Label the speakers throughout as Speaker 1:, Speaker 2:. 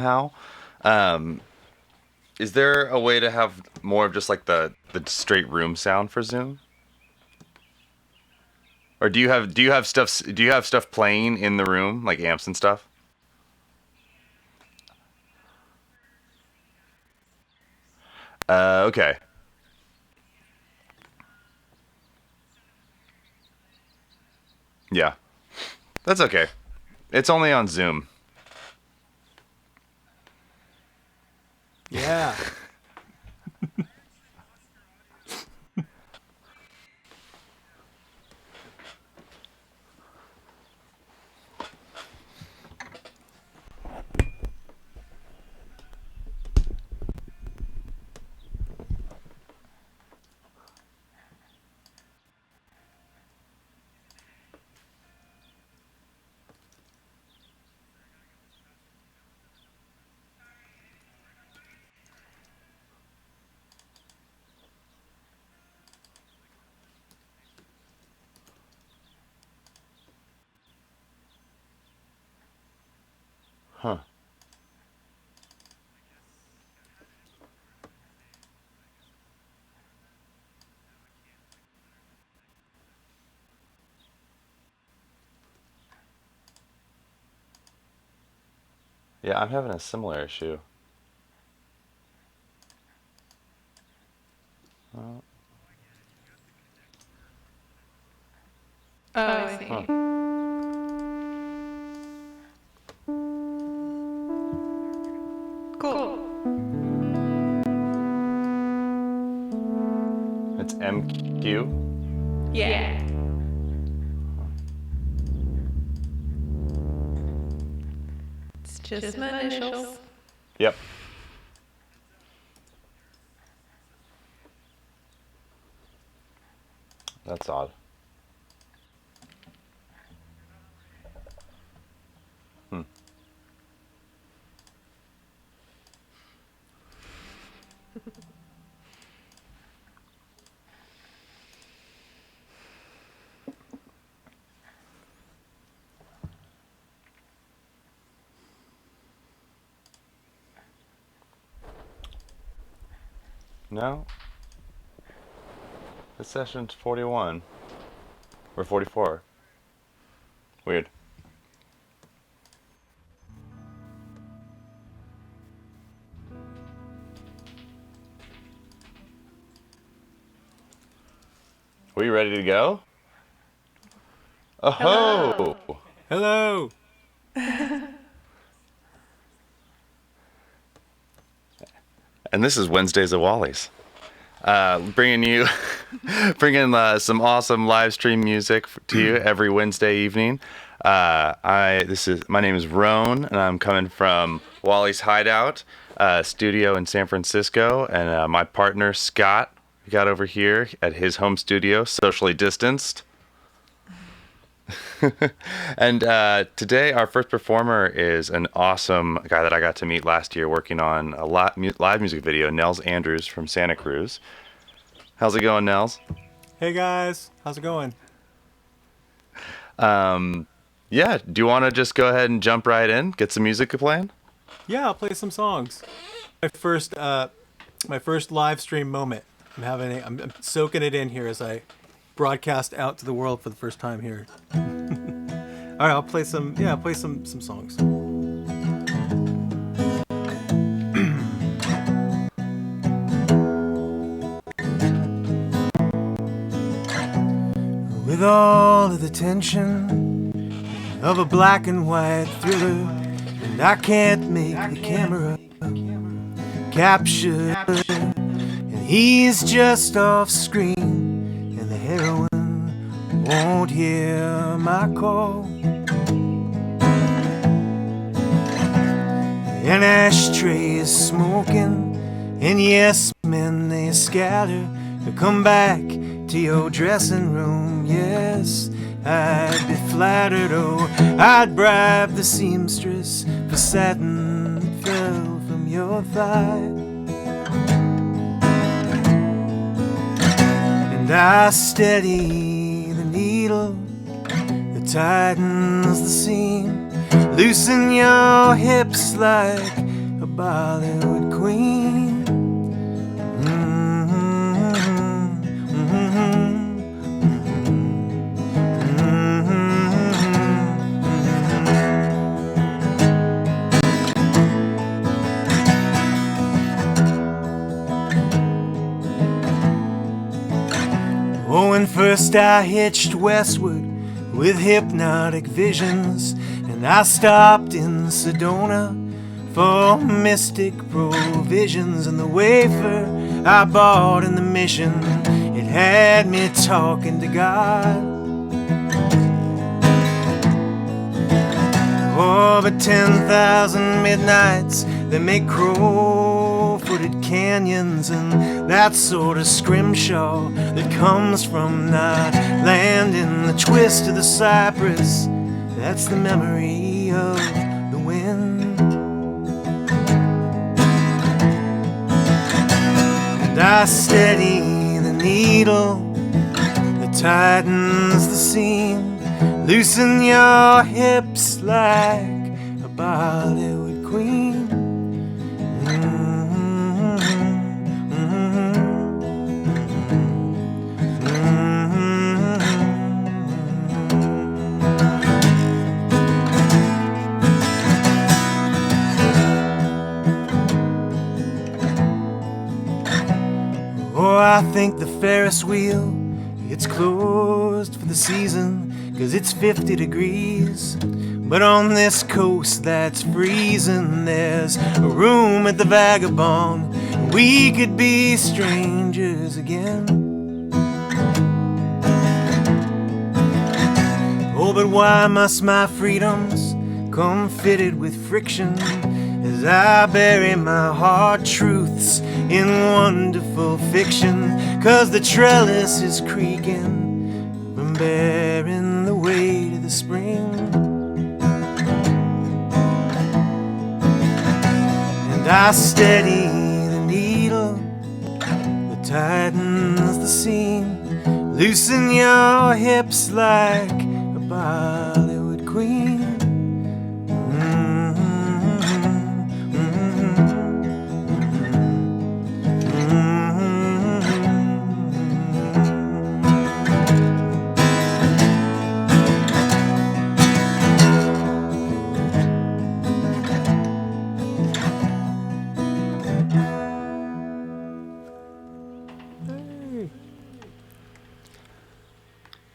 Speaker 1: somehow. Um, is there a way to have more of just like the straight room sound for Zoom? Or do you have stuff playing in the room like amps and stuff? Okay. Yeah. That's okay. It's only on Zoom.
Speaker 2: Yeah.
Speaker 1: Huh. Yeah, I'm having a similar issue. Uh,
Speaker 3: Oh, I
Speaker 1: huh.
Speaker 3: see. Cool.
Speaker 1: It's MQ.
Speaker 3: Yeah. It's just my initials.
Speaker 1: Yep. That's odd. Hmm. No, this session's 41 or 44. Weird. We ready to go? Oh,
Speaker 3: Hello.
Speaker 2: Hello.
Speaker 1: and this is Wednesdays at Wally's. Bringing you, bringing some awesome live stream music to you every Wednesday evening. My name is Roan, and I'm coming from Wally's Hideout studio in San Francisco, and my partner Scott, we got over here at his home studio, socially distanced. And today, our first performer is an awesome guy that I got to meet last year working on a live music video, Nels Andrews from Santa Cruz. How's it going, Nels?
Speaker 2: Hey guys. How's it going?
Speaker 1: Yeah, do you want to just go ahead and jump right in, get some music playing?
Speaker 2: Yeah, I'll play some songs. My first live stream moment. I'm soaking it in here as I broadcast out to the world for the first time here. All right, I'll play some songs. With all of the tension of a black and white thriller, and I can't make the camera capture, and he's just off screen, and the heroine won't hear my call. An ashtray is smoking, and yes, men they scatter to come back to your dressing room. Yes, I'd be flattered. Oh, I'd bribe the seamstress for satin that fell from your thigh. And I steady the needle that tightens the seam. Loosen your hips like a Bollywood queen. Oh, and first I hitched westward with hypnotic visions, and I stopped in Sedona for mystic provisions, and the wafer I bought in the mission, it had me talking to God. Oh, but 10,000 midnights that make crow-footed canyons, and that sort of scrimshaw that comes from not landing, the twist of the cypress, that's the memory of the wind. And I steady the needle that tightens the seam. Loosen your hips like a Bollywood queen. Oh, I think the Ferris wheel, it's closed for the season, 'cause it's 50 degrees. But on this coast that's freezing, there's a room at the Vagabond. We could be strangers again. Oh, but why must my freedoms come fitted with friction, as I bury my hard truths in wonderful fiction? 'Cause the trellis is creaking from bearing the weight of the spring. And I steady the needle that tightens the seam. Loosen your hips like a Bollywood queen.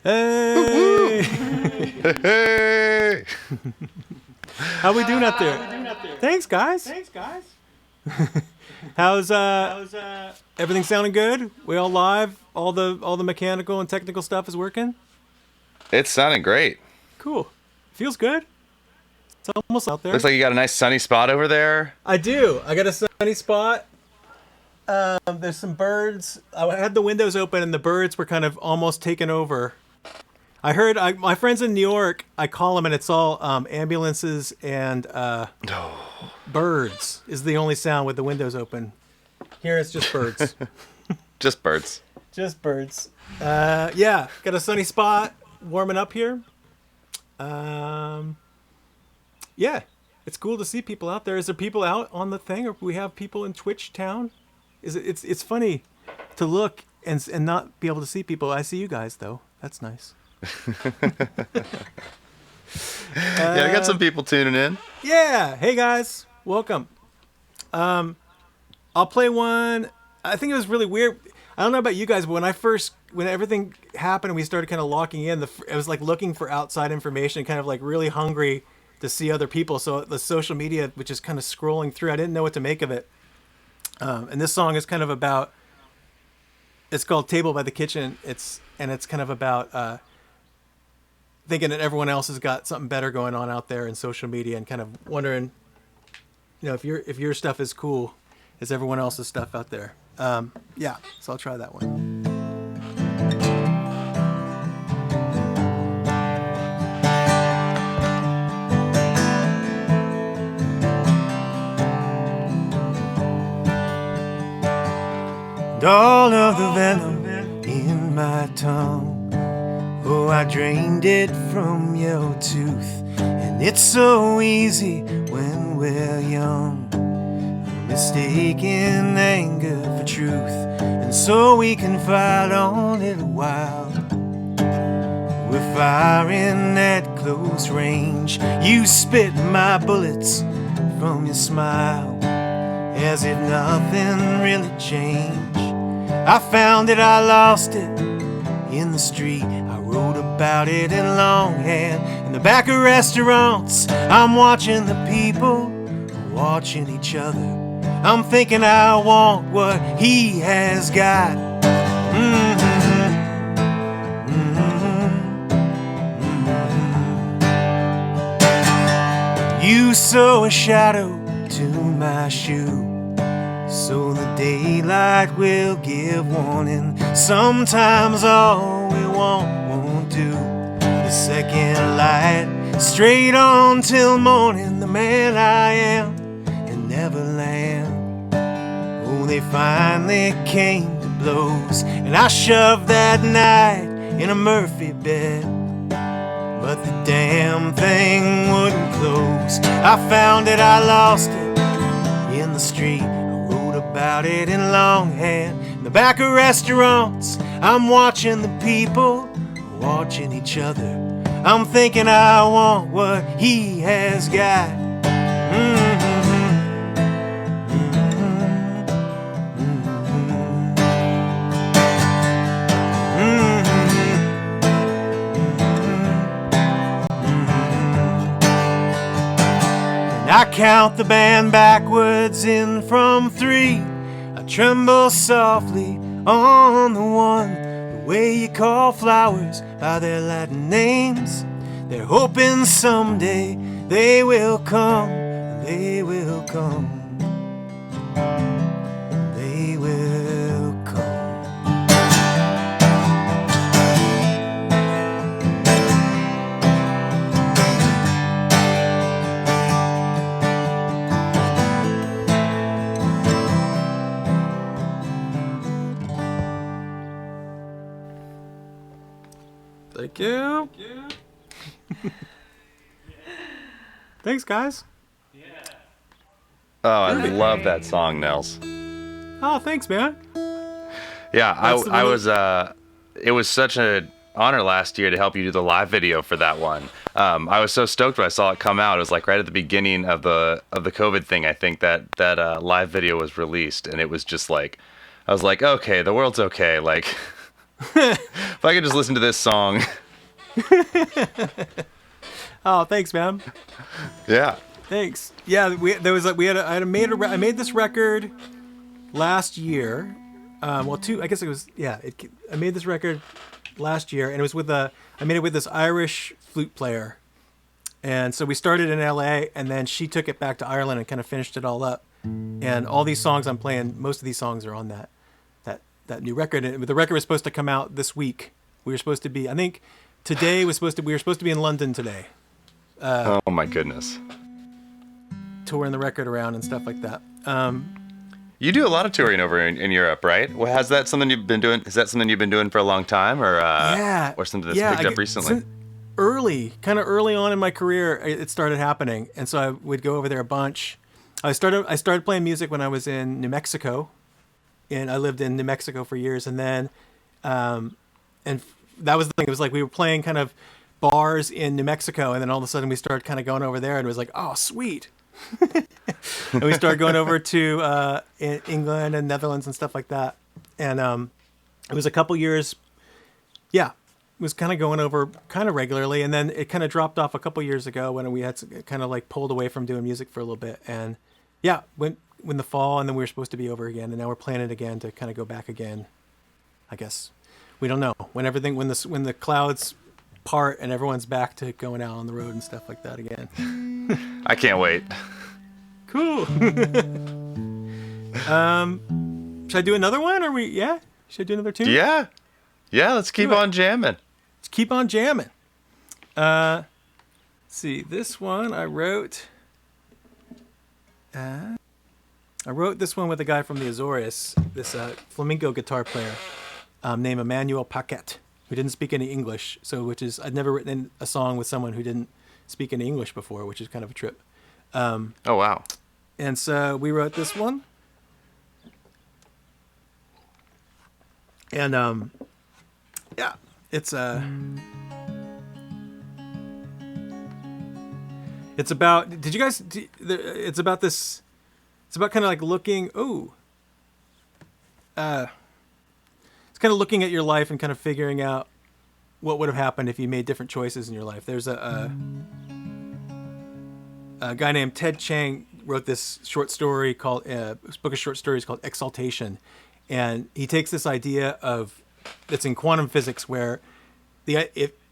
Speaker 2: Hey!
Speaker 1: Hey!
Speaker 2: How we doing out there? Thanks, guys. How's everything sounding good? We all live? All the mechanical and technical stuff is working?
Speaker 1: It's sounding great.
Speaker 2: Cool. Feels good. It's almost out there.
Speaker 1: Looks like you got a nice sunny spot over there.
Speaker 2: I do. I got a sunny spot. There's some birds. I had the windows open and the birds were kind of almost taken over. I heard my friends in New York, I call them and it's all ambulances and birds is the only sound with the windows open. Here it's just birds.
Speaker 1: Just birds.
Speaker 2: Just birds. Yeah, got a sunny spot, warming up here. Yeah, it's cool to see people out there. Is there people out on the thing, or do we have people in Twitch town? It's funny to look and not be able to see people. I see you guys though. That's nice.
Speaker 1: Yeah, I got some people tuning in.
Speaker 2: Yeah. Hey guys, welcome. I'll play one. I think it was really weird. I don't know about you guys, but when everything happened and we started kind of locking in, I was like looking for outside information, kind of like really hungry to see other people. So the social media, which is kind of scrolling through, I didn't know what to make of it. And this song is kind of about, it's called Table by the Kitchen. It's kind of about thinking that everyone else has got something better going on out there in social media and kind of wondering, if your stuff is cool as everyone else's stuff out there. Yeah, so I'll try that one. All of the venom in my tongue, oh, I drained it from your tooth. And it's so easy when we're young mistaking anger for truth, and so we can fight on it a while. We're firing at close range. You spit my bullets from your smile, as if nothing really changed. I found it, I lost it in the street. I wrote about it in longhand in the back of restaurants. I'm watching the people watching each other. I'm thinking I want what he has got. You sew a shadow to my shoe, so the daylight will give warning. Sometimes all we want won't do. The second light, straight on till morning. The man I am in Neverland. Oh, they finally came to blows, and I shoved that night in a Murphy bed, but the damn thing wouldn't close. I found it, I lost it in the street. I wrote about it in longhand in the back of restaurants. I'm watching the people watching each other. I'm thinking I want what he has got. I count the band backwards in from 3. I tremble softly on the 1. The way you call flowers by their Latin names. They're hoping someday they will come. They will come. They will come.
Speaker 4: Thank you. Thanks, guys.
Speaker 1: Oh, I love that song, Nels.
Speaker 4: Oh, thanks, man.
Speaker 1: Yeah,
Speaker 4: That's the
Speaker 1: I
Speaker 4: really-
Speaker 1: was. It was such an honor last year to help you do the live video for that one. I was so stoked when I saw it come out. It was like right at the beginning of the COVID thing. I think that live video was released, and it was just like, I was like, okay, the world's okay. Like, if I could just listen to this song.
Speaker 4: Oh, thanks, man.
Speaker 1: Yeah.
Speaker 4: Thanks. Yeah, I made this record last year. Well, I made this record last year, and it was I made it with this Irish flute player. And so we started in LA, and then she took it back to Ireland and kind of finished it all up. And all these songs I'm playing, most of these songs are on that new record. And the record was supposed to come out this week. We were supposed to be, I think today we were supposed to be in London today.
Speaker 1: Oh my goodness.
Speaker 4: Touring the record around and stuff like that.
Speaker 1: You do a lot of touring over in Europe, right? Well, is that something you've been doing for a long time, or or something that's picked up recently?
Speaker 4: Kind of early on in my career, it started happening, and so I would go over there a bunch. I started playing music when I was in New Mexico, and I lived in New Mexico for years, and then, and that was the thing. It was like we were playing kind of bars in New Mexico, and then all of a sudden we started kind of going over there, and it was like, oh, sweet. And we started going over to England and Netherlands and stuff like that, and it was a couple years. Yeah, it was kind of going over kind of regularly, and then it kind of dropped off a couple years ago when we had kind of like pulled away from doing music for a little bit, and yeah, when the fall, and then we were supposed to be over again, and now we're planning again to kind of go back again. I guess we don't know when the clouds part and everyone's back to going out on the road and stuff like that again.
Speaker 1: I can't wait.
Speaker 4: Cool. Should I do another one? Should I do another tune?
Speaker 1: Yeah. Let's keep on jamming.
Speaker 4: Let's keep on jamming. Let's see, this one I wrote. I wrote this one with a guy from the Azores, this flamenco guitar player named Emmanuel Paquette, who didn't speak any English. I'd never written a song with someone who didn't speak any English before, which is kind of a trip.
Speaker 1: Oh wow.
Speaker 4: And so we wrote this one. And yeah, it's about. Did you guys? It's about this. It's about kind of like looking. It's kind of looking at your life and kind of figuring out what would have happened if you made different choices in your life. There's a guy named Ted Chiang wrote this short story called this book of short stories called Exaltation, and he takes this idea of that's in quantum physics where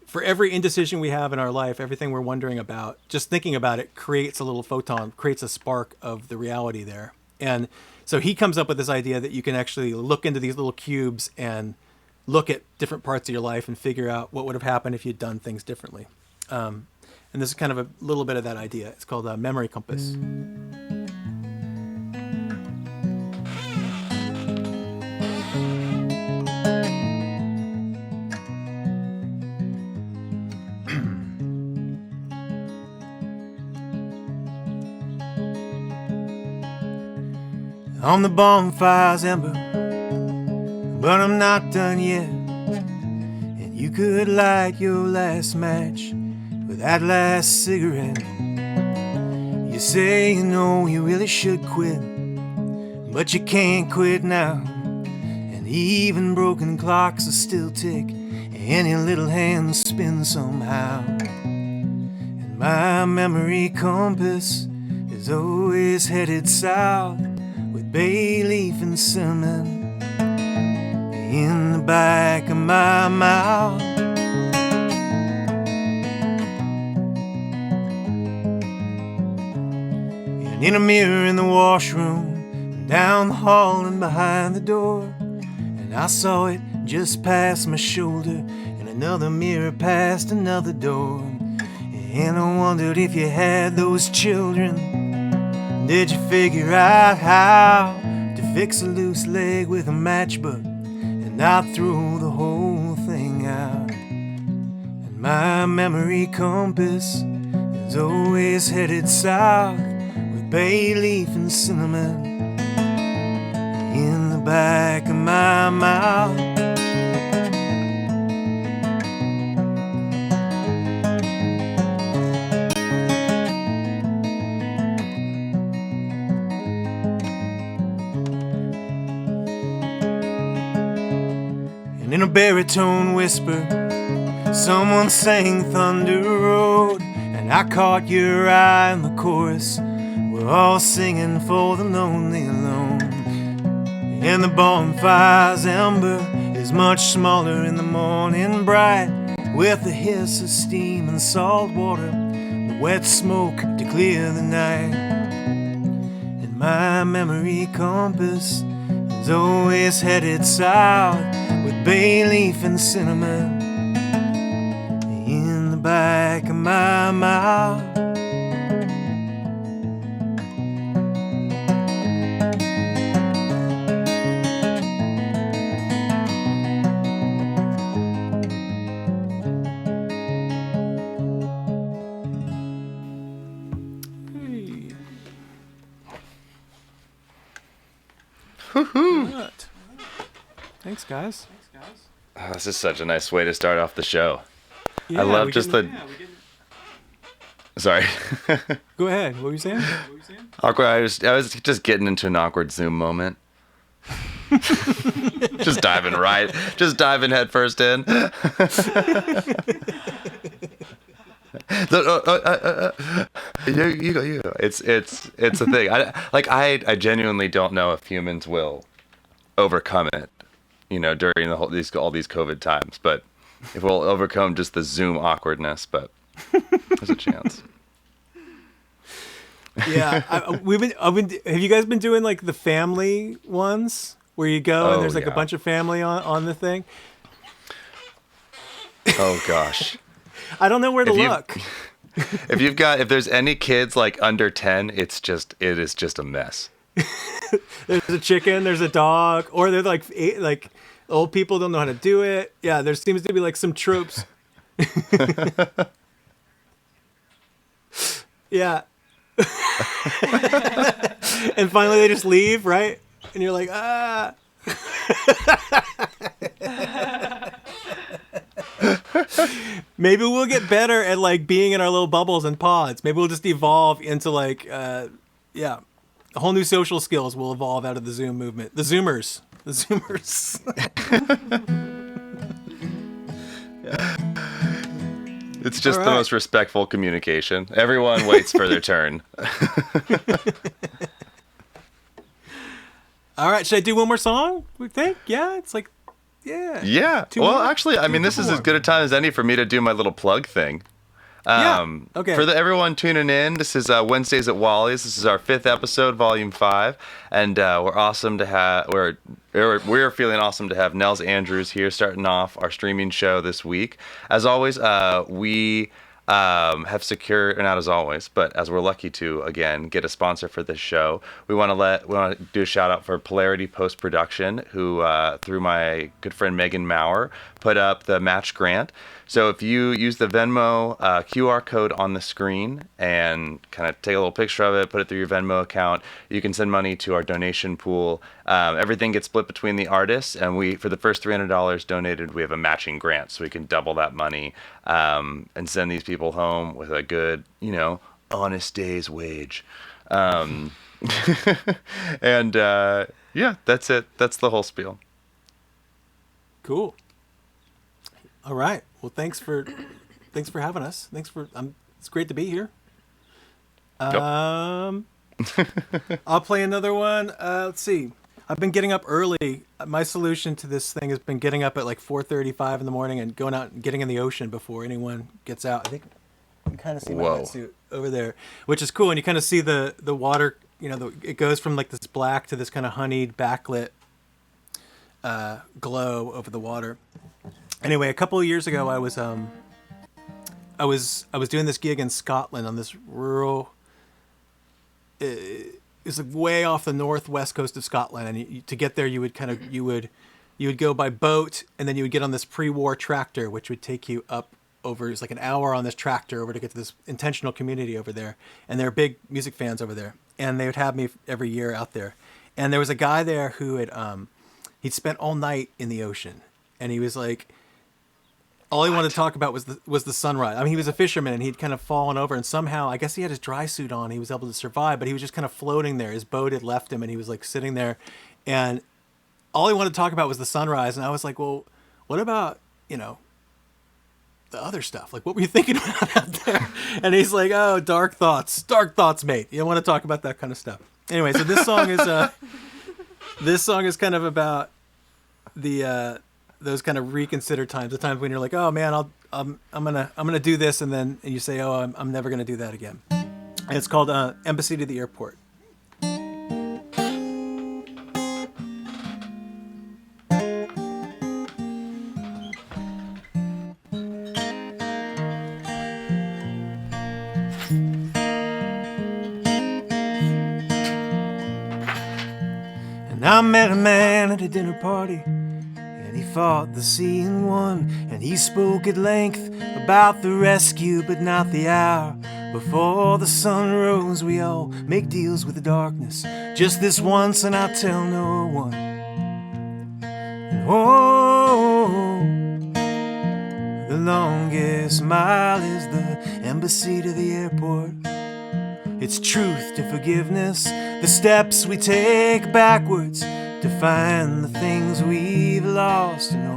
Speaker 4: for every indecision we have in our life, everything we're wondering about, just thinking about it creates a little photon, creates a spark of the reality there. And so he comes up with this idea that you can actually look into these little cubes and look at different parts of your life and figure out what would have happened if you'd done things differently. And this is kind of a little bit of that idea. It's called a memory compass.
Speaker 2: On the bonfire's ember, but I'm not done yet. And you could light your last match with that last cigarette. You say you know you really should quit, but you can't quit now. And even broken clocks will still tick, and any little hand spins somehow. And my memory compass is always headed south, with bay leaf and cinnamon in the back of my mouth. And in a mirror in the washroom, and down the hall and behind the door, and I saw it just past my shoulder, and another mirror past another door. And I wondered if you had those children. Did you figure out how to fix a loose leg with a matchbook and not throw the whole thing out? And my memory compass is always headed south, with bay leaf and cinnamon in the back of my mouth. In a baritone whisper, someone sang Thunder Road, and I caught your eye in the chorus. We're all singing for the lonely alone. And the bonfire's ember is much smaller in the morning bright, with the hiss of steam and salt water, the wet smoke to clear the night. And my memory compass is always headed south, with bay leaf and cinnamon in the back of my mouth.
Speaker 4: Hey. Thanks, guys.
Speaker 1: Oh, this is such a nice way to start off the show.
Speaker 4: Yeah,
Speaker 1: I love just the. Sorry.
Speaker 4: Go ahead. What were you saying?
Speaker 1: Awkward. I was just getting into an awkward Zoom moment. just diving head first in. You go. It's a thing. I genuinely don't know if humans will overcome it, during all these COVID times. But if we'll overcome just the Zoom awkwardness, but there's a chance.
Speaker 4: Yeah, have you guys been doing like the family ones where you go and there's like a bunch of family on the thing?
Speaker 1: Oh gosh.
Speaker 4: I don't know where to look.
Speaker 1: If there's any kids like under 10, it is just a mess.
Speaker 4: There's a chicken, there's a dog, or they're like old people don't know how to do it. Yeah, there seems to be like some tropes. Yeah. And finally they just leave, right? And you're like, ah. Maybe we'll get better at like being in our little bubbles and pods. Maybe we'll just evolve into like, yeah, whole new social skills will evolve out of the Zoom movement. The Zoomers.
Speaker 1: It's just
Speaker 4: All
Speaker 1: the
Speaker 4: right.
Speaker 1: most respectful communication. Everyone waits for their turn.
Speaker 4: All right, should I do one more song? We think? Yeah, it's like, yeah.
Speaker 1: Yeah.
Speaker 4: Two
Speaker 1: Well,
Speaker 4: more?
Speaker 1: actually, I mean, this is as good a time as any for me to do my little plug thing.
Speaker 4: Yeah. Okay.
Speaker 1: For everyone tuning in, this is Wednesdays at Wally's. This is our 5th episode, Volume 5, and we're awesome to have. We're feeling awesome to have Nels Andrews here, starting off our streaming show this week. As always, we have secured, or not as always, but as we're lucky to again get a sponsor for this show. We want to do a shout out for Polarity Post Production, who through my good friend Megan Maurer put up the match grant. So if you use the Venmo QR code on the screen and kind of take a little picture of it, put it through your Venmo account, you can send money to our donation pool. Everything gets split between the artists, and we, for the first $300 donated, we have a matching grant, so we can double that money and send these people home with a good, honest day's wage. And yeah, that's it. That's the whole spiel.
Speaker 4: Cool. All right. Well, thanks for having us. It's great to be here. I'll play another one. Let's see. I've been getting up early. My solution to this thing has been getting up at like 4:35 in the morning and going out and getting in the ocean before anyone gets out. I think you can kind of see my wetsuit over there, which is cool. And you kind of see the water. It goes from like this black to this kind of honeyed backlit glow over the water. Anyway, a couple of years ago, I was doing this gig in Scotland on this rural. It's like way off the northwest coast of Scotland, and to get there, you would go by boat, and then you would get on this pre-war tractor, which would take you up over. It's like an hour on this tractor over to get to this intentional community over there, and they're big music fans over there, and they would have me every year out there. And there was a guy there who had he'd spent all night in the ocean, and he was like. All he wanted to talk about was the sunrise. I mean, he was a fisherman, and he'd kind of fallen over, and somehow, I guess he had his dry suit on. He was able to survive, but he was just kind of floating there. His boat had left him, and he was like sitting there, and all he wanted to talk about was the sunrise. And I was like, well, what about, the other stuff? Like, what were you thinking about out there? And he's like, oh, dark thoughts, mate. You don't want to talk about that kind of stuff. Anyway, so this song is kind of about those kind of reconsider times, the times when you're like, oh man, I'm gonna do this, and you say, oh, I'm never gonna do that again. And it's called Embassy to the Airport. And I met a man at a dinner party. He fought the sea and won, and he spoke at length about the rescue, but not the hour. Before the sun rose, we all make deals with the darkness. Just this once, and I'll tell no one. And the longest mile is the embassy to the airport. It's truth to forgiveness, the steps we take backwards to find the things we've lost and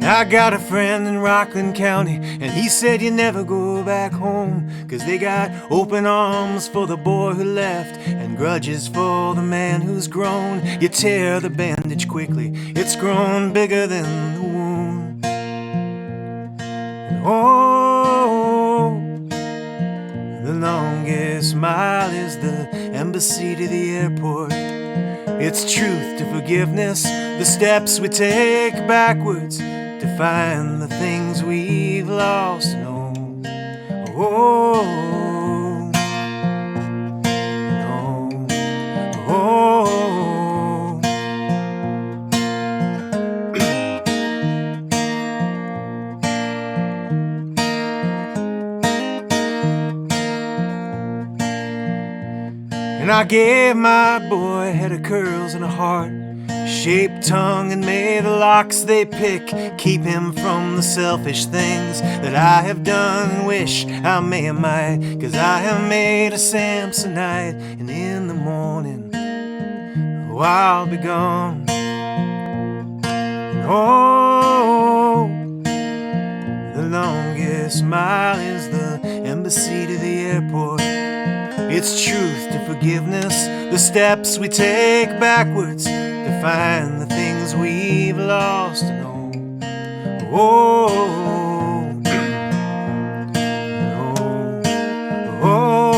Speaker 4: And I got a friend in Rockland County, and he said you never go back home, 'cause they got open arms for the boy who left and grudges for the man who's grown. You tear the bandage quickly, it's grown bigger than the wound. And the longest mile is the embassy to the airport. It's truth to forgiveness, the steps we take backwards
Speaker 2: to find the things we've lost. No, oh, no, oh. And I gave my boy a head of curls and a heart-shaped tongue, and may the locks they pick keep him from the selfish things that I have done and wish I may and might, 'cause I have made a Samsonite, and in the morning, oh, I'll be gone. And oh, the longest mile is the embassy to the airport. It's truth to forgiveness, the steps we take backwards to find the things we've lost. No, oh, no, oh.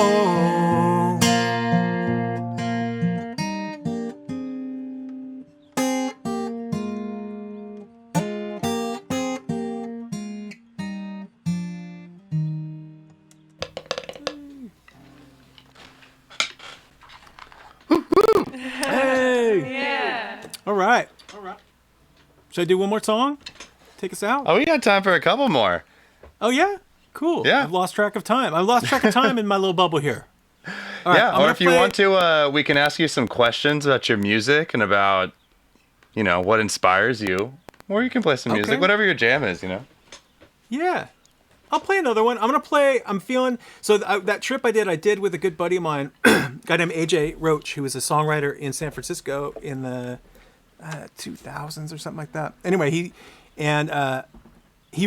Speaker 4: Hey!
Speaker 3: Yeah.
Speaker 4: All right. Should I do one more song? Take us out?
Speaker 1: Oh, we got time for a couple more.
Speaker 4: Oh, yeah? Cool.
Speaker 1: Yeah.
Speaker 4: I've lost track of time. I lost track of time in my little bubble here. All right,
Speaker 1: Yeah,
Speaker 4: I'm
Speaker 1: or
Speaker 4: gonna
Speaker 1: if you
Speaker 4: play-
Speaker 1: want to, we can ask you some questions about your music and about, what inspires you. Or you can play some music,
Speaker 4: Okay.
Speaker 1: whatever your jam is,
Speaker 4: Yeah. I'll play another one. I'm feeling, that trip I did with a good buddy of mine, a guy named AJ Roach, who was a songwriter in San Francisco in the 2000s or something like that. Anyway, he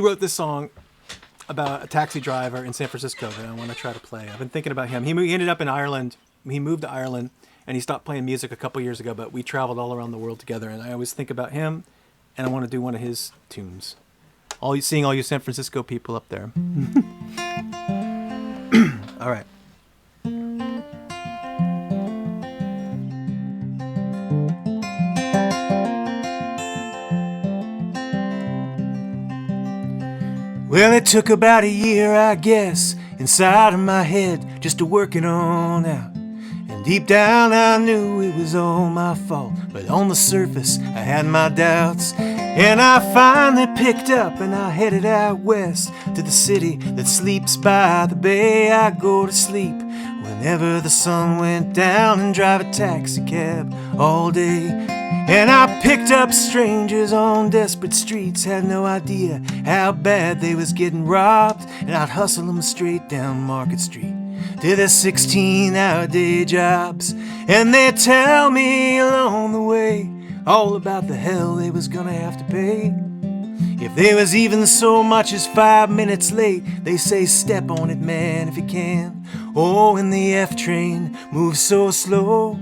Speaker 4: wrote this song about a taxi driver in San Francisco that I want to try to play. I've been thinking about him. He ended up in Ireland. He moved to Ireland, and he stopped playing music a couple years ago, but we traveled all around the world together, and I always think about him, and I want to do one of his tunes. Seeing all you San Francisco people up there. All right.
Speaker 2: Well, it took about a year, I guess, inside of my head, just to work it on out. And deep down I knew it was all my fault, but on the surface I had my doubts. And I finally picked up and I headed out west to the city that sleeps by the bay. I go to sleep whenever the sun went down and drive a taxi cab all day. And I picked up strangers on desperate streets, had no idea how bad they was getting robbed, and I'd hustle them straight down Market Street to their 16-hour day jobs. And they'd tell me along the way all about the hell they was gonna have to pay. If they was even so much as 5 minutes late, they say step on it, man, if you can. Oh, and the F train moves so slow,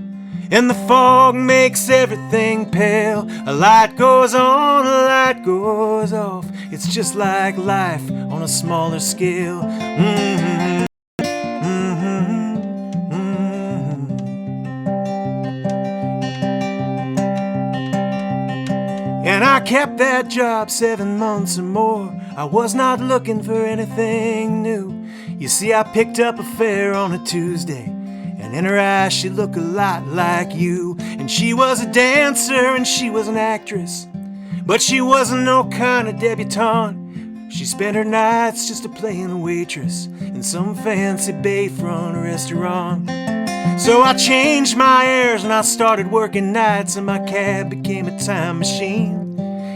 Speaker 2: and the fog makes everything pale. A light goes on, a light goes off. It's just like life on a smaller scale. Mm-hmm. And I kept that job 7 months or more. I was not looking for anything new. You see, I picked up a fare on a Tuesday, and in her eyes she looked a lot like you. And she was a dancer and she was an actress, but she wasn't no kind of debutante. She spent her nights just a-playing a waitress in some fancy bayfront restaurant. So I changed my airs and I started working nights, and my cab became a time machine.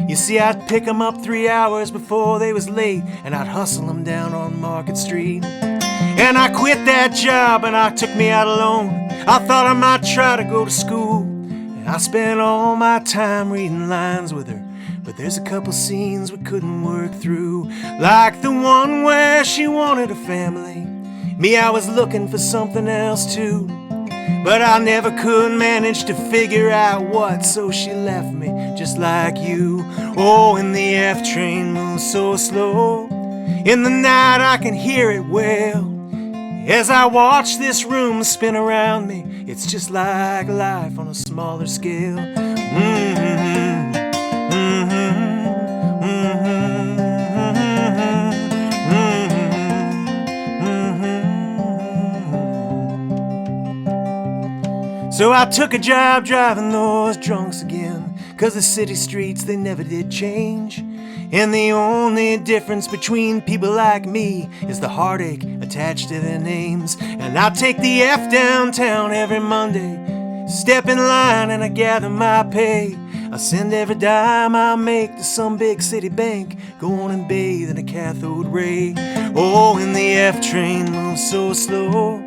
Speaker 2: You see, I'd pick 'em up 3 hours before they was late, and I'd hustle 'em down on Market Street. And I quit that job and I took me out alone. I thought I might try to go to school, and I spent all my time reading lines with her. But there's a couple scenes we couldn't work through, like the one where she wanted a family. Me, I was looking for something else too, but I never could manage to figure out what, so she left me just like you. Oh, and the F train moves so slow. In the night I can hear it well as I watch this room spin around me. It's just like life on a smaller scale. Mm-hmm. Mm-hmm. Mm-hmm. So I took a job driving those drunks again, 'cause the city streets, they never did change. And the only difference between people like me is the heartache attached to their names. And I take the F downtown every Monday, step in line and I gather my pay. I send every dime I make to some big city bank, go on and bathe in a cathode ray. Oh, and the F train moves so slow,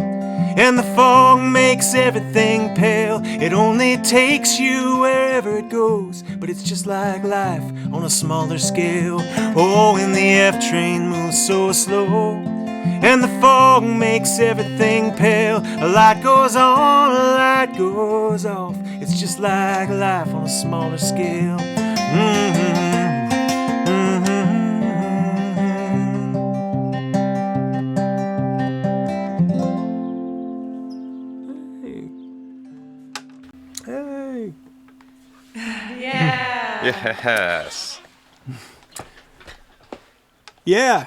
Speaker 2: and the fog makes everything pale. It only takes you wherever it goes, but it's just like life on a smaller scale. Oh, and the F train moves so slow, and the fog makes everything pale. A light goes on, a light goes off. It's just like life on a smaller scale.
Speaker 4: Hey.
Speaker 3: Yeah.
Speaker 1: Yes.
Speaker 4: Yeah.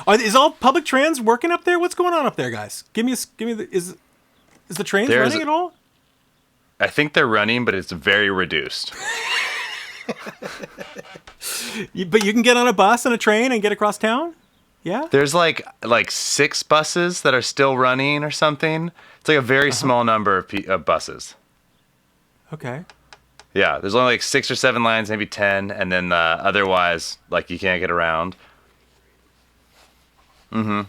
Speaker 4: Is all public trans working up there? What's going on up there, guys? Give me the is the trains running at all?
Speaker 1: I think they're running, but it's very reduced.
Speaker 4: But you can get on a bus and a train and get across town? Yeah?
Speaker 1: There's like 6 buses that are still running or something. It's like a very small number of buses.
Speaker 4: Okay.
Speaker 1: Yeah, there's only like 6 or 7 lines, maybe 10, and then otherwise, like, you can't get around. Mm-hmm.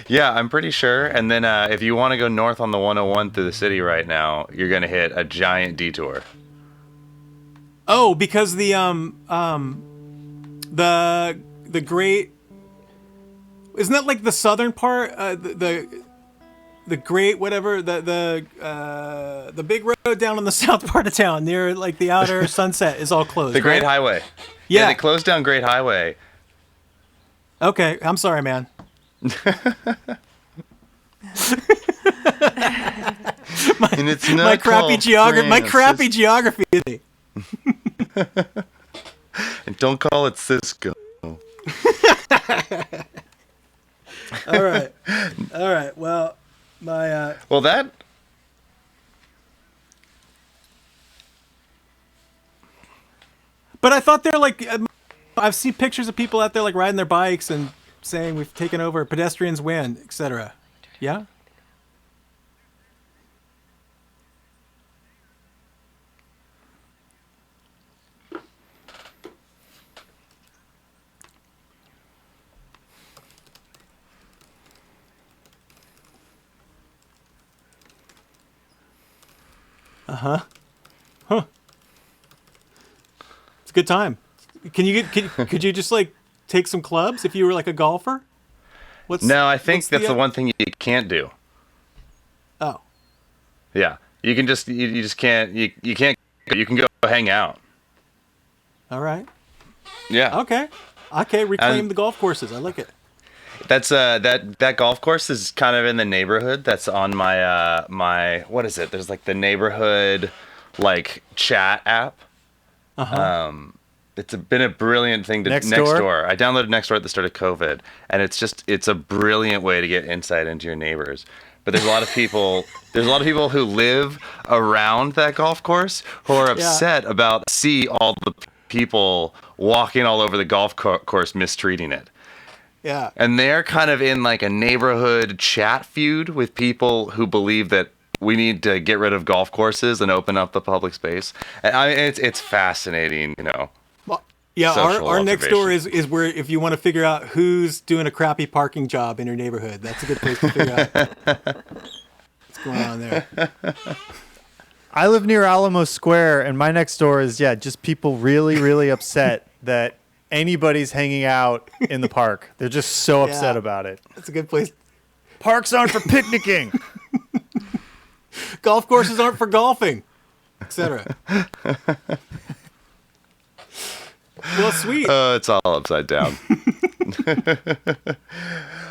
Speaker 1: Yeah, I'm pretty sure. And then if you want to go north on the 101 through the city right now, you're gonna hit a giant detour.
Speaker 4: Oh, because the great, isn't that like the southern part? The great whatever, the big road down on the south part of town near like the outer Sunset is all closed.
Speaker 1: The Great
Speaker 4: right?
Speaker 1: Highway.
Speaker 4: Yeah.
Speaker 1: They closed down Great Highway.
Speaker 4: Okay, I'm sorry, man.
Speaker 1: And it's not
Speaker 4: My crappy
Speaker 1: called
Speaker 4: geography. My
Speaker 1: France.
Speaker 4: crappy geography.
Speaker 1: And don't call it Cisco.
Speaker 4: All right. Well, my
Speaker 1: Well, that.
Speaker 4: But I thought they're like, I've seen pictures of people out there like riding their bikes and saying we've taken over, pedestrians win, etc. Yeah? Uh-huh. Huh. It's a good time. Could you just like take some clubs if you were like a golfer?
Speaker 1: No, I think that's the
Speaker 4: one.
Speaker 1: one thing you can't do.
Speaker 4: Oh.
Speaker 1: Yeah, you can just you just can't you can't you can go hang out.
Speaker 4: All right.
Speaker 1: Yeah.
Speaker 4: Okay. Reclaim
Speaker 1: And-
Speaker 4: the golf courses. I like it.
Speaker 1: That's that golf course is kind of in the neighborhood. That's on my my what is it? There's like the neighborhood like chat app.
Speaker 4: Uh-huh.
Speaker 1: It's been a brilliant thing to
Speaker 5: Nextdoor?
Speaker 1: I downloaded Nextdoor at the start of COVID, and it's a brilliant way to get insight into your neighbors. But there's a lot of people who live around that golf course who are upset about all the people walking all over the golf course mistreating it.
Speaker 4: Yeah.
Speaker 1: And they're kind of in like a neighborhood chat feud with people who believe that we need to get rid of golf courses and open up the public space. And it's fascinating, you know.
Speaker 4: Well, yeah,
Speaker 1: Social
Speaker 4: our next door
Speaker 1: observation.
Speaker 4: is where if you want to figure out who's doing a crappy parking job in your neighborhood, that's a good place to figure out what's going on there.
Speaker 5: I live near Alamo Square, and my next door is just people really, really upset that anybody's hanging out in the park. They're just so upset about it.
Speaker 4: That's a good place.
Speaker 5: Parks aren't for picnicking.
Speaker 4: Golf courses aren't for golfing, etc. Well, sweet.
Speaker 1: It's all upside down.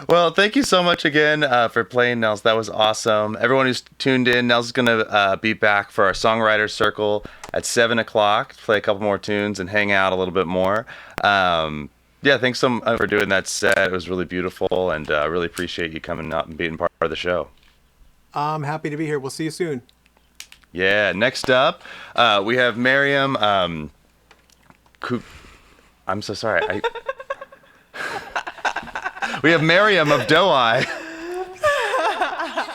Speaker 1: Well, thank you so much again for playing, Nels. That was awesome. Everyone who's tuned in, Nels is going to be back for our Songwriters Circle at 7 o'clock to play a couple more tunes and hang out a little bit more. Yeah, thanks so much for doing that set. It was really beautiful, and I really appreciate you coming up and being part of the show.
Speaker 4: I'm happy to be here. We'll see you soon.
Speaker 1: Yeah, next up, we have Maryam. I'm so sorry. We have Maryam of Doe Eye.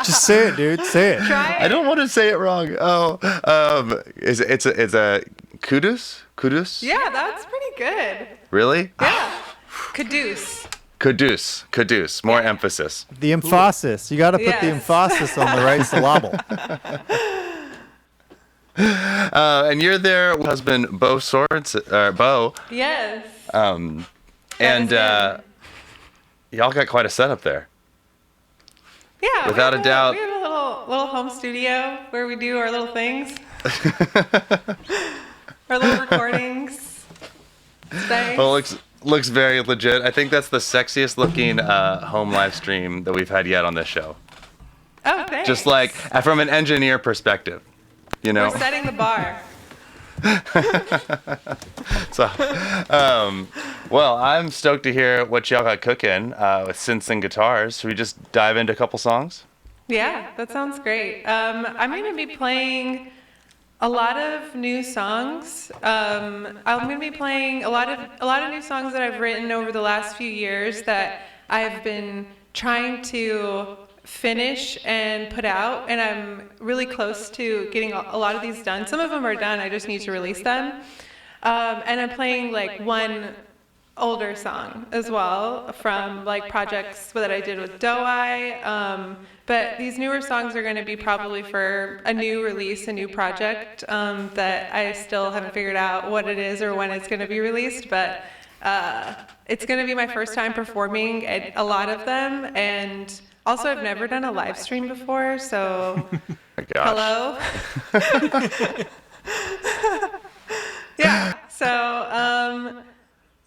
Speaker 5: Just say it, dude. Say it.
Speaker 3: Try
Speaker 1: I
Speaker 3: it.
Speaker 1: don't want to say it wrong. Oh, it's a Qudus? Qudus?
Speaker 3: Yeah, that's pretty good.
Speaker 1: Really?
Speaker 3: Yeah. Qudus.
Speaker 1: Qudus. More emphasis.
Speaker 5: The emphasis. You got to put the
Speaker 3: Yes.
Speaker 5: emphasis on the right syllable.
Speaker 1: And you're there with husband Bo Swords, Bo,
Speaker 3: Yes.
Speaker 1: and
Speaker 3: is him.
Speaker 1: y'all got quite a setup there.
Speaker 3: Yeah.
Speaker 1: Without a doubt.
Speaker 3: We have a little home studio where we do our little things. Our little recordings. It's nice.
Speaker 1: Well, it looks very legit. I think that's the sexiest looking home live stream that we've had yet on this show.
Speaker 3: Oh, thanks.
Speaker 1: Just like from an engineer perspective, you know.
Speaker 3: We're setting the bar.
Speaker 1: So, well, I'm stoked to hear what y'all got cooking with synths and guitars. Should we just dive into a couple songs?
Speaker 3: Yeah, that sounds great. I'm going to be playing a lot of new songs. I'm going to be playing a lot of new songs that I've written over the last few years that I've been trying to finish and put out, and I'm really close to getting a lot of these done. Some of them are done. I just need to release them. And I'm playing like one older song as well from like projects that I did with Doe Eye. But these newer songs are going to be probably for a new release, a new project that I still haven't figured out what it is or when it's going to be released. But it's going to be my first time performing at a lot of them. And also, I've never done a live stream before, so
Speaker 1: My gosh.
Speaker 3: hello. Yeah, so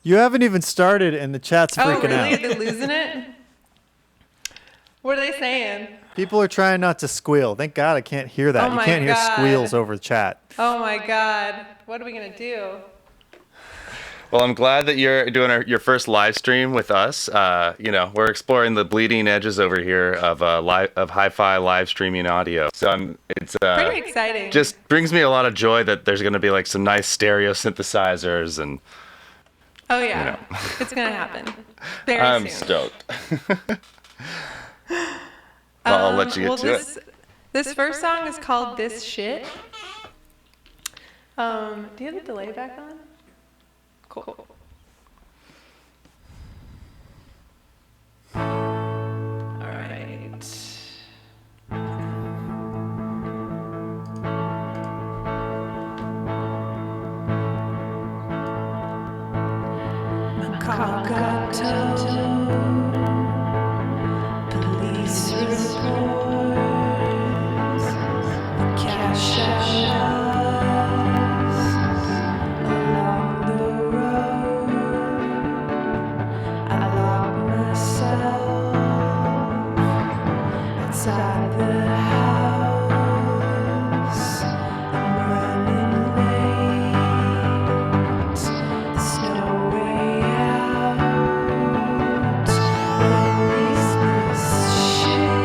Speaker 5: You haven't even started, and the chat's
Speaker 3: oh,
Speaker 5: freaking
Speaker 3: really?
Speaker 5: out.
Speaker 3: They're losing it? What are they saying?
Speaker 5: People are trying not to squeal. Thank God I can't hear that.
Speaker 3: Oh
Speaker 5: You
Speaker 3: my
Speaker 5: can't hear
Speaker 3: God.
Speaker 5: squeals over the chat.
Speaker 3: Oh my God. What are we going to do?
Speaker 1: Well, I'm glad that you're doing your first live stream with us. You know, we're exploring the bleeding edges over here of hi-fi live streaming audio. So it's
Speaker 3: Pretty exciting.
Speaker 1: just brings me a lot of joy that there's going to be like some nice stereo synthesizers, and
Speaker 3: Oh yeah, it's going to happen very
Speaker 1: I'm
Speaker 3: soon.
Speaker 1: stoked. I'll let you get
Speaker 3: well,
Speaker 1: to it.
Speaker 3: This first song is called This Shit. Do you have the delay back on? Cool. All right. My car got towed. Police reports. The cash I lost along the road. I locked myself outside the house. I'm running late. There's no way out. At least this shit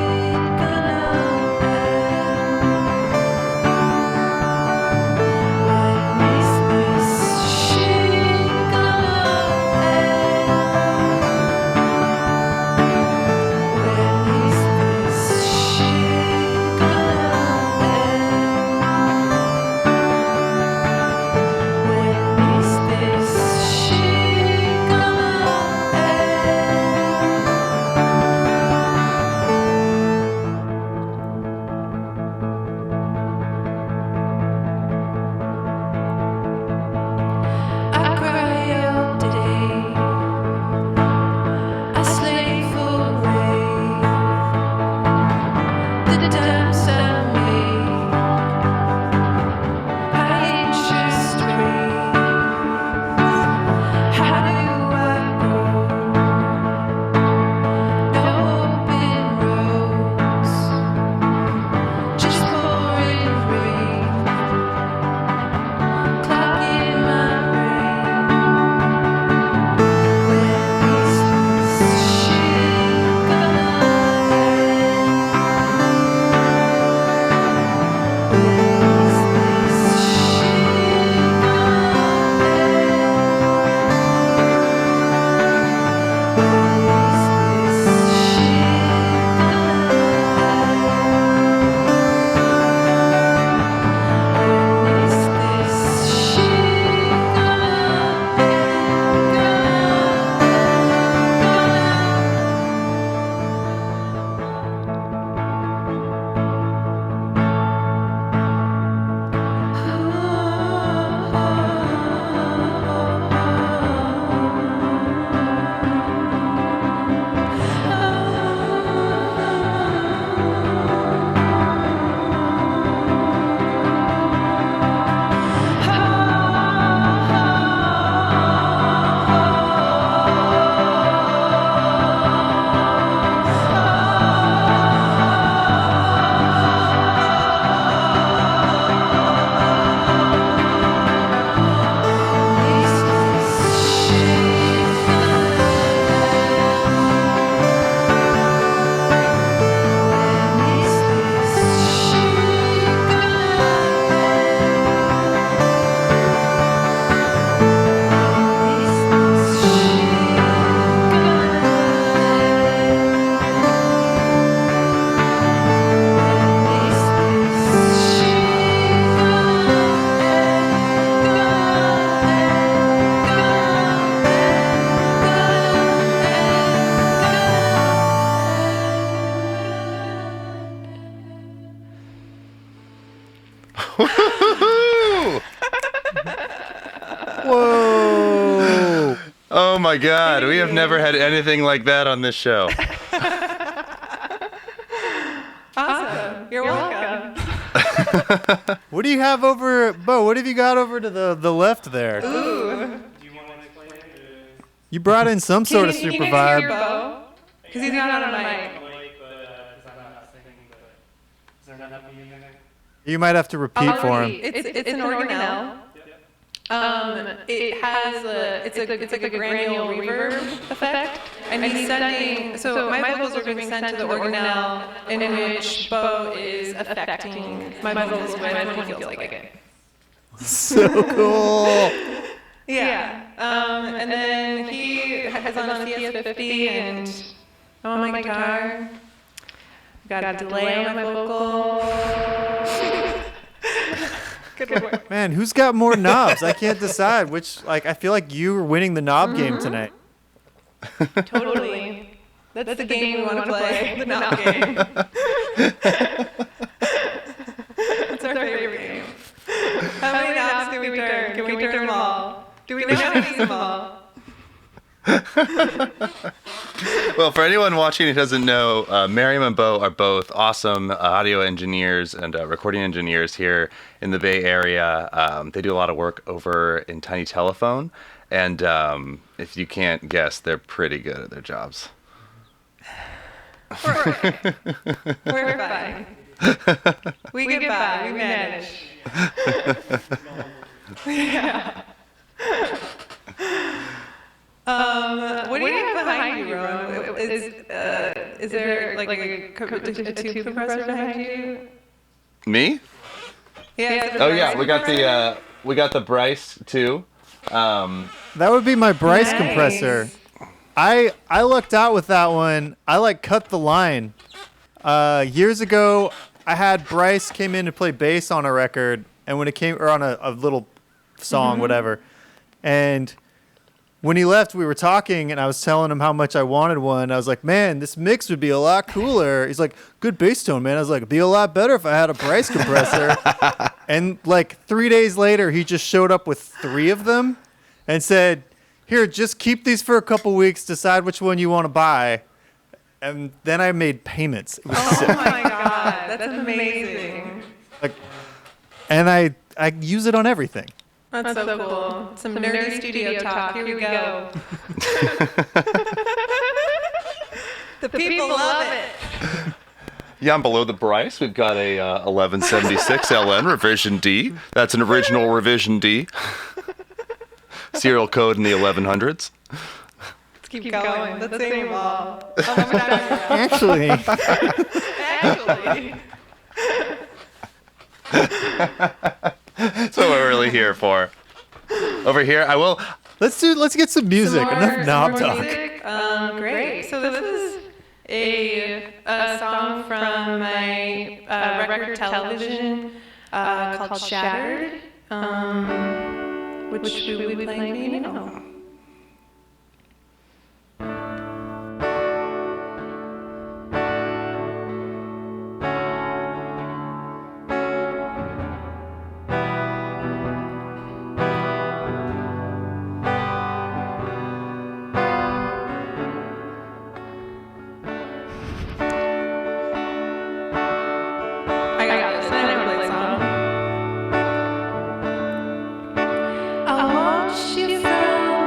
Speaker 1: my God, we have never had anything like that on this show.
Speaker 3: Awesome. You're welcome.
Speaker 5: What do you have over, Bo? What have you got over to the left there?
Speaker 3: Ooh.
Speaker 5: You brought in some sort of super vibe.
Speaker 3: Because he's not on a mic.
Speaker 5: You might have to repeat for him.
Speaker 3: It's an organelle. It has it's like a granular reverb effect, and he's sending. So my vocals are being sent to the organelle, in which Bo is affecting my vocals with when he feels like it.
Speaker 5: So cool.
Speaker 3: Yeah. And then he has on a CS50, and I'm on my guitar. Got a delay on my vocal. Good work.
Speaker 5: Man, who's got more knobs? I can't decide which. Like, I feel like you were winning the knob game tonight.
Speaker 3: Totally. That's the game we want to play. The knob game. That's our favorite game. How many knobs can we turn? Can we turn them all? Do we know how to use them all?
Speaker 1: Well, for anyone watching who doesn't know, Maryam and Bo are both awesome audio engineers and recording engineers here in the Bay Area. They do a lot of work over in Tiny Telephone, and if you can't guess, they're pretty good at their jobs.
Speaker 3: We're fine. We get by. We manage. Yeah. What do you have behind you, Ron? Is there like a tube compressor behind you?
Speaker 1: Me?
Speaker 3: Yeah.
Speaker 1: Oh yeah, we got the Bryce too.
Speaker 5: That would be my Bryce compressor. I lucked out with that one. I cut the line. Years ago, I had Bryce came in to play bass on a record, and when it came or on a little song, whatever, and when he left, we were talking, and I was telling him how much I wanted one. I was like, man, this mix would be a lot cooler. He's like, good bass tone, man. I was like, it'd be a lot better if I had a Bryce compressor. And 3 days later, he just showed up with 3 of them and said, here, just keep these for a couple weeks, decide which one you want to buy. And then I made payments. It was sick.
Speaker 3: Oh my God, that's amazing.
Speaker 5: And I use it on everything.
Speaker 3: That's so cool. Some nerdy studio talk. Here we go. The people love it.
Speaker 1: Yeah, and below the Bryce, we've got a 1176 LN revision D. That's an original revision D. Serial code in the 1100s.
Speaker 3: Let's keep going. Let's sing them all.
Speaker 5: Actually.
Speaker 1: That's what we're really here for. Over here, I will.
Speaker 5: Let's get some music. Enough knob talk.
Speaker 3: Great. So this is a song from my record television called Shattered, which we will be playing now. I watch you from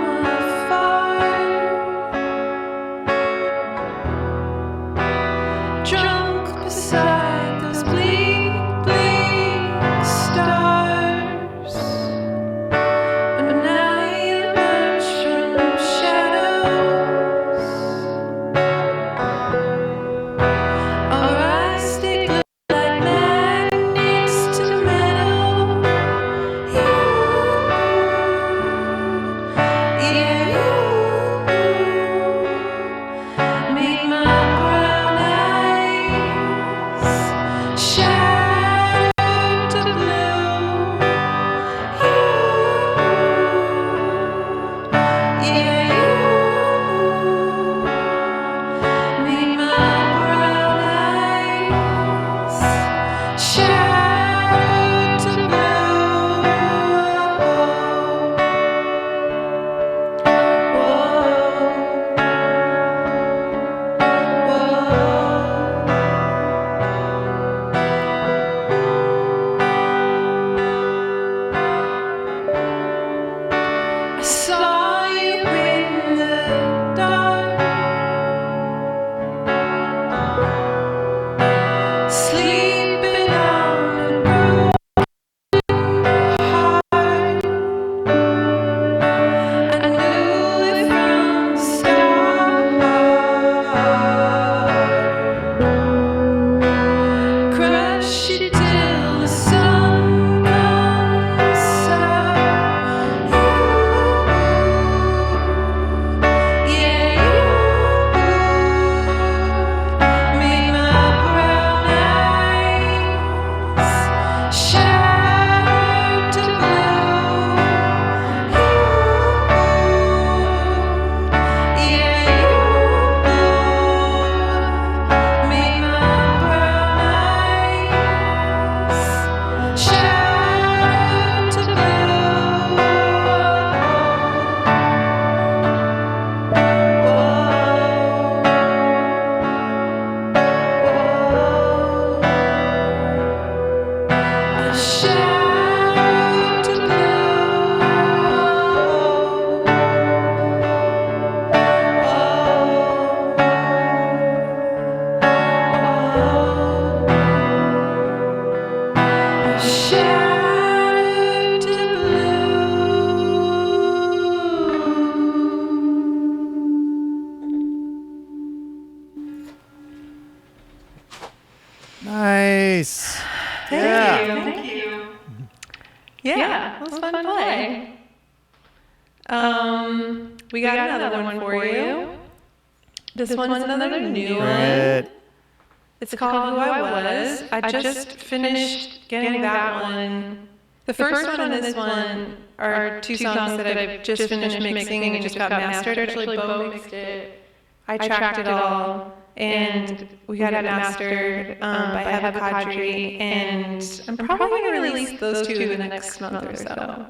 Speaker 5: Nice.
Speaker 3: Thank you. Yeah, that was fun to play. We got another one for you. This one's another new one.
Speaker 5: Great.
Speaker 3: It's called Who I Was. I just finished getting that one. The first one and this one are two songs that I've just finished mixing and just got mastered. Actually, Bo mixed it. I tracked it all, and we got it mastered by Heba Kadri, and I'm probably going to release those two in the next month or so.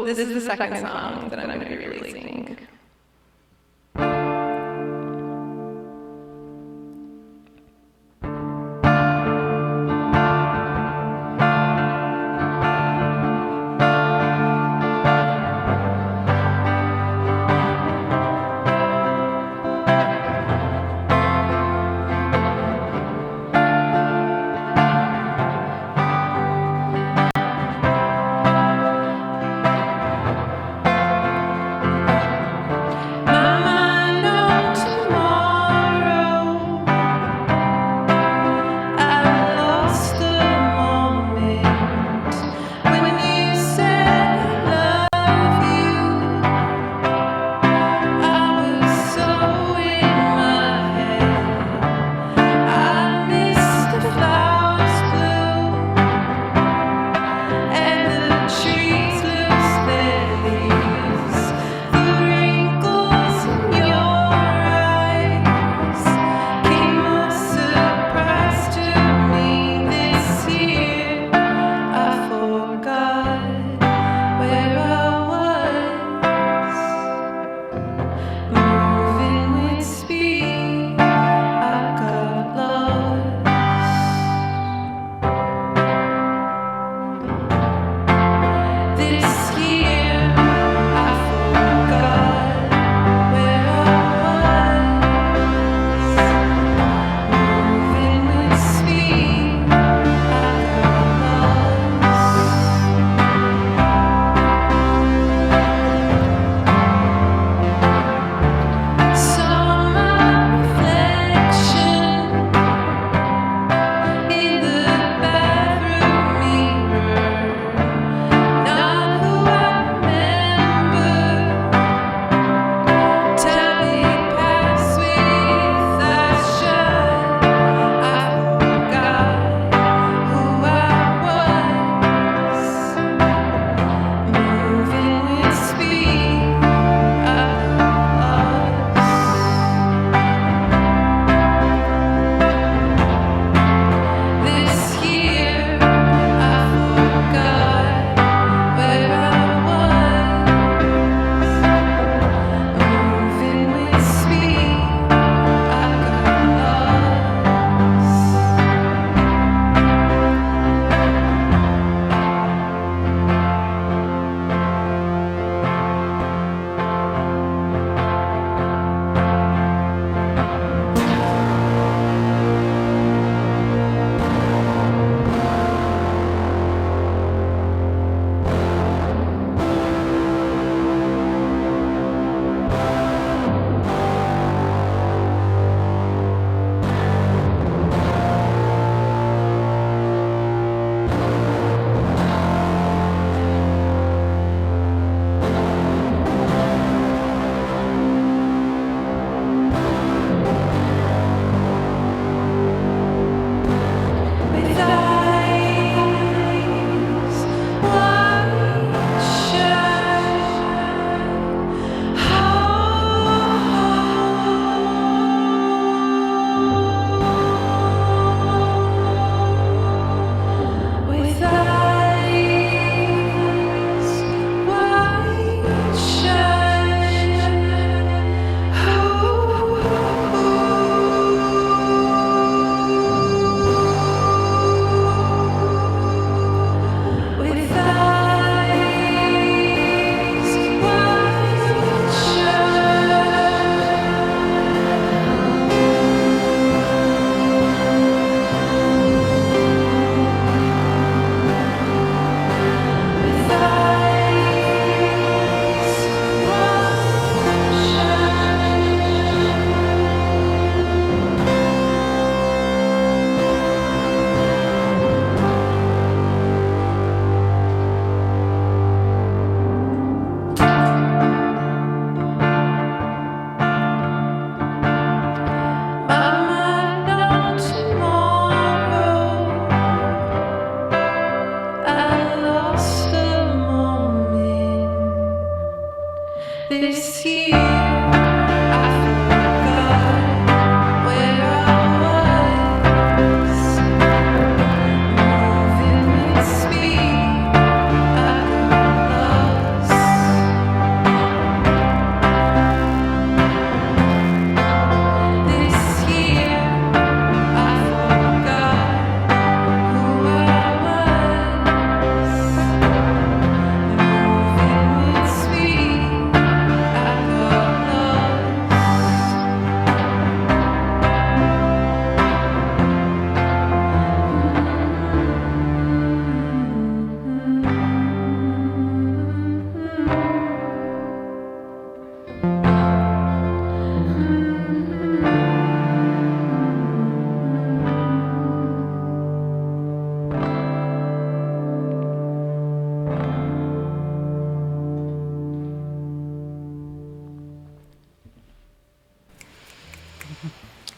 Speaker 3: This is the second song that I'm going to be releasing.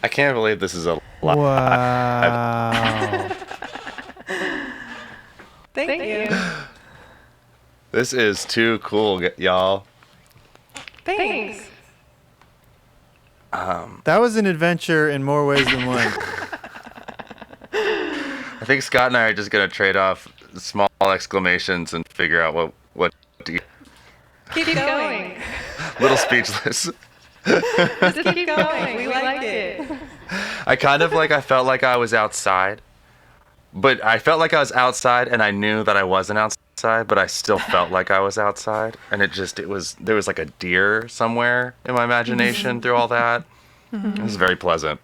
Speaker 1: I can't believe this is a live.
Speaker 5: Wow.
Speaker 3: Thank you.
Speaker 1: This is too cool, y'all.
Speaker 3: Thanks.
Speaker 5: That was an adventure in more ways than one.
Speaker 1: I think Scott and I are just gonna trade off small exclamations and figure out what to
Speaker 3: Keep going.
Speaker 1: little speechless.
Speaker 3: Just keep going. We like it.
Speaker 1: I felt like I was outside, but I felt like I was outside and I knew that I wasn't outside, but I still felt like I was outside. And there was like a deer somewhere in my imagination through all that. It was very pleasant.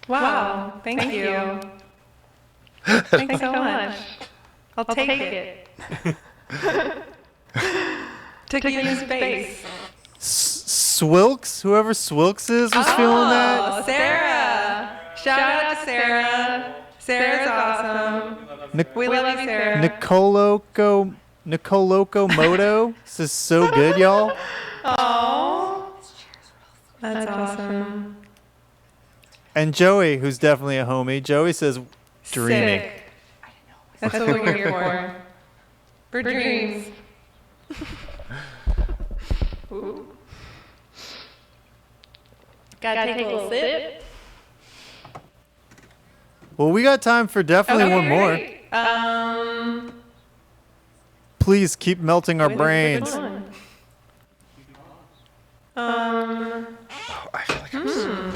Speaker 3: Wow. Thank you. Thanks so much. I'll take it. Took you in space.
Speaker 5: Swilks? Whoever Swilks is was feeling that?
Speaker 3: Oh, Sarah. Shout out to Sarah. Sarah's awesome. We love you, Sarah.
Speaker 5: Nicoloco Moto. This is so good, y'all.
Speaker 3: Oh, that's awesome.
Speaker 5: And Joey, who's definitely a homie. Joey says, dreaming.
Speaker 3: Sick. That's what we're here for. For dreams. Ooh. Gotta take a little sip.
Speaker 5: Well, we got time for definitely one more.
Speaker 3: Great.
Speaker 5: Please keep melting our brains.
Speaker 1: Oh, I feel like I'm so...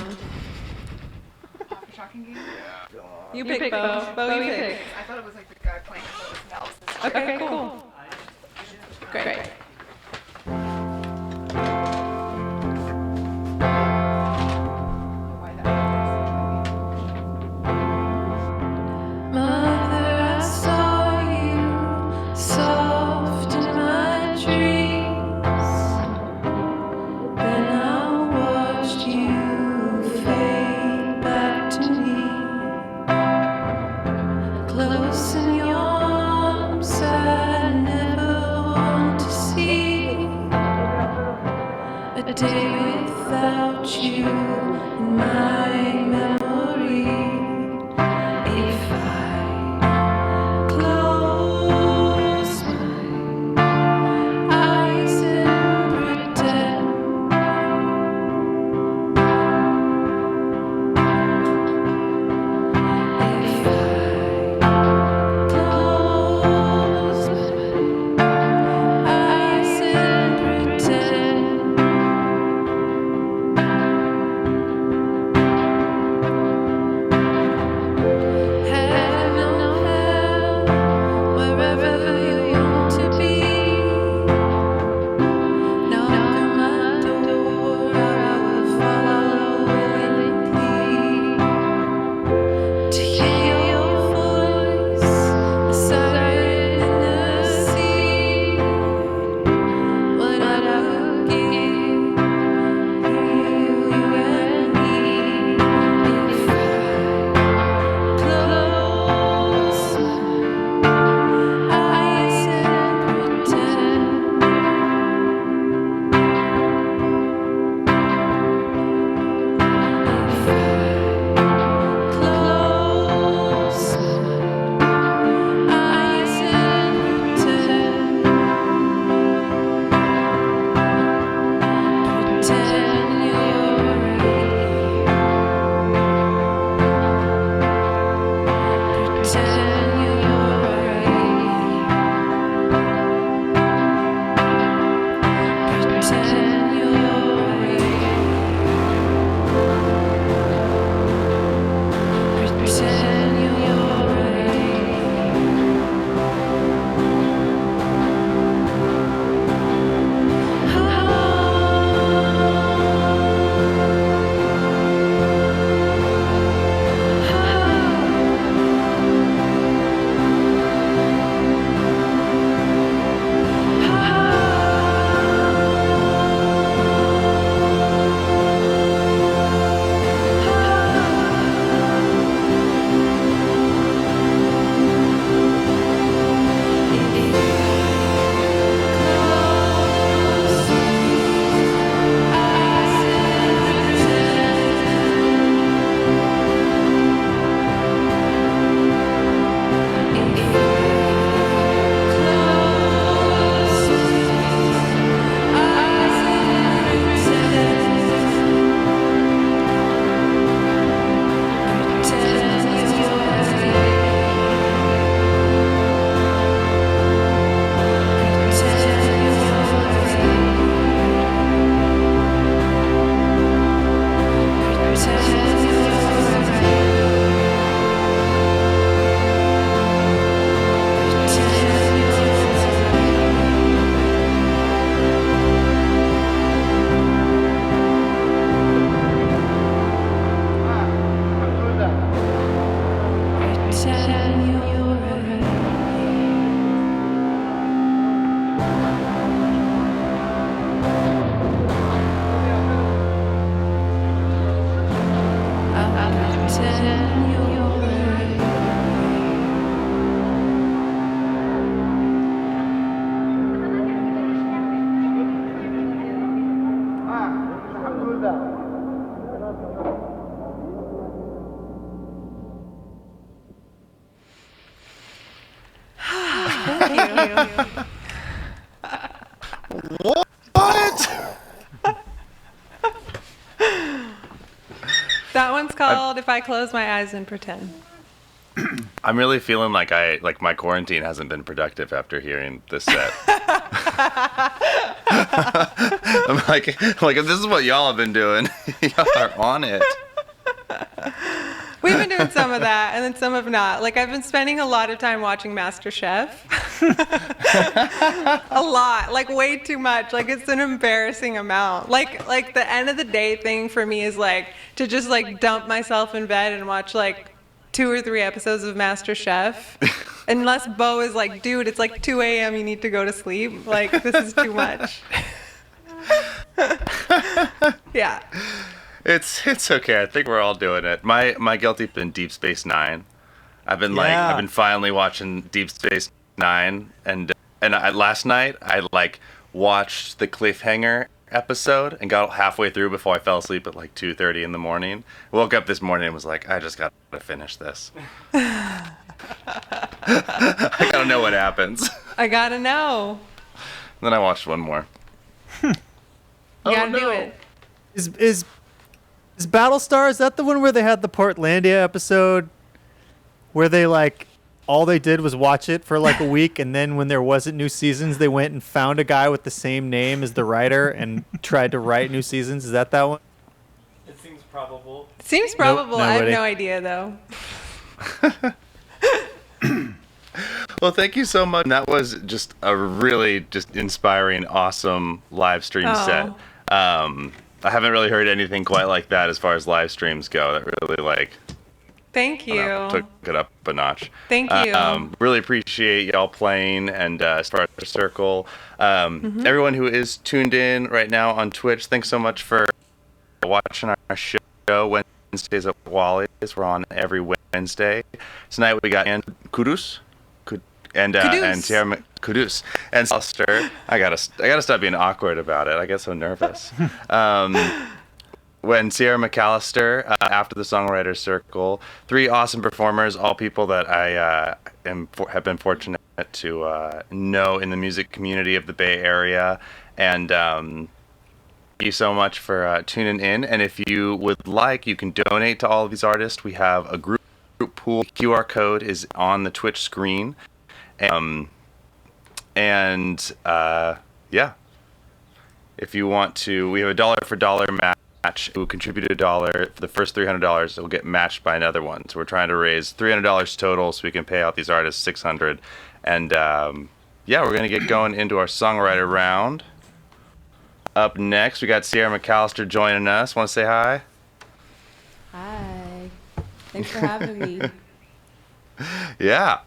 Speaker 3: You pick, Bo. Bo, you pick.
Speaker 6: I thought it was like the guy playing. I thought it was Nels.
Speaker 3: Okay, cool. Great.
Speaker 7: Mother, I saw you soft in my dreams. Then I watched you fade back to me. Close in your arms, I never want to see a day without you in my memory. If I close my eyes and pretend if I close my eyes and pretend pretend you're right.
Speaker 3: That one's called If I Close My Eyes and Pretend.
Speaker 1: I'm really feeling like my quarantine hasn't been productive after hearing this set. I'm like if this is what y'all have been doing, y'all are on it.
Speaker 3: We've been doing some of that, and then some have not. Like, I've been spending a lot of time watching MasterChef. A lot. Like, way too much. Like, it's an embarrassing amount. Like the end of the day thing for me is, like, to just, like, dump myself in bed and watch, like, 2 or 3 episodes of MasterChef. Unless Bo is like, dude, it's like 2 a.m., you need to go to sleep. Like, this is too much. Yeah.
Speaker 1: It's okay. I think we're all doing it. My guilty been Deep Space Nine. I've been finally watching Deep Space Nine, and last night I like watched the cliffhanger episode and got halfway through before I fell asleep at like 2:30 in the morning. Woke up this morning and was like, I just gotta finish this. I gotta know what happens.
Speaker 3: I gotta know.
Speaker 1: Then I watched one more.
Speaker 3: You gotta do it.
Speaker 5: Is Battlestar, is that the one where they had the Portlandia episode where they like all they did was watch it for like a week, and then when there wasn't new seasons, they went and found a guy with the same name as the writer and tried to write new seasons? Is that one?
Speaker 4: It seems probable.
Speaker 3: Seems probable. I have
Speaker 5: nobody.
Speaker 3: no idea, though.
Speaker 1: Well, thank you so much. That was just a really just inspiring, awesome live stream set. I haven't really heard anything quite like that as far as live streams go. That really
Speaker 3: Thank you.
Speaker 1: took it up a notch.
Speaker 3: Thank you.
Speaker 1: Really appreciate y'all playing and as far as the circle. Everyone who is tuned in right now on Twitch, thanks so much for watching our show Wednesdays at Wally's. We're on every Wednesday. Tonight we got Maryam Qudus and Ciara McAllister and McAllister. I gotta stop being awkward about it. I get so nervous. When Ciara McAllister, after the Songwriters Circle, 3 awesome performers, all people that I have been fortunate to know in the music community of the Bay Area. And thank you so much for tuning in. And if you would like, you can donate to all of these artists. We have a group pool. QR code is on the Twitch screen. Yeah. If you want to, we have a $1 for $1 match. Who contribute $1 for the first $300, it will get matched by another one. So we're trying to raise $300 total so we can pay out these artists $600. And yeah, we're gonna get going into our songwriter round. Up next, we got Ciara McAllister joining us. Want to say hi?
Speaker 8: Hi. Thanks for having me.
Speaker 1: Yeah.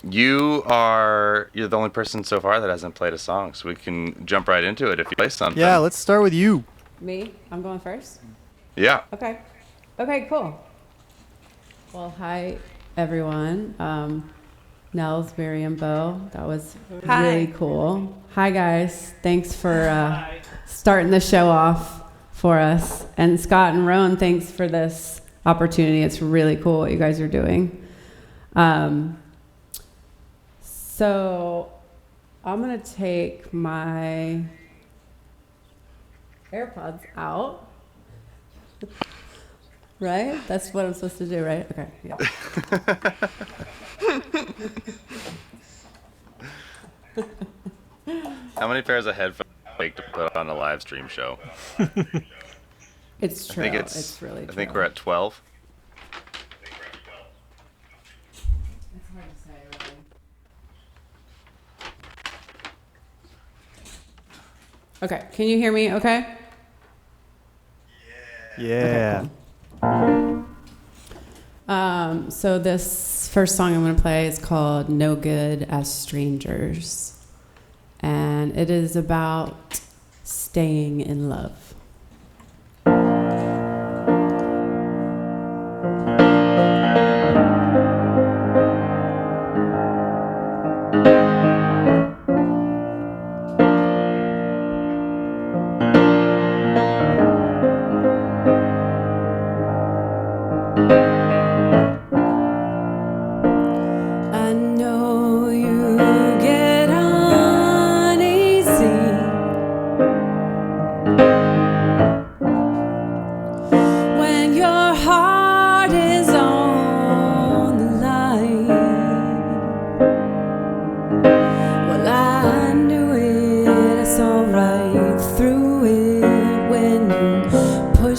Speaker 1: You're the only person so far that hasn't played a song, so we can jump right into it if you play something.
Speaker 5: Yeah, let's start with you.
Speaker 8: Me? I'm going first?
Speaker 1: Yeah.
Speaker 8: Okay. Okay, cool. Well, hi, everyone. Nels, Maryam, Bo. That was really cool. Hi, guys. Thanks for starting the show off for us. And Scott and Rowan, thanks for this opportunity. It's really cool what you guys are doing. So I'm going to take my AirPods out. Right? That's what I'm supposed to do, right? Okay. Yeah.
Speaker 1: How many pairs of headphones take to put on a live stream show?
Speaker 8: It's true.
Speaker 1: I think
Speaker 8: it's really true.
Speaker 1: I think we're at 12.
Speaker 8: It's hard to say, really. Okay. Can you hear me okay?
Speaker 5: Yeah.
Speaker 8: Okay, cool. So this first song I'm going to play is called No Good as Strangers. And it is about staying in love.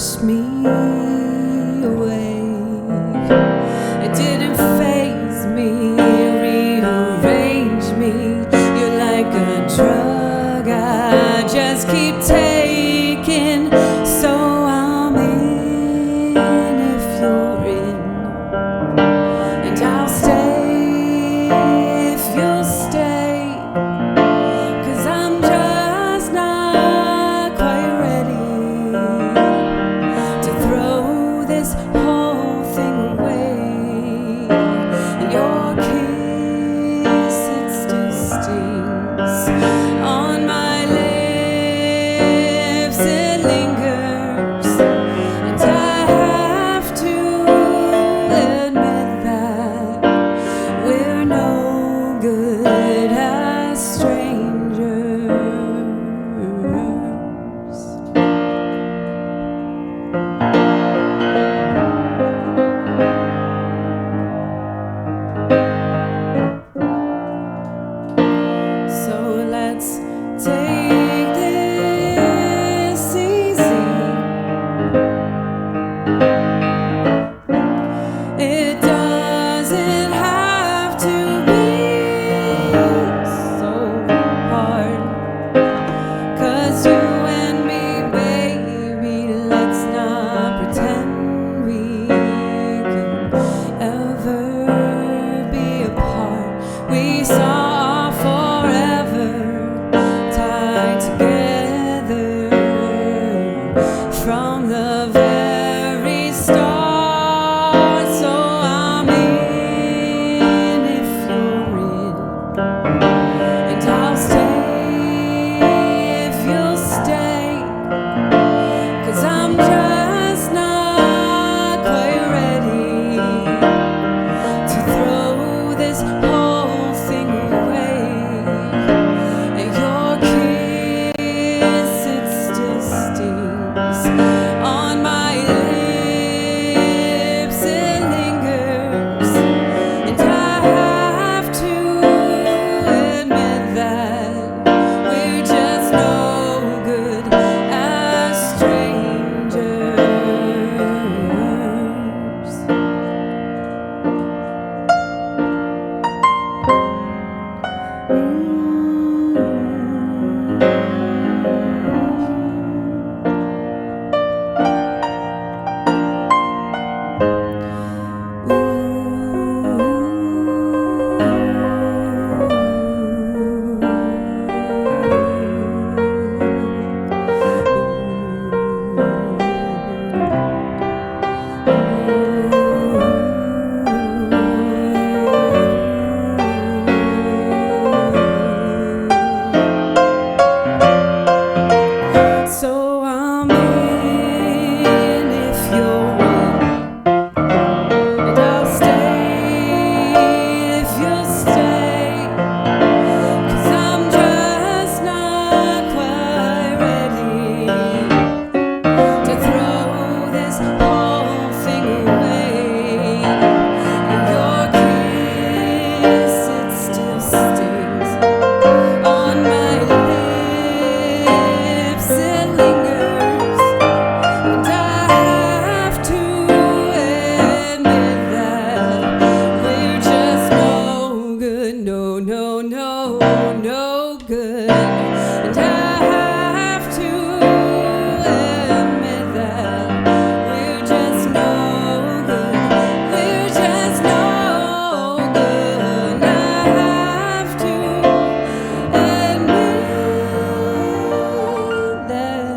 Speaker 7: push me away. It didn't faze me, rearrange me. You're like a drug I just keep taking. So I'm in if you're in, and I'll stay if you'll stay. 'Cause I'm just not quite ready to throw this whole thing away. And your kiss, it still stings on my lips. It lingers, and I have to admit that we're no good as strangers. So let's take this easy. It doesn't have to be so hard. 'Cause you and me, baby, let's not pretend we could ever be apart. We saw forever tied together from the very start. So I'm in if you're in, and I'll stay if you'll stay. 'Cause I'm just not quite ready to throw this whole thing away. And your kiss, it still stings on my lips. It lingers, and I have to admit that we're just no good as strangers. So I'm in if you're in, and I'll stay if you'll stay. 'Cause I'm just not quite ready to throw this whole thing away. And your kiss, it still stings on my lips. It lingers, and I have to admit that we're just no good. No, no, no, no good. And I have to admit that we're just no good. We're just no good. And I have to admit that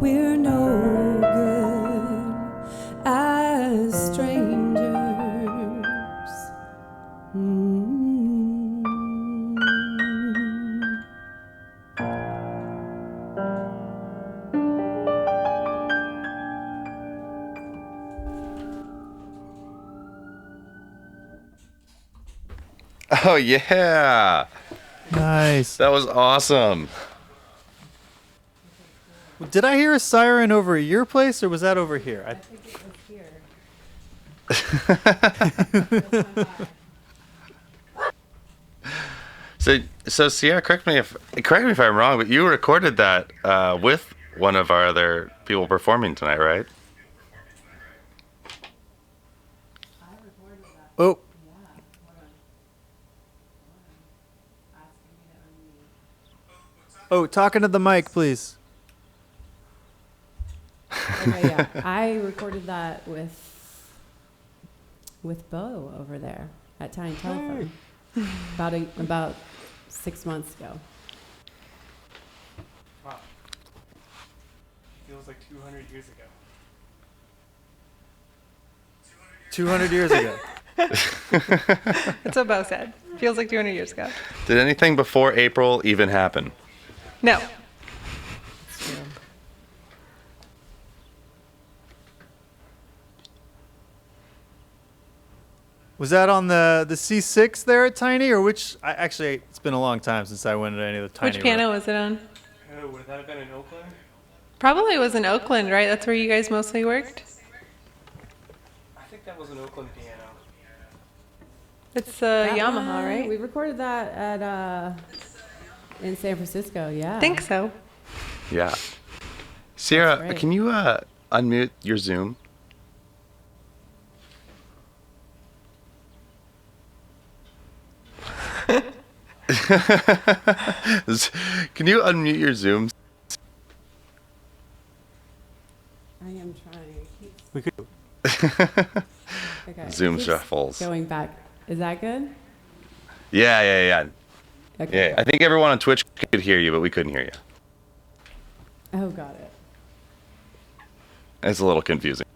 Speaker 7: we're no good as strangers.
Speaker 1: Oh yeah,
Speaker 5: Nice.
Speaker 1: that was awesome.
Speaker 5: Did I hear a siren over at your place, or was that over here?
Speaker 1: So Ciara, correct me if I'm wrong, but you recorded that with one of our other people performing tonight, right?
Speaker 5: Oh, talking to the mic, please.
Speaker 8: Okay, yeah. I recorded that with Bo over there at Tiny Telephone about 6 months ago.
Speaker 4: Wow. Feels like 200 years ago.
Speaker 5: 200 years ago.
Speaker 3: That's what Bo said. Feels like 200 years ago.
Speaker 1: Did anything before April even happen?
Speaker 3: No.
Speaker 8: It's true.
Speaker 5: Was that on the C6 there at Tiny, or which? Actually, it's been a long time since I went to any of the Tiny.
Speaker 3: Which piano was it on?
Speaker 4: Oh, would that have been in Oakland?
Speaker 3: Probably was in Oakland, right? That's where you guys mostly worked?
Speaker 4: I think that was an Oakland piano.
Speaker 3: It's
Speaker 8: That
Speaker 3: Yamaha,
Speaker 8: one,
Speaker 3: right?
Speaker 8: We recorded that at in San Francisco. Yeah.
Speaker 3: I think so.
Speaker 1: Yeah. Ciara,
Speaker 8: great.
Speaker 1: can you unmute your Zoom? Can you unmute your Zoom?
Speaker 8: I am trying.
Speaker 4: We could.
Speaker 8: Okay.
Speaker 1: Zoom
Speaker 8: Keeps
Speaker 1: shuffles.
Speaker 8: Going back. Is that good?
Speaker 1: Yeah.
Speaker 8: Okay.
Speaker 1: Yeah. I think everyone on Twitch could hear you, but we couldn't hear you.
Speaker 8: Oh, got it.
Speaker 1: It's a little confusing.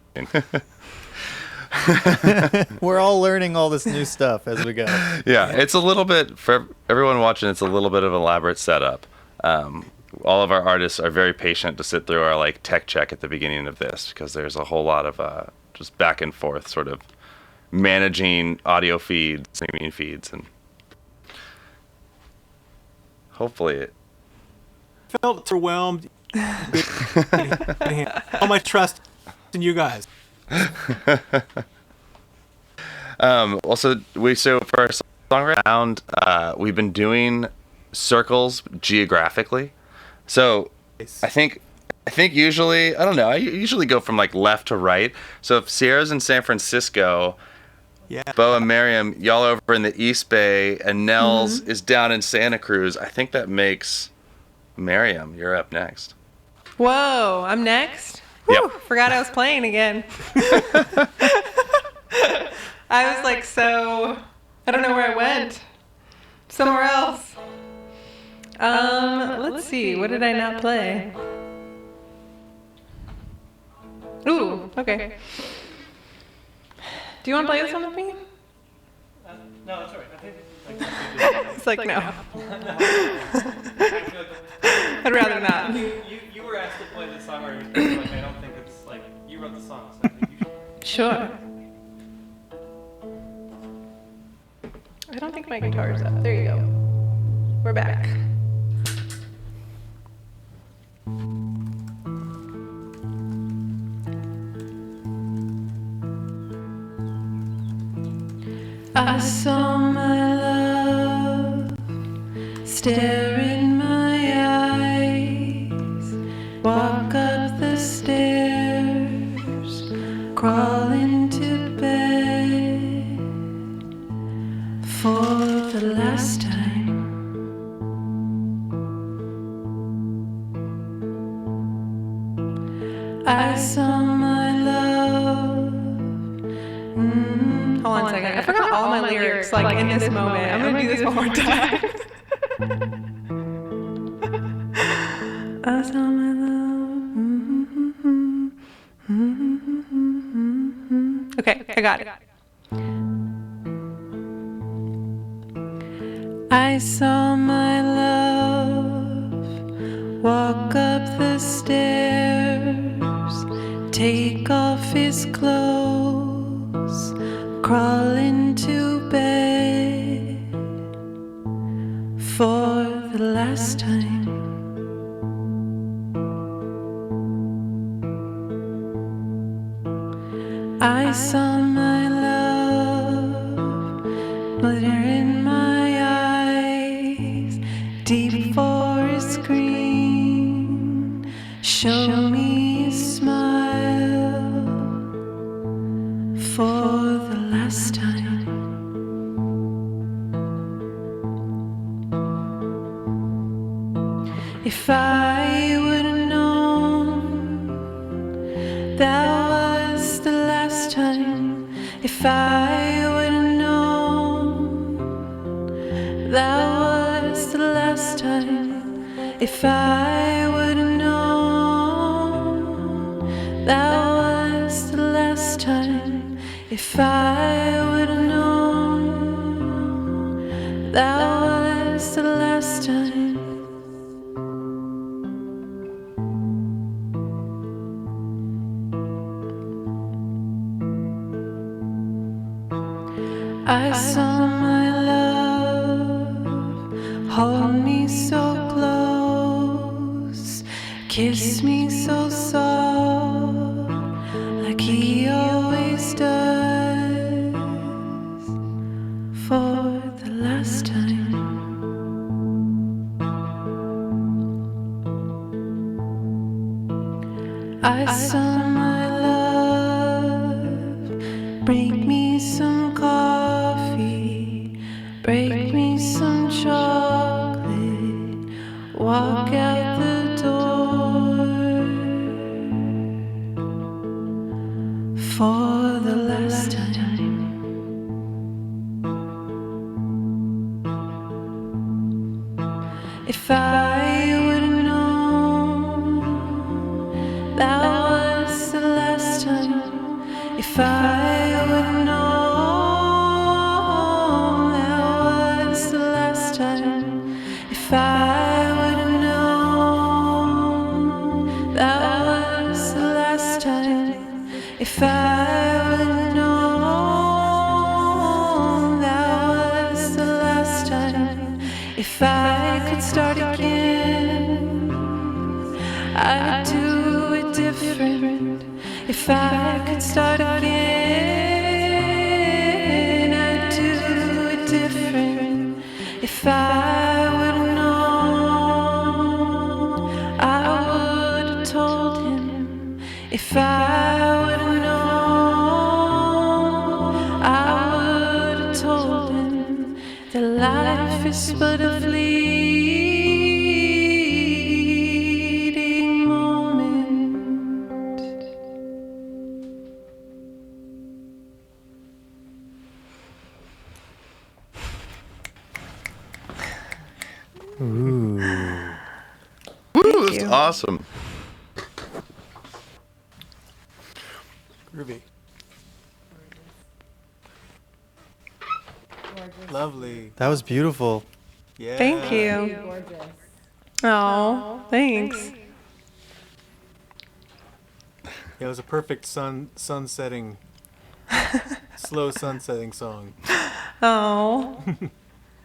Speaker 5: We're all learning all this new stuff as we go.
Speaker 1: Yeah, it's a little bit, for everyone watching, it's a little bit of an elaborate setup. All of our artists are very patient to sit through our like tech check at the beginning of this, because there's a whole lot of just back and forth sort of managing audio feeds, streaming feeds, and hopefully it.
Speaker 4: Felt overwhelmed. All my trust in you guys.
Speaker 1: Also, so for our song round, we've been doing circles geographically. So I think usually, I don't know, I usually go from like left to right. So if Ciara's in San Francisco,
Speaker 4: Yeah.
Speaker 1: Bo and Maryam, y'all over in the East Bay, and Nels is down in Santa Cruz, I think that makes Maryam, you're up next.
Speaker 3: Whoa, I'm next?
Speaker 1: Yep.
Speaker 3: Whew, forgot I was playing again. I was like I don't know where I went. Somewhere else. Let's see, what did I not play? Ooh, okay. Do you want to play this one with me?
Speaker 4: No, that's all right.
Speaker 3: It's like, no. I'd rather not.
Speaker 4: You were asked to play this song, or like, I don't think it's like you wrote the song, so I think you should.
Speaker 3: Sure. I don't think my guitar's up. There you go. We're back. I saw my love stare in my eyes, walk up the stairs, crawl into bed for the last time. I saw my love. Hold on a second. I forgot all my lyrics like in this moment. I'm gonna do this one more time. I saw my love. Okay, I got it. I saw my love walk up the stairs, take off his clothes, crawl into bed for the last time. I saw my love, glitter in my eyes, deep forest green, show Show me a smile for the last time. If I would have known that was the last time, if I would have known that was the last time, if I would have known that was the last time, if I would have known that was the last time. I saw my love hold me so close, kiss me so soft, like he always does, for the last time. I saw my love bring me some coffee, break me some chocolate, walk out the door for the last time. If I would have known that was the last time, if I would have known that was the last time, if I would have known that was the last time, if I would have known that was the last time, if I could start again, I'd do it different. If I could start again, I'd do it different. If I would have known, I would have told him. If I would have known, I would have told him that life is but a fleeting moment.
Speaker 1: Woo, that's awesome.
Speaker 4: Groovy. Lovely.
Speaker 5: That was beautiful.
Speaker 4: Yeah.
Speaker 3: Thank you. Oh, thanks.
Speaker 4: Yeah, it was a perfect sunsetting, slow sunsetting song.
Speaker 3: Oh.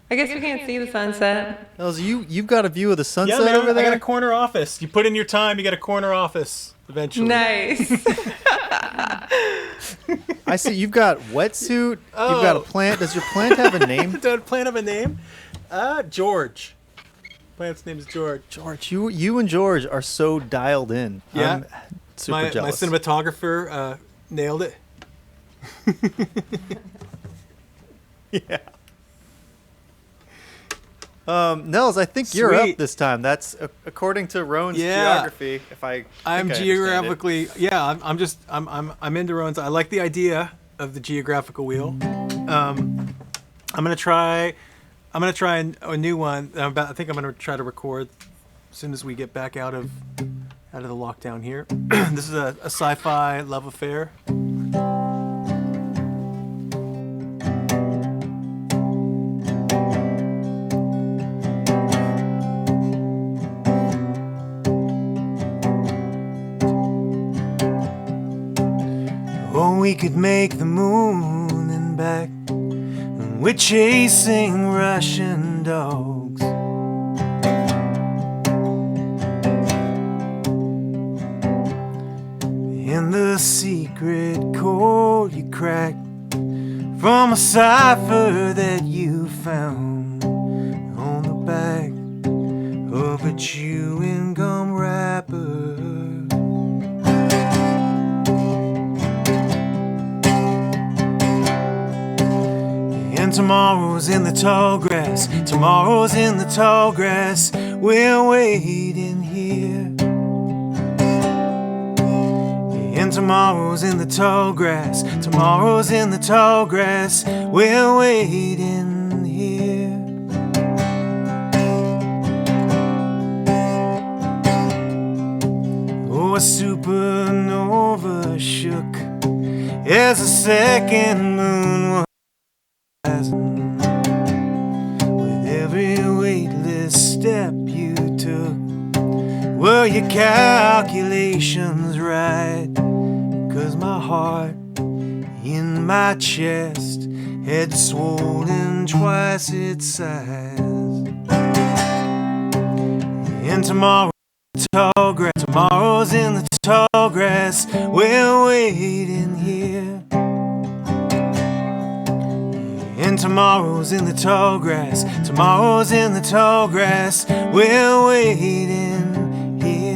Speaker 3: I guess we can't see the sunset.
Speaker 5: Nels, you've got a view of the sunset
Speaker 4: Yeah, man,
Speaker 5: over
Speaker 4: I
Speaker 5: there?
Speaker 4: got a corner office. You put in your time, you get a corner office eventually.
Speaker 3: Nice.
Speaker 5: I see you've got wetsuit.
Speaker 4: Oh.
Speaker 5: You've got a plant. Does your plant have a name?
Speaker 4: Does the plant have a name? George. Plant's name is George.
Speaker 5: George, you and George are so dialed in.
Speaker 4: Yeah.
Speaker 5: I'm super
Speaker 4: My
Speaker 5: jealous.
Speaker 4: cinematographer nailed it.
Speaker 5: Yeah. Nels, I think you're
Speaker 4: Sweet.
Speaker 5: up this time. That's according to Roan's
Speaker 4: Yeah.
Speaker 5: geography. If I,
Speaker 4: I'm
Speaker 5: think I
Speaker 4: geographically, yeah. I'm into Rowan's. I like the idea of the geographical wheel. I'm gonna try a new one. I think I'm gonna try to record as soon as we get back out of the lockdown here. This is a sci-fi love affair.
Speaker 2: Oh, we could make the moon and back. We're chasing Russian dogs. In the secret code you cracked from a cipher that you found on the back of a chewing gum wrapper. tomorrow's in the tall grass. Tomorrow's in the tall grass. We're waiting here. And tomorrow's in the tall grass. Tomorrow's in the tall grass. We're waiting here. Oh, a supernova shook as the second moon was rising. With every weightless step you took, were your calculations right? 'Cause my heart in my chest had swollen twice its size. And tomorrow tall grass. Tomorrow's in the tall grass. We're waiting here. And tomorrow's in the tall grass. Tomorrow's in the tall grass. We're waiting here.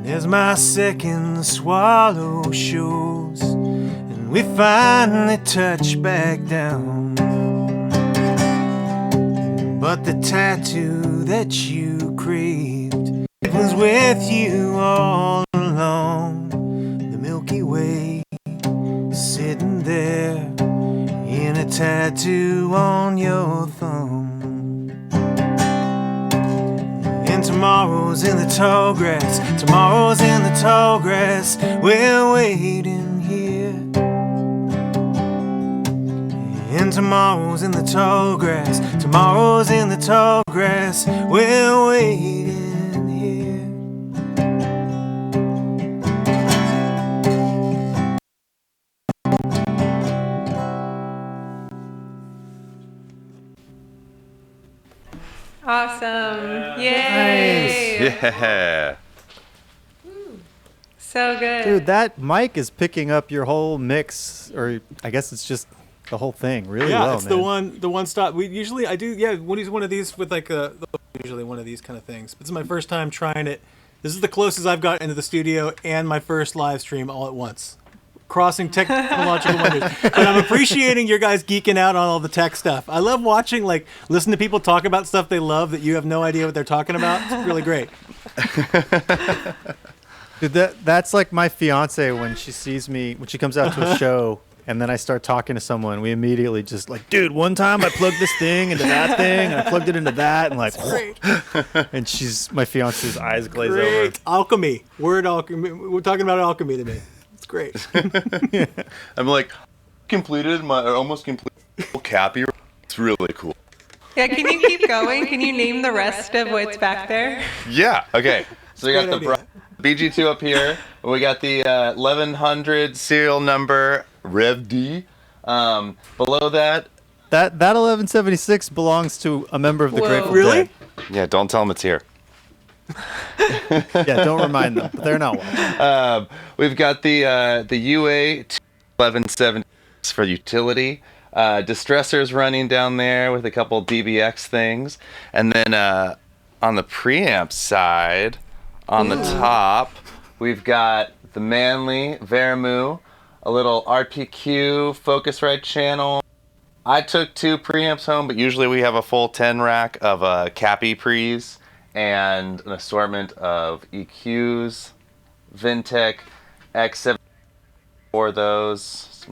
Speaker 2: As my second swallow shows, and we finally touch back down. But the tattoo that you craved, it was with you all along. The Milky Way, sitting there in a tattoo on your thumb. And tomorrow's in the tall grass. Tomorrow's in the tall grass. We're waiting here. And tomorrow's in the tall grass. Tomorrow's in the tall grass. We're waiting here.
Speaker 3: Awesome. Yay.
Speaker 1: Yeah.
Speaker 3: So good.
Speaker 5: Dude, that mic is picking up your whole mix, or I guess it's just the whole thing really
Speaker 4: Yeah,
Speaker 5: well,
Speaker 4: it's
Speaker 5: man.
Speaker 4: the one stop. We usually I do one of these with like usually one of these kind of things. But this is my first time trying it. This is the closest I've got into the studio and my first live stream all at once. Crossing technological wonders. But I'm appreciating your guys geeking out on all the tech stuff. I love watching, listen to people talk about stuff they love that you have no idea what they're talking about. It's really great.
Speaker 5: Dude, that's like my fiance when she sees me, when she comes out to a show and then I start talking to someone, we immediately just like, dude, one time I plugged this thing into that thing and I plugged it into that and like, and my fiance's eyes glaze over.
Speaker 4: Alchemy. Word alchemy. We're talking about alchemy today. It's great.
Speaker 1: I'm like, almost completed Cappy. It's really cool.
Speaker 3: Yeah, can you keep going? Can you name the rest of what's back there?
Speaker 1: Yeah. Okay. So we got
Speaker 4: Great
Speaker 1: the
Speaker 4: idea.
Speaker 1: BG2 up here. We got the 1100 serial number Rev D. Below that.
Speaker 5: That 1176 belongs to a member of the
Speaker 3: Whoa.
Speaker 5: Grateful
Speaker 4: Really?
Speaker 5: Dead.
Speaker 1: Yeah. Don't tell them it's here.
Speaker 5: Yeah, don't remind them. But they're not watching.
Speaker 1: We've got the UA 1170 for utility. Distressors running down there with a couple DBX things. And then on the preamp side, on the top, we've got the Manly Vermu, a little RPQ Focusrite channel. I took 2 preamps home, but usually we have a full 10 rack of Cappy pre's and an assortment of EQs, Vintech X7 for those,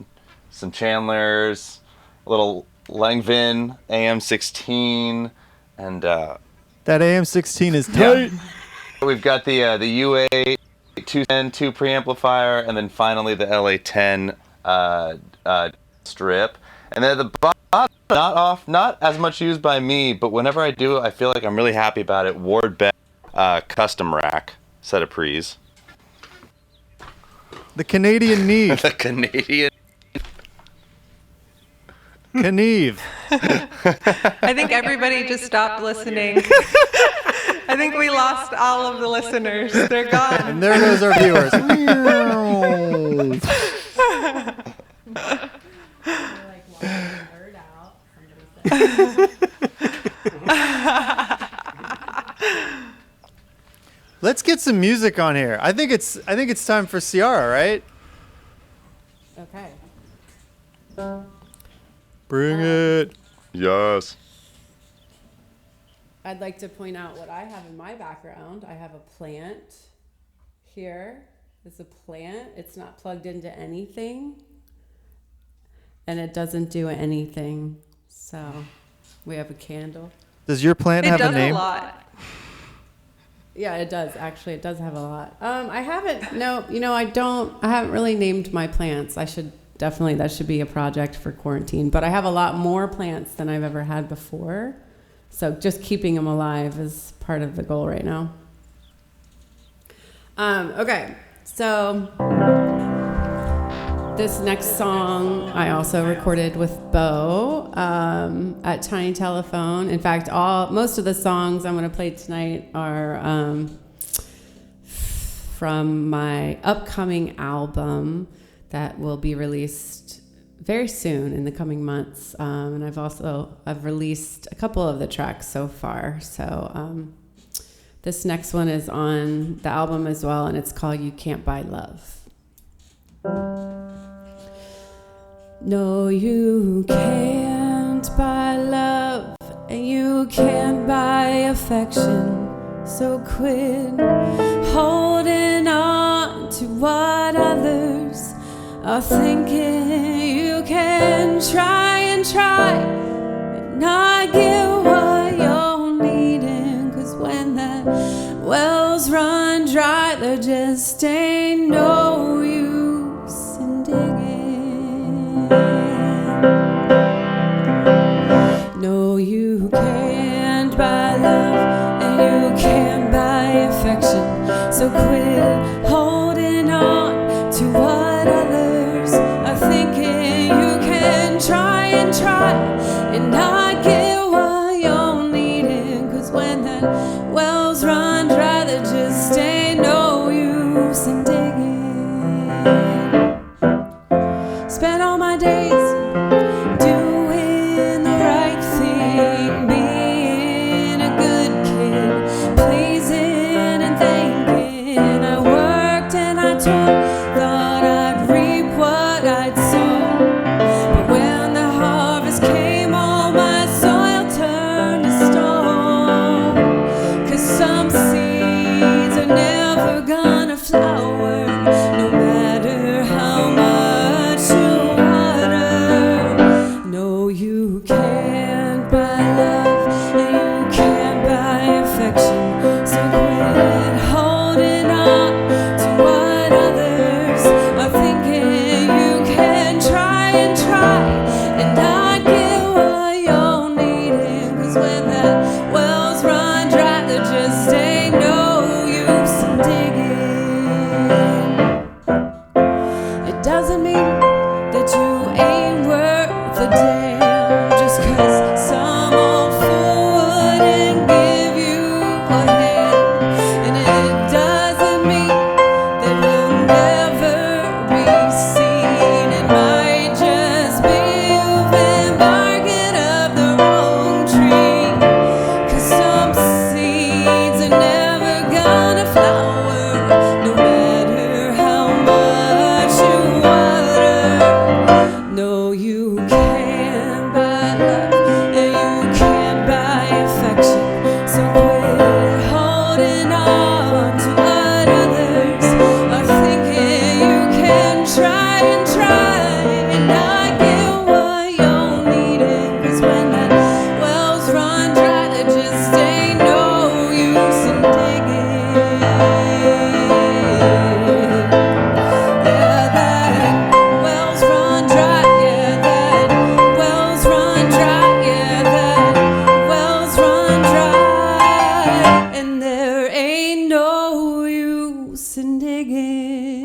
Speaker 1: some Chandlers, a little Langvin AM16, and
Speaker 5: That AM16 is tight.
Speaker 1: we've got the UA 210 preamplifier, and then finally the LA10 strip. And then the bottom, not as much used by me, but whenever I do, I feel like I'm really happy about it. Ward Beck custom rack set of pre's.
Speaker 5: The Canadian Neve.
Speaker 1: The Canadian.
Speaker 5: Caneve.
Speaker 3: I think everybody just stopped listening. I think we lost all of the listeners. They're gone.
Speaker 5: And there goes our viewers. let's get some music on here. I think it's time for Ciara, right?
Speaker 8: Okay.
Speaker 5: Bring it.
Speaker 1: Yes.
Speaker 8: I'd like to point out what I have in my background. I have a plant here. It's a plant. It's not plugged into anything. And it doesn't do anything. So we have a candle.
Speaker 5: Does your plant have a name?
Speaker 3: It does a lot.
Speaker 8: Yeah, it does. Actually, it does have a lot. I haven't really named my plants. That should be a project for quarantine. But I have a lot more plants than I've ever had before. So just keeping them alive is part of the goal right now. Okay, so this next song I also recorded with Bo at Tiny Telephone. In fact, most of the songs I'm going to play tonight are from my upcoming album that will be released very soon in the coming months. And I've released a couple of the tracks so far. So this next one is on the album as well, and it's called You Can't Buy Love. No, you can't buy love, and you can't buy affection. So quit holding on to what others are thinking. You can try and try and not get what you're needing. 'Cause when the wells run dry, there just ain't no use in digging. No, you can't buy love, and you can't buy affection. So quit holding on to what others are thinking. You can try and try and not get what you're needing. 'Cause when that wells run dry, there just ain't no use in digging. Spent all my days doing the right thing, being a good kid, pleasing and thanking. I worked and I toiled, thought I'd reap what I'd sown. But when the harvest came, all my soil turned to stone. 'Cause some seeds are never gonna flower, no matter how much you water. No, you can't buy love, and you can't buy affection. So quit holding on to what others are thinking. You can try and try and not get what you're needing. 'Cause when the wells run dry, there just ain't no use in digging. It doesn't mean that you ain't worth a damn just 'cause some old fool wouldn't give you a hand. And it doesn't mean that we'll never be seen. It might just be you've been barking up the wrong tree. 'Cause some seeds are never gonna flower, no matter how much you water. No, you can't buy love, and you can't buy affection. So quit holding on to what others are thinking. You can try and try and not get what you're needing. 'Cause when the wells run dry, there just ain't no use in digging. Yeah, that wells run dry. Yeah, that wells run dry. Yeah, that wells run dry. And there ain't no use in digging.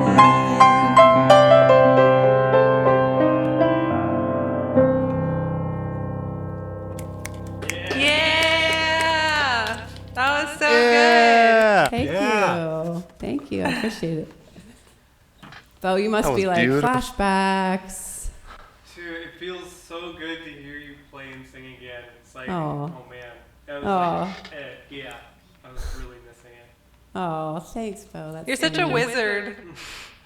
Speaker 3: Yeah, that was so
Speaker 5: Yeah.
Speaker 8: Thank you. Thank you. I appreciate it. Bo, you must
Speaker 1: That
Speaker 8: be
Speaker 1: was
Speaker 8: like
Speaker 1: beautiful.
Speaker 8: flashbacks.
Speaker 9: Dude, it feels so good to hear you play and sing again. It's like,
Speaker 8: Aw.
Speaker 9: oh man, that was
Speaker 8: Aw.
Speaker 9: like, yeah, I was really missing it.
Speaker 8: Oh, thanks, Bo. That's
Speaker 3: You're such a
Speaker 8: sweet.
Speaker 3: wizard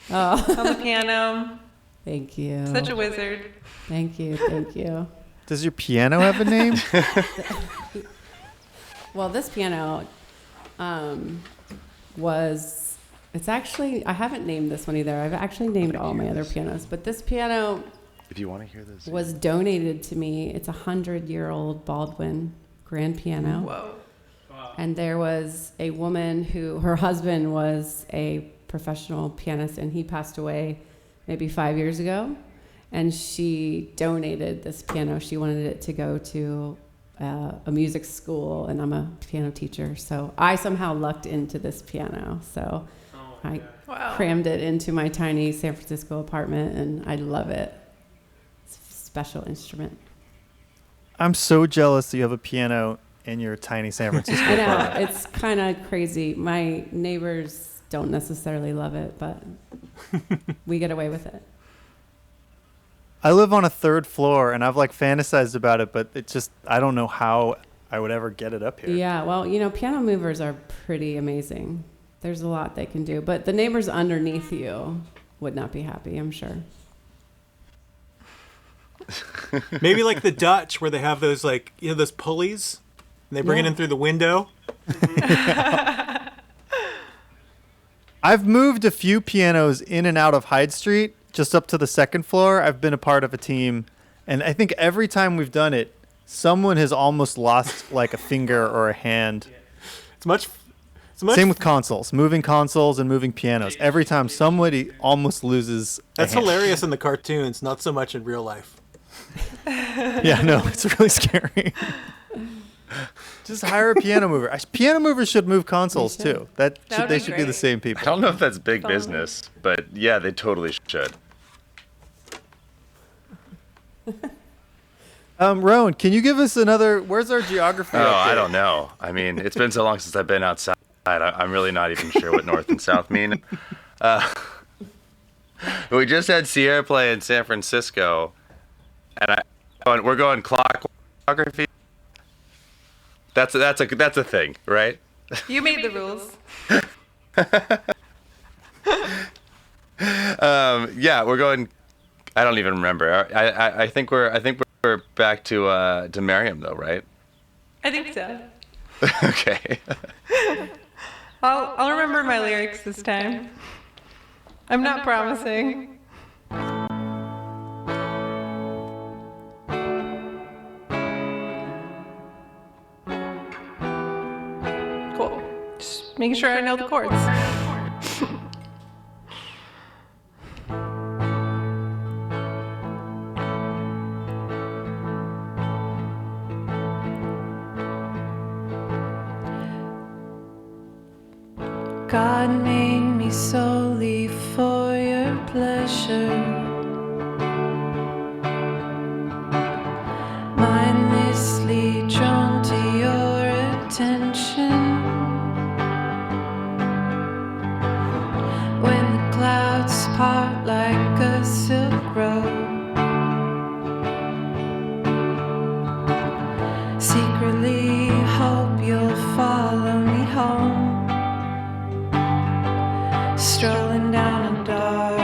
Speaker 8: Oh,
Speaker 3: on the piano.
Speaker 8: thank you.
Speaker 3: Such a wizard.
Speaker 8: Thank you. Thank you.
Speaker 5: Does your piano have a name?
Speaker 8: Well, this piano it's actually, I haven't named this one either. I've actually named all my other pianos, but this piano
Speaker 1: If you want to hear this.
Speaker 8: was donated to me. It's a 100-year-old Baldwin grand piano.
Speaker 3: Whoa.
Speaker 8: And there was a woman who, her husband was a professional pianist, and he passed away maybe 5 years ago. And she donated this piano. She wanted it to go to a music school, and I'm a piano teacher. So I somehow lucked into this piano. So I crammed it into my tiny San Francisco apartment, and I love it. It's a special instrument.
Speaker 5: I'm so jealous that you have a piano in your tiny San Francisco
Speaker 8: I know,
Speaker 5: apartment.
Speaker 8: it's kind of crazy. My neighbors don't necessarily love it, but we get away with it.
Speaker 5: I live on a 3rd floor, and I've like fantasized about it, but it just, I don't know how I would ever get it up here.
Speaker 8: Yeah, well, piano movers are pretty amazing. There's a lot they can do, but the neighbors underneath you would not be happy, I'm sure.
Speaker 4: Maybe like the Dutch, where they have those those pulleys, and they bring it in through the window.
Speaker 5: I've moved a few pianos in and out of Hyde Street, just up to the 2nd floor. I've been a part of a team, and I think every time we've done it, someone has almost lost like a finger or a hand.
Speaker 4: It's much.
Speaker 5: Same with consoles, moving consoles and moving pianos. Every time somebody almost loses a
Speaker 4: That's
Speaker 5: hand.
Speaker 4: hilarious in the cartoons, not so much in real life.
Speaker 5: Yeah, no, it's really scary. Just hire a piano mover. Piano movers should move consoles too.
Speaker 3: That would
Speaker 5: They
Speaker 3: be
Speaker 5: should be the
Speaker 3: great.
Speaker 5: same
Speaker 1: I
Speaker 5: people.
Speaker 1: don't know if that's big business, but yeah, they totally should.
Speaker 5: Rowan, can you give us another? Where's our geography?
Speaker 1: Oh,
Speaker 5: update?
Speaker 1: I don't know. I mean, it's been so long since I've been outside. I'm really not even sure what north and south mean. We just had Ciara play in San Francisco, and we're going clockography. That's a thing, right?
Speaker 3: You made the rules.
Speaker 1: Yeah, we're going. I don't even remember. I think we're back to Maryam though, right?
Speaker 3: I think so.
Speaker 1: Okay.
Speaker 3: I'll remember my lyrics this time. I'm not promising. Cool. Just making sure I know the chords. God made me solely for your pleasure, mindlessly drawn to your attention. When the clouds part like a silk road, secretly hope you'll follow me home. Strolling down a dark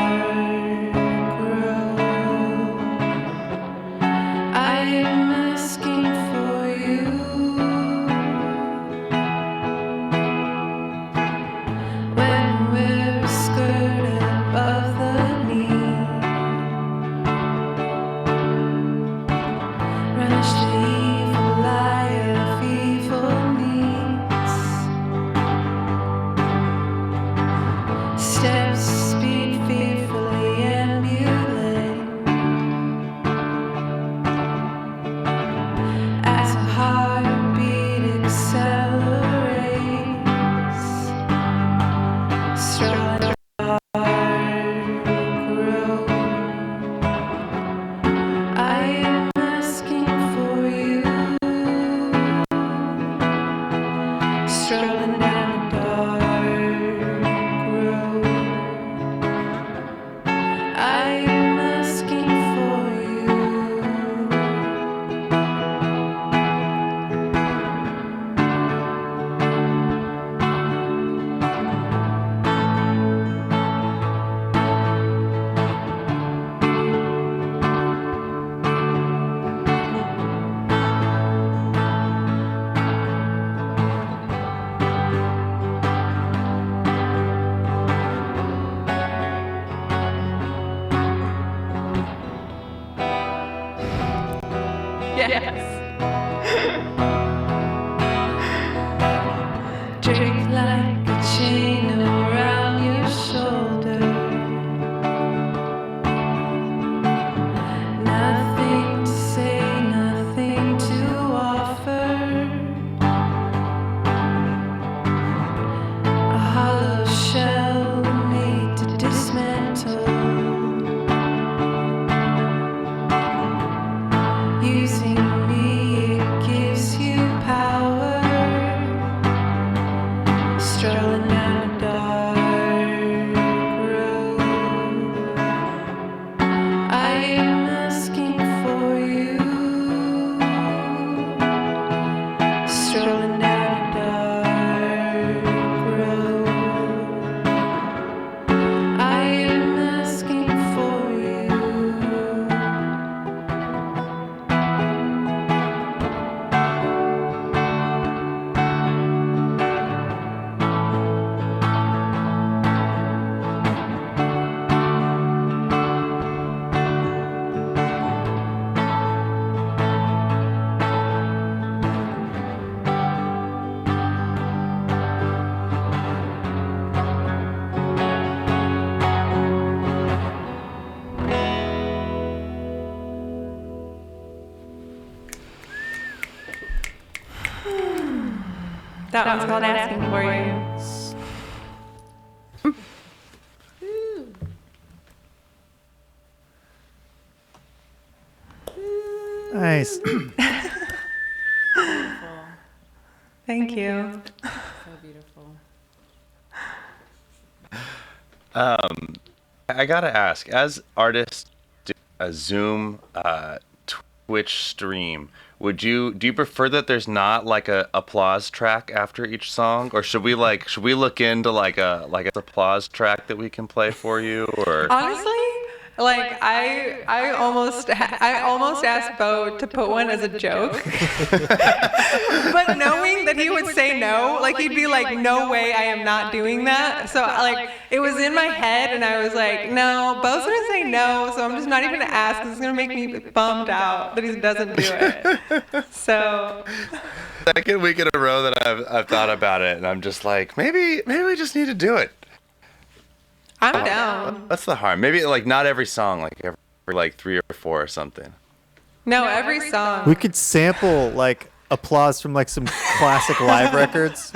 Speaker 3: Draped like a chain around your shoulder. Nothing to say, nothing to offer. A hollow shell made to dismantle. Using me, it gives you power. Strolling down a dark road. I am asking for you. Strolling down a dark road. I am asking for you. That one's called Asking For You.
Speaker 5: Nice.
Speaker 3: Thank you.
Speaker 8: So beautiful.
Speaker 1: I gotta ask, as artists do a Zoom Twitch stream, do you prefer that there's not like a applause track after each song, or should we look into like a applause track that we can play for you, or
Speaker 3: Honestly, like I almost asked Bo to put one as a joke, but knowing that he would say no, like he'd be like, "No way, I am not doing that." So like it was in my head, and I was like, "No, Bo's gonna say no, so I'm just not even gonna ask. 'Cause it's gonna make me bummed out that he doesn't do it." So
Speaker 1: second week in a row that I've thought about it, and I'm just like, maybe we just need to do it.
Speaker 3: I'm down.
Speaker 1: What's the harm? Maybe like not every song, like every like 3 or 4 or something.
Speaker 3: No, every song.
Speaker 5: We could sample like applause from like some classic live records.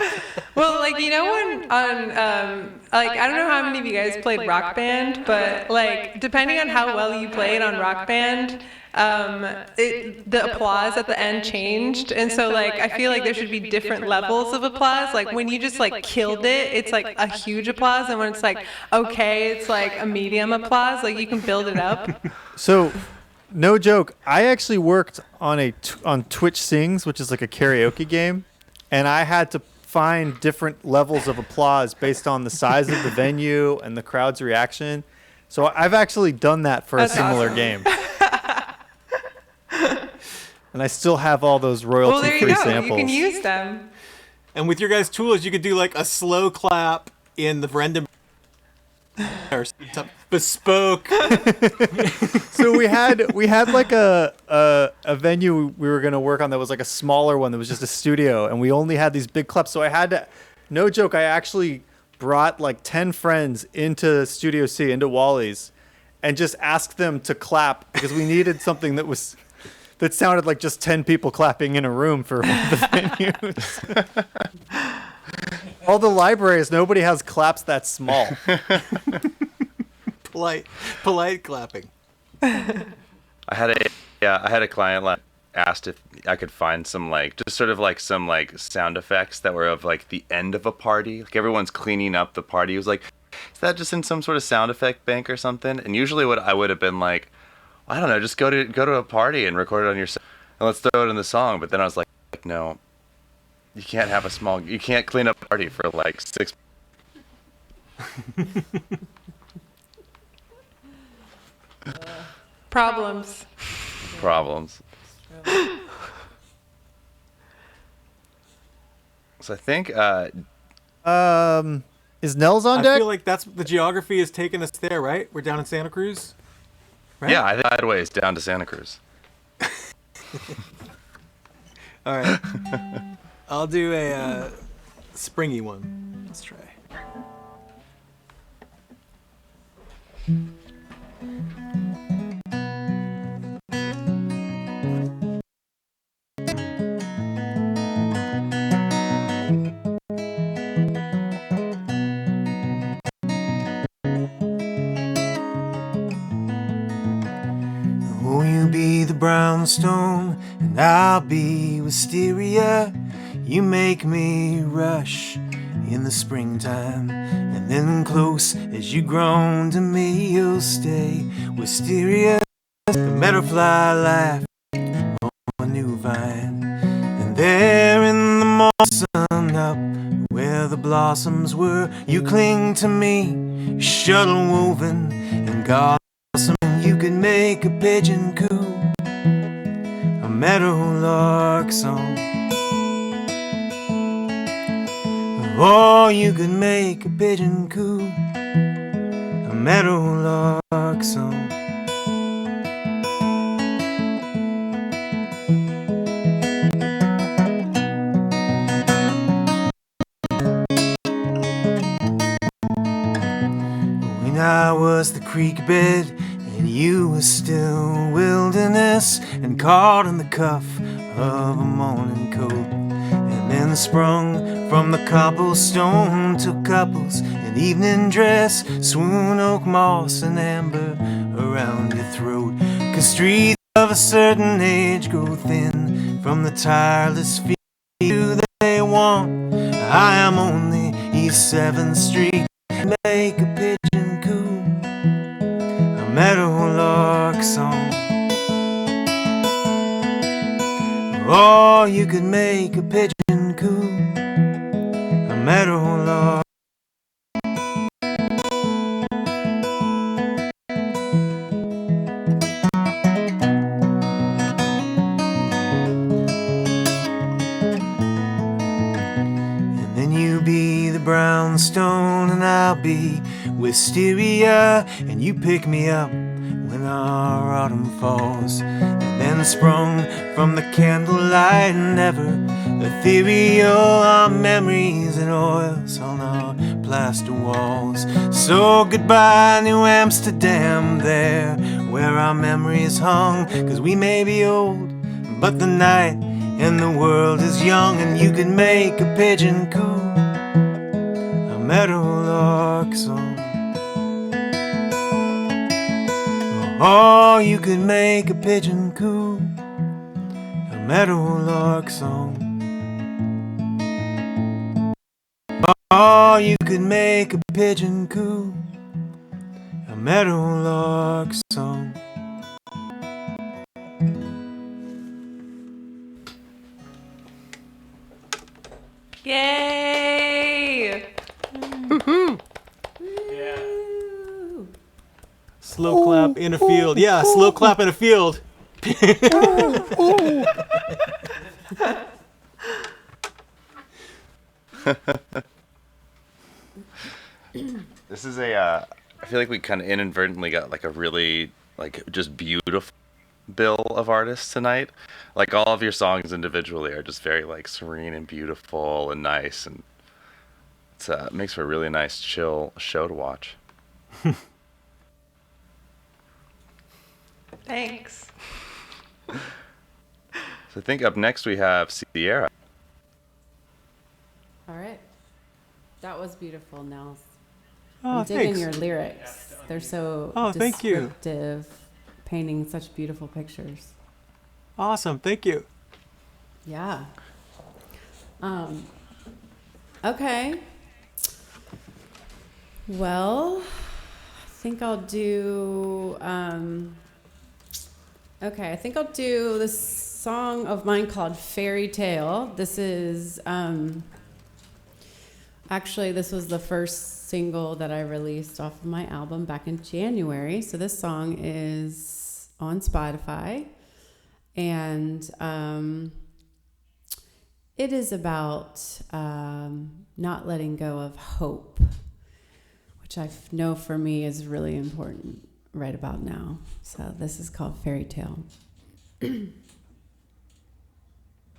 Speaker 3: Well, like you know when on like I don't know how many of you guys played Rock Band, but like depending on how well you played on Rock Band, the applause at the end changed, and so like I feel like there should be different levels of applause. Like when you just like killed it, it's like a huge applause, and when it's like okay, it's like a medium applause. Like you can build it up.
Speaker 5: So, no joke, I actually worked on on Twitch Sings, which is like a karaoke game, and I had to find different levels of applause based on the size of the venue and the crowd's reaction. So I've actually done that for
Speaker 3: That's
Speaker 5: a similar
Speaker 3: awesome.
Speaker 5: game. And I still have all those
Speaker 3: Well, there
Speaker 5: royalty-free
Speaker 3: you go.
Speaker 5: samples.
Speaker 3: You can use them.
Speaker 4: And with your guys' tools, you could do like a slow clap in the Brendan or some bespoke.
Speaker 5: So we had like a venue we were gonna work on that was like a smaller one that was just a studio, and we only had these big claps. So I had to, no joke, I actually brought like 10 friends into Studio C, into Wally's, and just asked them to clap because we needed something that sounded like just 10 people clapping in a room for one of the venues. All the libraries, nobody has claps that small.
Speaker 4: polite clapping.
Speaker 1: I had a client like asked if I could find some like just sort of like some like sound effects that were of like the end of a party, like everyone's cleaning up the party. He was like, "Is that just in some sort of sound effect bank or something?" And usually, what I would have been like, I don't know, just go to a party and record it on your cell and let's throw it in the song. But then I was like, no, you can't clean up a party for like 6.
Speaker 3: Problems.
Speaker 1: So I think
Speaker 5: Is Nels on
Speaker 4: I
Speaker 5: deck?
Speaker 4: feel like that's the geography has taken us there, right? We're down in Santa Cruz. Right?
Speaker 1: yeah, I think sideways down to Santa Cruz.
Speaker 4: All right. I'll do a springy one. Let's try. Oh, you be the brownstone, and I'll be wisteria. You make me rush in the springtime, and then close as you grown to me, you'll stay wisteria. The meadowfly laugh on a new vine, and there in the moss sun up where the blossoms were, you cling to me, shuttle woven and gossamer. You could make a pigeon coo, a meadowlark song. Oh, you could make a pigeon coo, a meadowlark song. When I was the creek bed and you were still wilderness and caught in the cuff of a morning coat, and then sprung from the cobblestone, took couples in evening dress, swoon oak moss and amber around your throat. 'Cause streets of a certain age grow thin from the tireless feet that they want. I am only East 7th Street. Make a pigeon coo, a meadowlark song. Oh, you could make a pigeon coo, a meadowlark. And then you be the brownstone and I'll be wisteria, and you pick me up when our autumn falls, and then sprung from the candlelight, never ethereal, our memories and oils on our plaster walls. So goodbye New Amsterdam, there where our memories hung, 'cause we may be old, but the night and the world is young, and you can make a pigeon coo, a meadowlark song. Oh, you could make a pigeon coo, a meadowlark song. Oh, you could make a pigeon coo, a meadowlark song.
Speaker 3: Yay!
Speaker 4: Slow clap in a field. Yeah, slow clap in a field.
Speaker 1: This is I feel like we kind of inadvertently got like a really like just beautiful bill of artists tonight. Like all of your songs individually are just very like serene and beautiful and nice, and it makes for a really nice chill show to watch.
Speaker 3: Thanks.
Speaker 1: So I think up next we have Ciara.
Speaker 8: All right. That was beautiful, Nels.
Speaker 4: Oh,
Speaker 8: I'm digging
Speaker 4: thanks.
Speaker 8: your lyrics. They're so
Speaker 4: Thank you.
Speaker 8: descriptive, painting such beautiful pictures.
Speaker 4: Awesome, thank you.
Speaker 8: Yeah. Okay. Well, I think I'll do. I think I'll do this song of mine called Fairy Tale. This is actually this was the first single that I released off of my album back in January. So this song is on Spotify, and it is about not letting go of hope, which I know for me is really important right about now. So this is called Fairy Tale.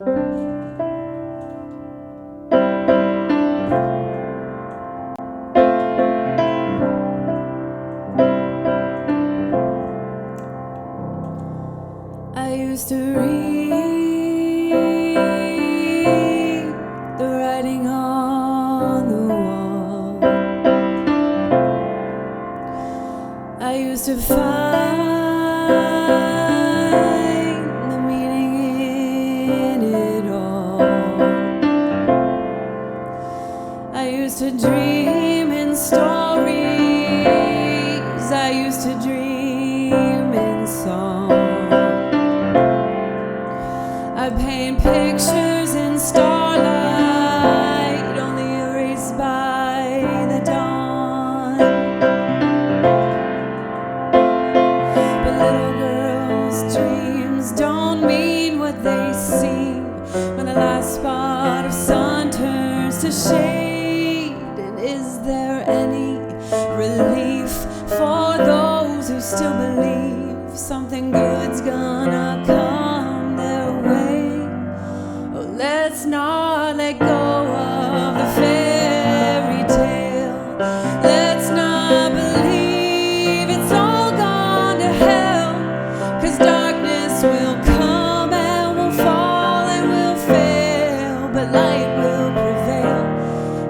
Speaker 7: I used to read the writing on the wall. I used to find the meaning in it all. I used to dream in stories. I used to dream in song. I paint pictures in starlight, only erased by the dawn. But little girls' dreams don't mean what they seem when the last spot of sun turns to shade. And is there any relief for those who still believe something good's gonna come their way? Oh, let's not let go of the fairy tale. Let's not believe it's all gone to hell. 'Cause darkness will come and will fall and will fail, but light will prevail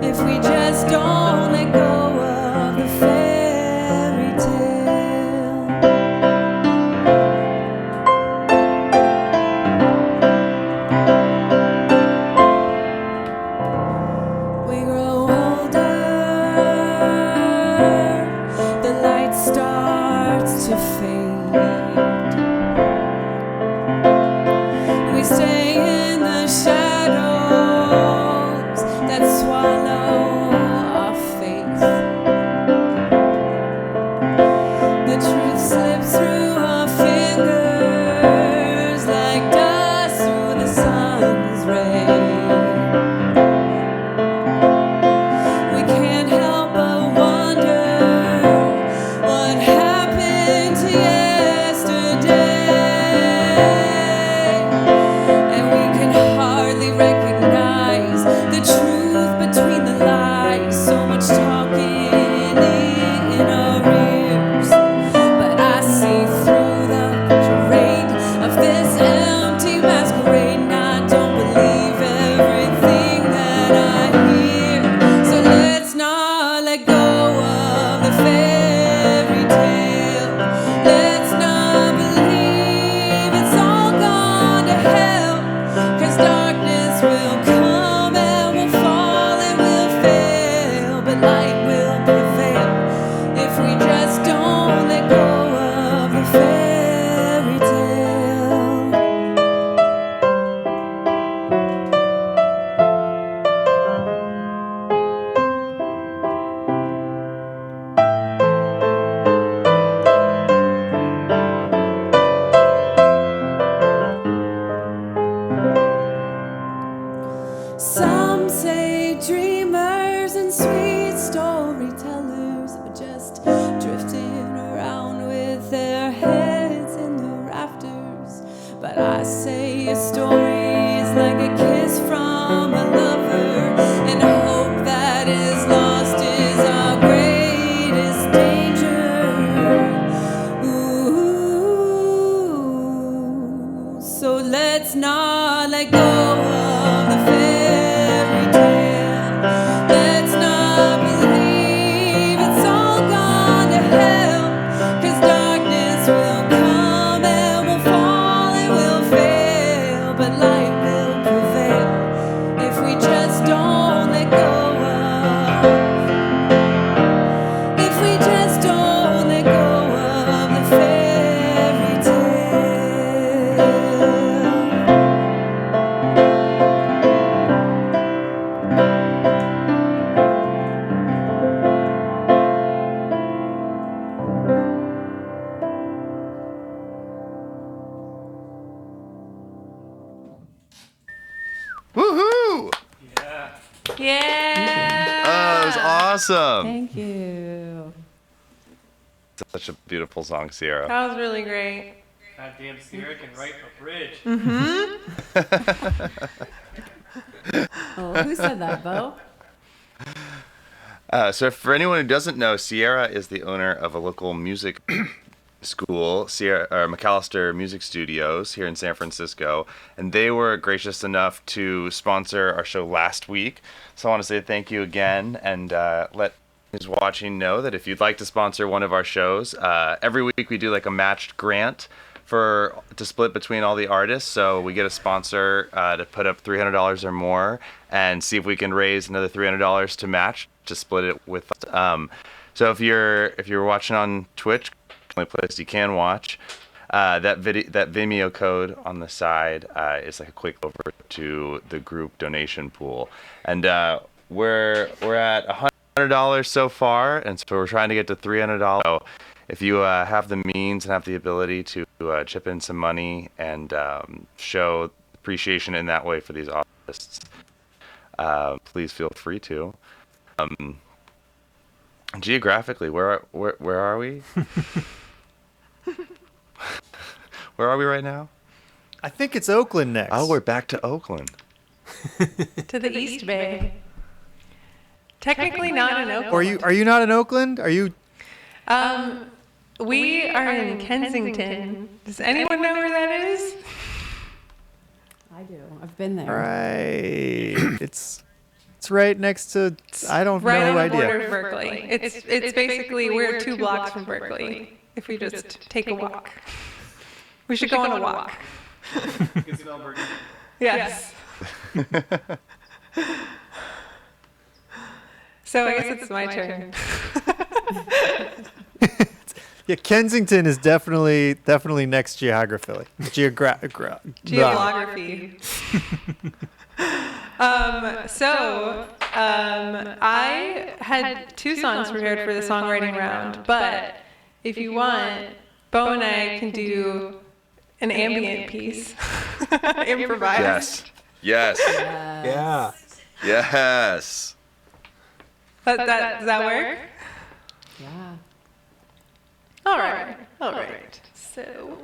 Speaker 7: if we just don't let go of the fairy tale. We grow older, the light starts to fade. We stay in the shadows that swallow our faith. The truth slips through our fingers like dust through the sun's rays. We can't help but wonder what happened to yesterday. And we can hardly recognize the truth between the lies. So much talking in our ears. But I see through the charade of this empty masquerade, and I don't believe everything that I hear. So let's not let go of the fairy tale. Let's not believe it's all gone to hell. 'Cause darkness will come and will fall and will fail, but light will prevail if we just don't let go of the fairy tale. Some say dreamers and sweet storytellers are just drifting around with their heads in the rafters. But I say a story is like a kiss from a lover, and hope that is lost is our greatest danger. Ooh, so let's not let go of the fairy tale. Let's not believe it's all gone to hell. 'Cause darkness will come and will fall and will fail, but light will prevail if we just don't let go of. If we just don't let go of the fairy tale.
Speaker 1: Woohoo!
Speaker 3: Yeah.
Speaker 1: Oh, it was awesome.
Speaker 8: Thank you.
Speaker 1: Such a beautiful song, Ciara.
Speaker 3: That was really great.
Speaker 9: Goddamn Ciara can write a bridge.
Speaker 8: Oh, who said that, Bo?
Speaker 1: So for anyone who doesn't know, Ciara is the owner of a local music school, Ciara McAllister Music Studios here in San Francisco, and they were gracious enough to sponsor our show last week. So I want to say thank you again, and let who's watching know that if you'd like to sponsor one of our shows, every week we do like a matched grant to split between all the artists. So we get a sponsor to put up $300 or more and see if we can raise another $300 to match to split it with. So if you're watching on Twitch, the only place you can watch, that Vimeo code on the side is like a quick over to the group donation pool, and we're at $100 so far, and so we're trying to get to $300. So if you have the means and have the ability to chip in some money and show appreciation in that way for these artists, please feel free to. Geographically, where are we? Where are we right now?
Speaker 5: I think it's Oakland next.
Speaker 1: Oh, we're back to Oakland.
Speaker 3: To the East Bay. Technically not in Oakland.
Speaker 5: Are you not in Oakland? Are you?
Speaker 3: We are in Kensington. Does anyone know where that is?
Speaker 8: I do. I've been there.
Speaker 5: Right. It's right next to. I don't
Speaker 3: right
Speaker 5: know
Speaker 3: on the
Speaker 5: idea.
Speaker 3: border of Berkeley. It's basically we're 2 blocks from Berkeley. If we just take a walk, we should go on a walk. Yes. So I guess it's my turn.
Speaker 5: Yeah, Kensington is definitely next geographically.
Speaker 3: Geography. I had 2 songs prepared for the songwriting round, but if you want, Bo and I can do an ambient piece. Improvised.
Speaker 1: Yes.
Speaker 4: Yeah.
Speaker 1: Yes.
Speaker 3: Does that work?
Speaker 8: Yeah.
Speaker 3: All right. So.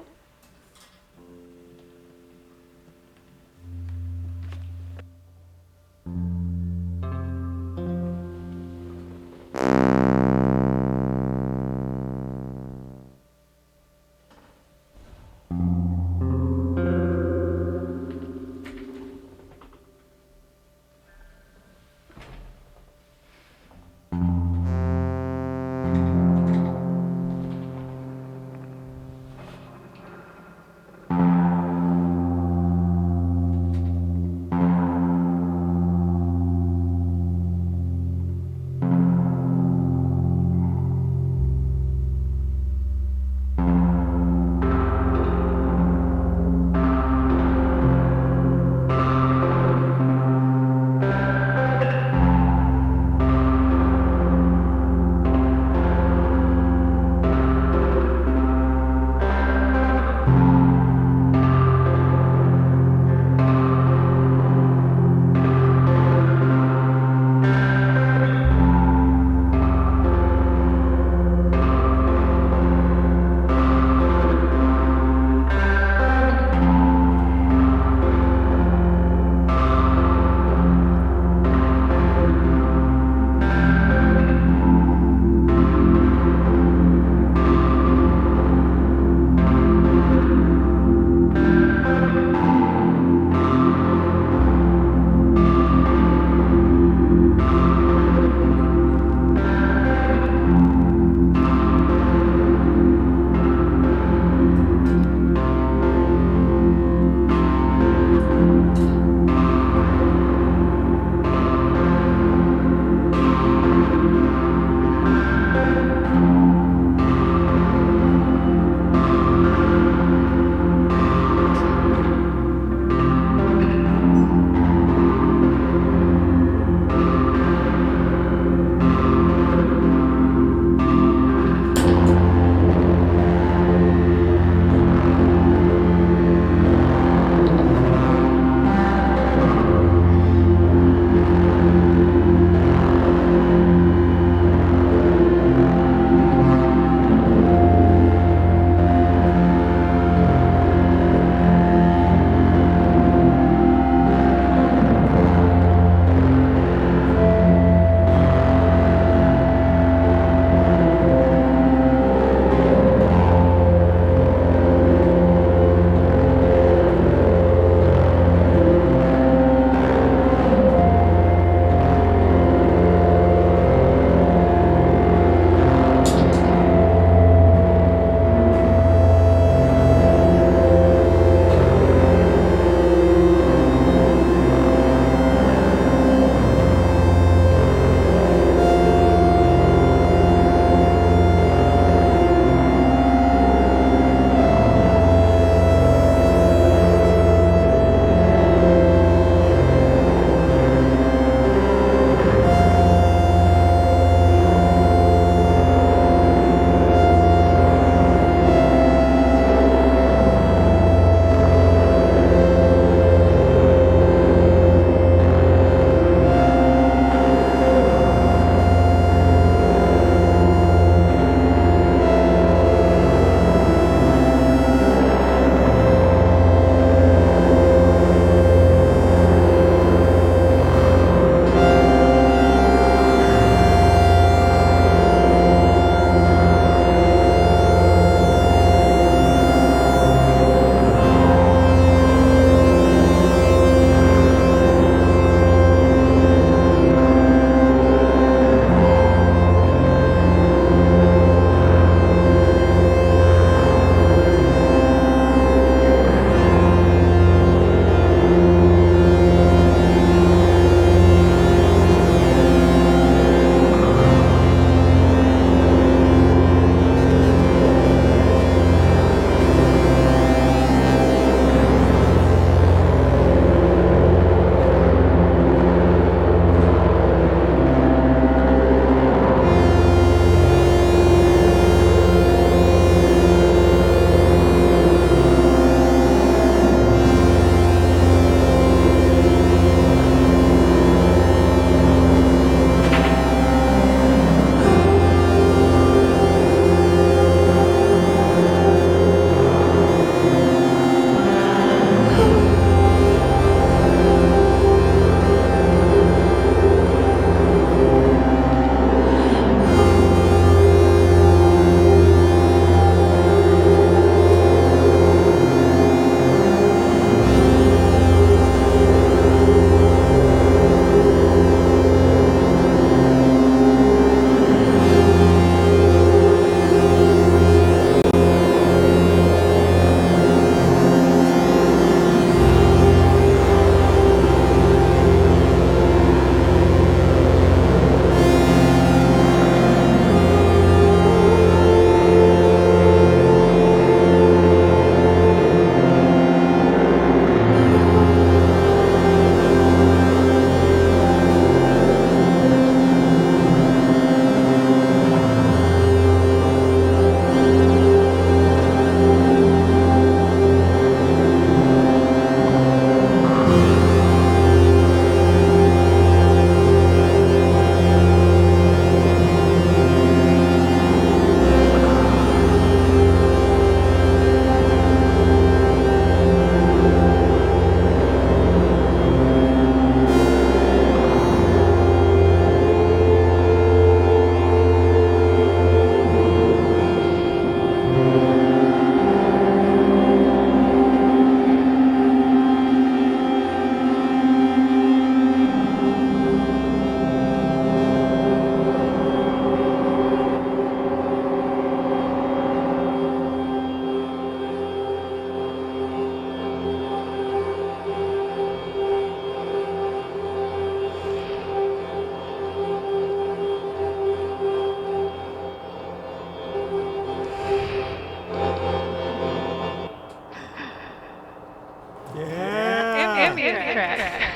Speaker 3: ambient track.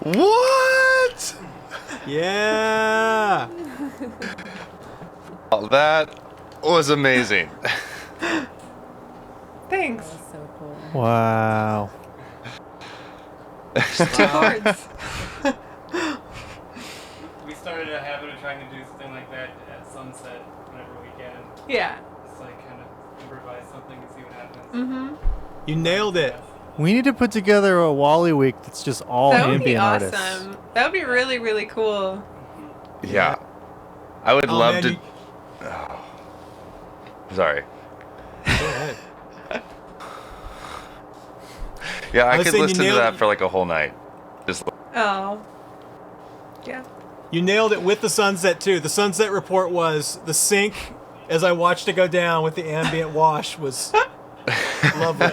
Speaker 1: What?
Speaker 4: Yeah.
Speaker 1: Oh, that was amazing.
Speaker 3: Thanks.
Speaker 8: That was so cool.
Speaker 5: Wow.
Speaker 3: 2 chords.
Speaker 9: We started a habit of trying to do something like that at sunset whenever we can.
Speaker 3: Yeah.
Speaker 9: Just like kind of improvise something and see what happens.
Speaker 3: Mm-hmm.
Speaker 4: You nailed it.
Speaker 5: We need to put together a Wally week that's just all
Speaker 3: That would be
Speaker 5: ambient
Speaker 3: awesome.
Speaker 5: artists.
Speaker 3: That would be really, really cool.
Speaker 1: Yeah. I would
Speaker 4: Oh,
Speaker 1: love
Speaker 4: man,
Speaker 1: to.
Speaker 4: you-
Speaker 1: Sorry.
Speaker 4: Go ahead.
Speaker 1: Yeah, I
Speaker 4: was
Speaker 1: could
Speaker 4: saying you
Speaker 1: listen to
Speaker 4: nailed
Speaker 1: that
Speaker 4: it.
Speaker 1: for like a whole night. Just
Speaker 3: Oh. Yeah.
Speaker 4: You nailed it with the sunset too. The sunset report was the sync as I watched it go down with the ambient wash was lovely.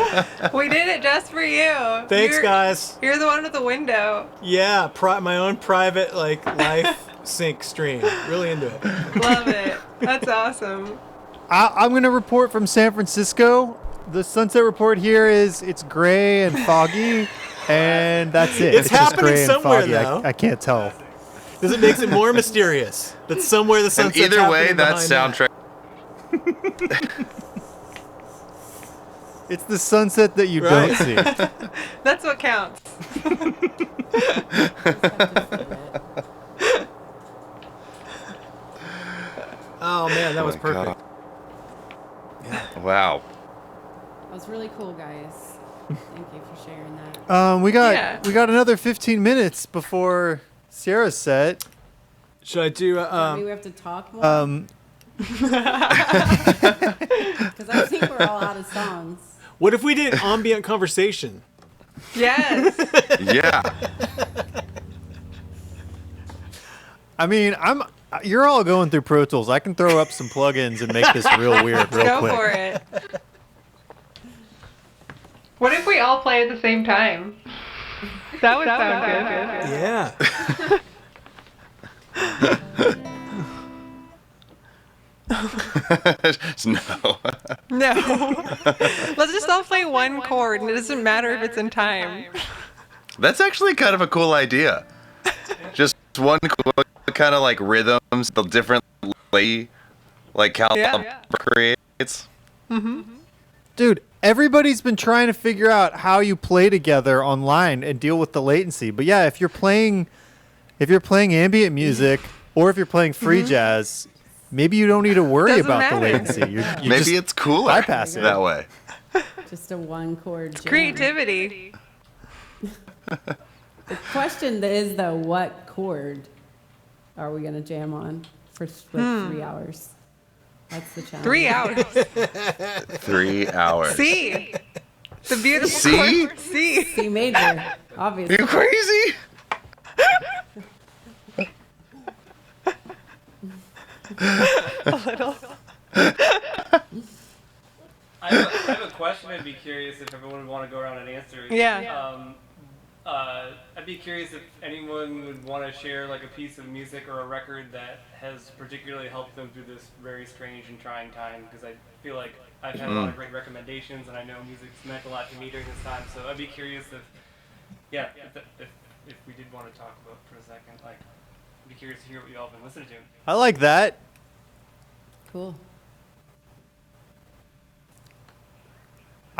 Speaker 3: We did it just for you.
Speaker 4: Thanks,
Speaker 3: You're-
Speaker 4: guys.
Speaker 3: You're the one with the window.
Speaker 4: Yeah, my own private like life sync stream. Really into it.
Speaker 3: Love it. That's awesome.
Speaker 5: I'm going to report from San Francisco. The sunset report here is it's gray and foggy, and that's it.
Speaker 4: It's
Speaker 5: just
Speaker 4: happening
Speaker 5: gray and
Speaker 4: somewhere,
Speaker 5: foggy.
Speaker 4: though.
Speaker 5: I can't tell.
Speaker 4: Because it makes it more mysterious. That somewhere the
Speaker 1: and
Speaker 4: sunset's
Speaker 1: either way,
Speaker 4: happening
Speaker 1: that
Speaker 4: behind
Speaker 1: soundtrack.
Speaker 5: It's the sunset that you
Speaker 4: Right.
Speaker 5: don't see.
Speaker 3: That's what counts.
Speaker 4: Oh man, that was
Speaker 1: my
Speaker 4: perfect.
Speaker 1: God. Wow.
Speaker 8: That was really cool, guys. Thank you for sharing that.
Speaker 5: We
Speaker 3: Yeah.
Speaker 5: got another 15 minutes before Ciara's set.
Speaker 4: Should I do?
Speaker 8: Maybe we have to talk more. Because I think we're all out of songs.
Speaker 4: What if we did ambient conversation?
Speaker 3: Yes.
Speaker 1: Yeah.
Speaker 5: I mean, you're all going through Pro Tools. I can throw up some plugins and make this real weird real
Speaker 3: Go
Speaker 5: quick.
Speaker 3: for it. What if we all play at the same time? That would sound good.
Speaker 4: Yeah.
Speaker 1: No.
Speaker 3: No. Let's just all play one chord, and it doesn't matter if it's in time.
Speaker 1: That's actually kind of a cool idea. Just one kind of like rhythms, the different like caliber creates.
Speaker 5: Dude, everybody's been trying to figure out how you play together online and deal with the latency. But yeah, if you're playing ambient music or if you're playing free jazz, maybe you don't need to worry
Speaker 3: Doesn't
Speaker 5: about
Speaker 3: matter.
Speaker 5: the latency. You
Speaker 1: Maybe
Speaker 5: just
Speaker 1: it's cooler
Speaker 5: bypass it.
Speaker 1: that way.
Speaker 8: Just a one chord jam.
Speaker 3: Creativity.
Speaker 8: The question is though, what chord are we gonna jam on for like 3 hours? That's the challenge.
Speaker 3: 3 hours.
Speaker 1: 3 hours.
Speaker 3: C. The beautiful
Speaker 1: C?
Speaker 3: chord. C.
Speaker 8: C major, obviously.
Speaker 1: You crazy?
Speaker 3: A little.
Speaker 9: I have a question. I'd be curious if everyone would want to go around and answer.
Speaker 3: Yeah.
Speaker 9: I'd be curious if anyone would want to share like a piece of music or a record that has particularly helped them through this very strange and trying time. Because I feel like I've had a lot of great recommendations, and I know music's meant a lot to me during this time. So I'd be curious if we did want to talk about for a second, like, I'd be curious to hear what y'all have been listening to.
Speaker 5: I like that.
Speaker 8: Cool.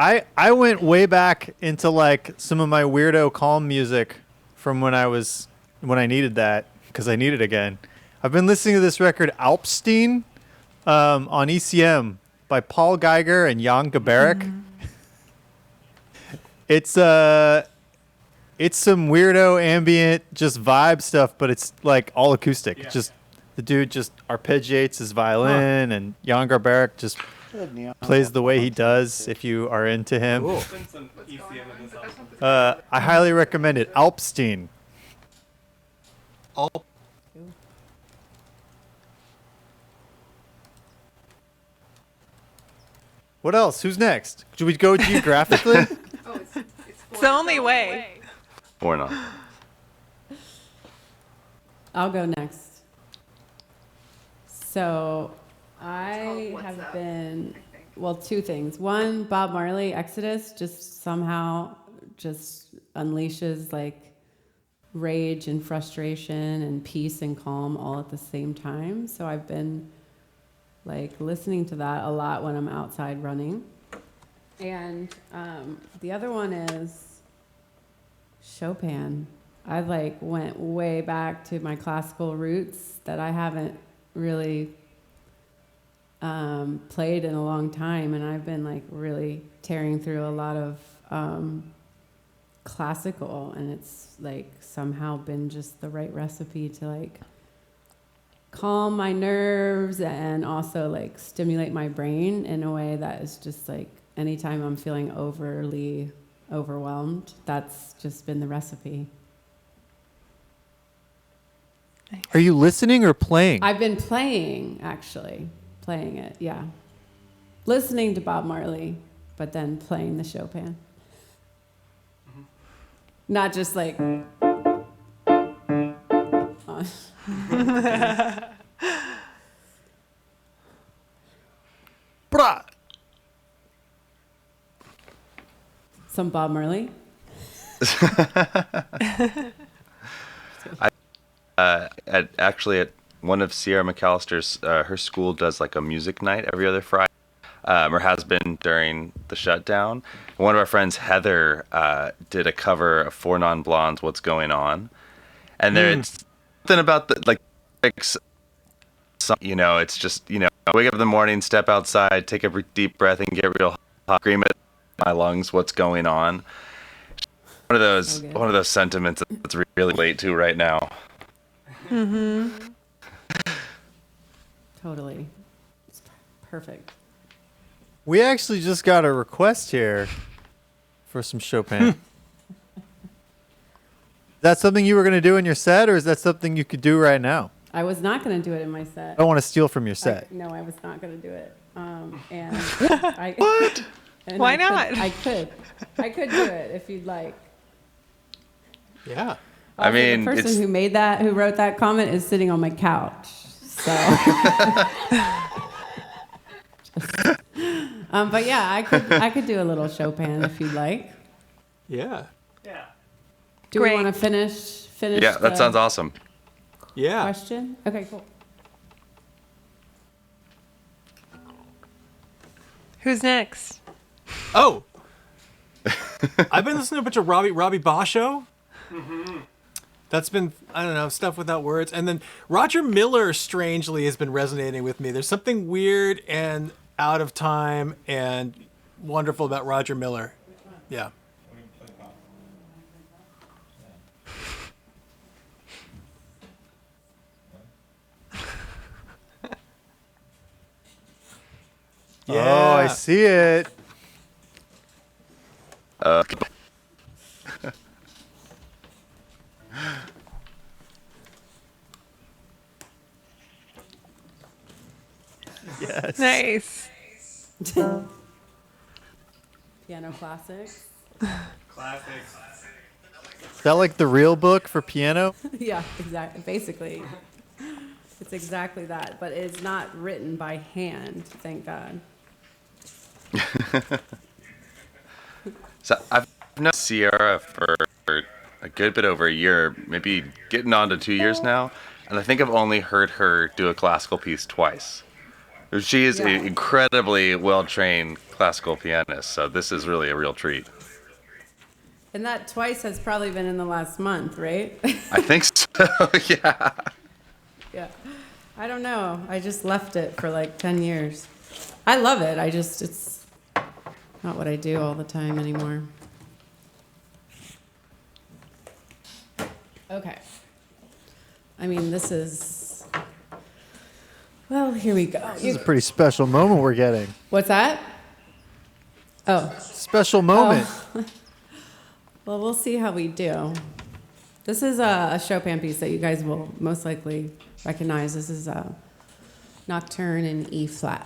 Speaker 5: I went way back into like some of my weirdo calm music from when I needed that because I need it again. I've been listening to this record Alpstein on ECM by Paul Geiger and Jan Gabarek. It's some weirdo ambient just vibe stuff, but it's like all acoustic.
Speaker 9: Yeah.
Speaker 5: Just the dude just arpeggiates his violin and Jan Gabarek just plays the way he does if you are into him.
Speaker 4: Cool.
Speaker 9: There's been some ECM in this album.
Speaker 5: I highly recommend it. Alpstein.
Speaker 4: All
Speaker 5: What else? Who's next? Should we go geographically?
Speaker 3: It's the only way.
Speaker 1: Or not.
Speaker 8: I'll go next. So I have been, well, two things. One, Bob Marley, Exodus, just somehow just unleashes like rage and frustration and peace and calm all at the same time. So I've been like listening to that a lot when I'm outside running. And the other one is Chopin. I like went way back to my classical roots that I haven't really played in a long time, and I've been like really tearing through a lot of classical, and it's like somehow been just the right recipe to like calm my nerves and also like stimulate my brain in a way that is just like anytime I'm feeling overly overwhelmed, that's just been the recipe.
Speaker 5: Are you listening or playing?
Speaker 8: I've been playing, actually. Playing it, yeah. Listening to Bob Marley, but then playing the Chopin. Not just like...
Speaker 5: Brah!
Speaker 8: Some Bob Marley?
Speaker 1: Actually, at one of Ciara McAllister's, her school does like a music night every other Friday, or has been during the shutdown. One of our friends, Heather, did a cover of Four Non Blondes, "What's Going On," and there's something about the like, it's just wake up in the morning, step outside, take a deep breath, and get real hot, scream at my lungs, "What's going on?" One of those sentiments that's really late to right now.
Speaker 8: Mm-hmm. Totally. It's perfect.
Speaker 5: We actually just got a request here for some Chopin. Is that something you were going to do in your set, or is that something you could do right now?
Speaker 8: I was not going to do it in my set.
Speaker 5: I don't want to steal from your set.
Speaker 8: No, I was not going to do it. And
Speaker 3: What?
Speaker 8: And
Speaker 3: Why not?
Speaker 8: I could do it if you'd like.
Speaker 4: Yeah.
Speaker 8: Also,
Speaker 1: I mean,
Speaker 8: the person who wrote that comment is sitting on my couch. So, but yeah, I could do a little Chopin if you'd like.
Speaker 4: Yeah.
Speaker 9: Yeah.
Speaker 8: Do
Speaker 3: Great.
Speaker 8: we want to finish?
Speaker 1: Yeah, that sounds awesome.
Speaker 4: Yeah.
Speaker 8: Question? Okay, cool.
Speaker 3: Who's next?
Speaker 4: Oh. I've been listening to a bunch of Robbie Basho.
Speaker 9: Mm-hmm.
Speaker 4: That's been, I don't know, stuff without words. And then Roger Miller, strangely, has been resonating with me. There's something weird and out of time and wonderful about Roger Miller. Yeah.
Speaker 5: Oh, I see it. Yes.
Speaker 3: Nice.
Speaker 8: Piano classics.
Speaker 9: Classics.
Speaker 5: Is that like the real book for piano?
Speaker 8: Yeah, exactly. Basically, it's exactly that, but it's not written by hand. Thank God.
Speaker 1: So I've known Ciara for a good bit over a year, maybe getting on to 2 years now, and I think I've only heard her do a classical piece twice. She is an incredibly well-trained classical pianist, so this is really a real treat.
Speaker 8: And that twice has probably been in the last month, right?
Speaker 1: I think so, yeah.
Speaker 8: Yeah. I don't know. I just left it for like 10 years. I love it. It's not what I do all the time anymore. Okay. I mean, this is... Well, here we go.
Speaker 5: This is a pretty special moment we're getting.
Speaker 8: What's that? Oh.
Speaker 5: Special moment.
Speaker 8: Oh. Well, we'll see how we do. This is a Chopin piece that you guys will most likely recognize. This is a Nocturne in E flat.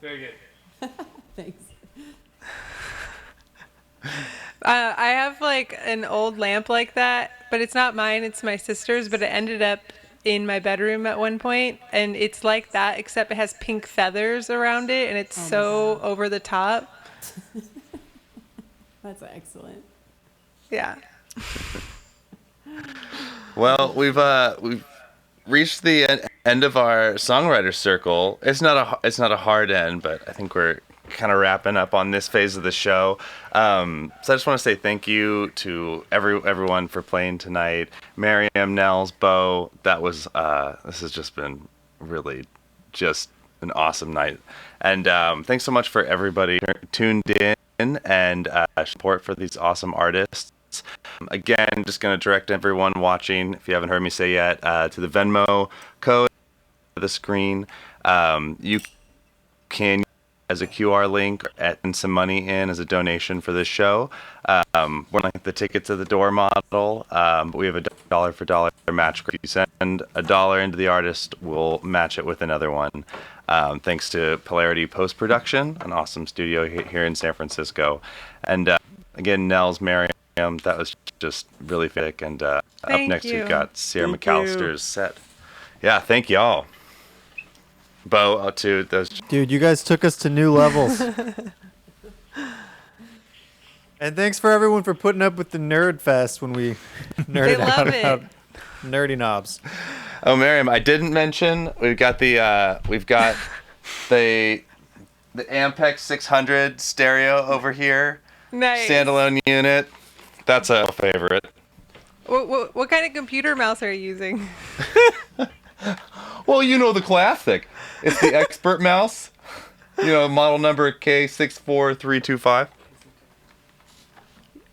Speaker 9: Very good.
Speaker 8: Thanks.
Speaker 3: I have like an old lamp like that, but it's not mine, it's my sister's, but it ended up in my bedroom at one point, and it's like that, except it has pink feathers around it, and it's so over the top.
Speaker 8: That's excellent.
Speaker 3: Yeah.
Speaker 1: Well, we've reached the end of our songwriter circle. It's not a hard end, but I think we're kind of wrapping up on this phase of the show. So I just want to say thank you to everyone for playing tonight. Maryam, Nels, Bo, this has just been really just an awesome night. And thanks so much for everybody tuned in and support for these awesome artists. Again, just going to direct everyone watching, if you haven't heard me say yet, to the Venmo code on the screen. You can, as a QR link, and some money in as a donation for this show. We're like the ticket to the door model, but we have a dollar for dollar match. If you send $1 into the artist, we'll match it with another one. Thanks to Polarity Post Production, an awesome studio here in San Francisco. And again, Nels, Maryam, that was just really thick. And up next, we've got Ciara McAllister's set. Yeah, thank y'all. Bo, to those.
Speaker 5: Dude, you guys took us to new levels. And thanks for everyone for putting up with the nerd fest when we nerded out about nerdy knobs.
Speaker 1: Oh, Maryam, I didn't mention we've got the Ampex 600 stereo over here.
Speaker 3: Nice.
Speaker 1: Standalone unit. That's a favorite.
Speaker 3: What kind of computer mouse are you using?
Speaker 1: Well, you know the classic. It's the Expert mouse. Model number K64325.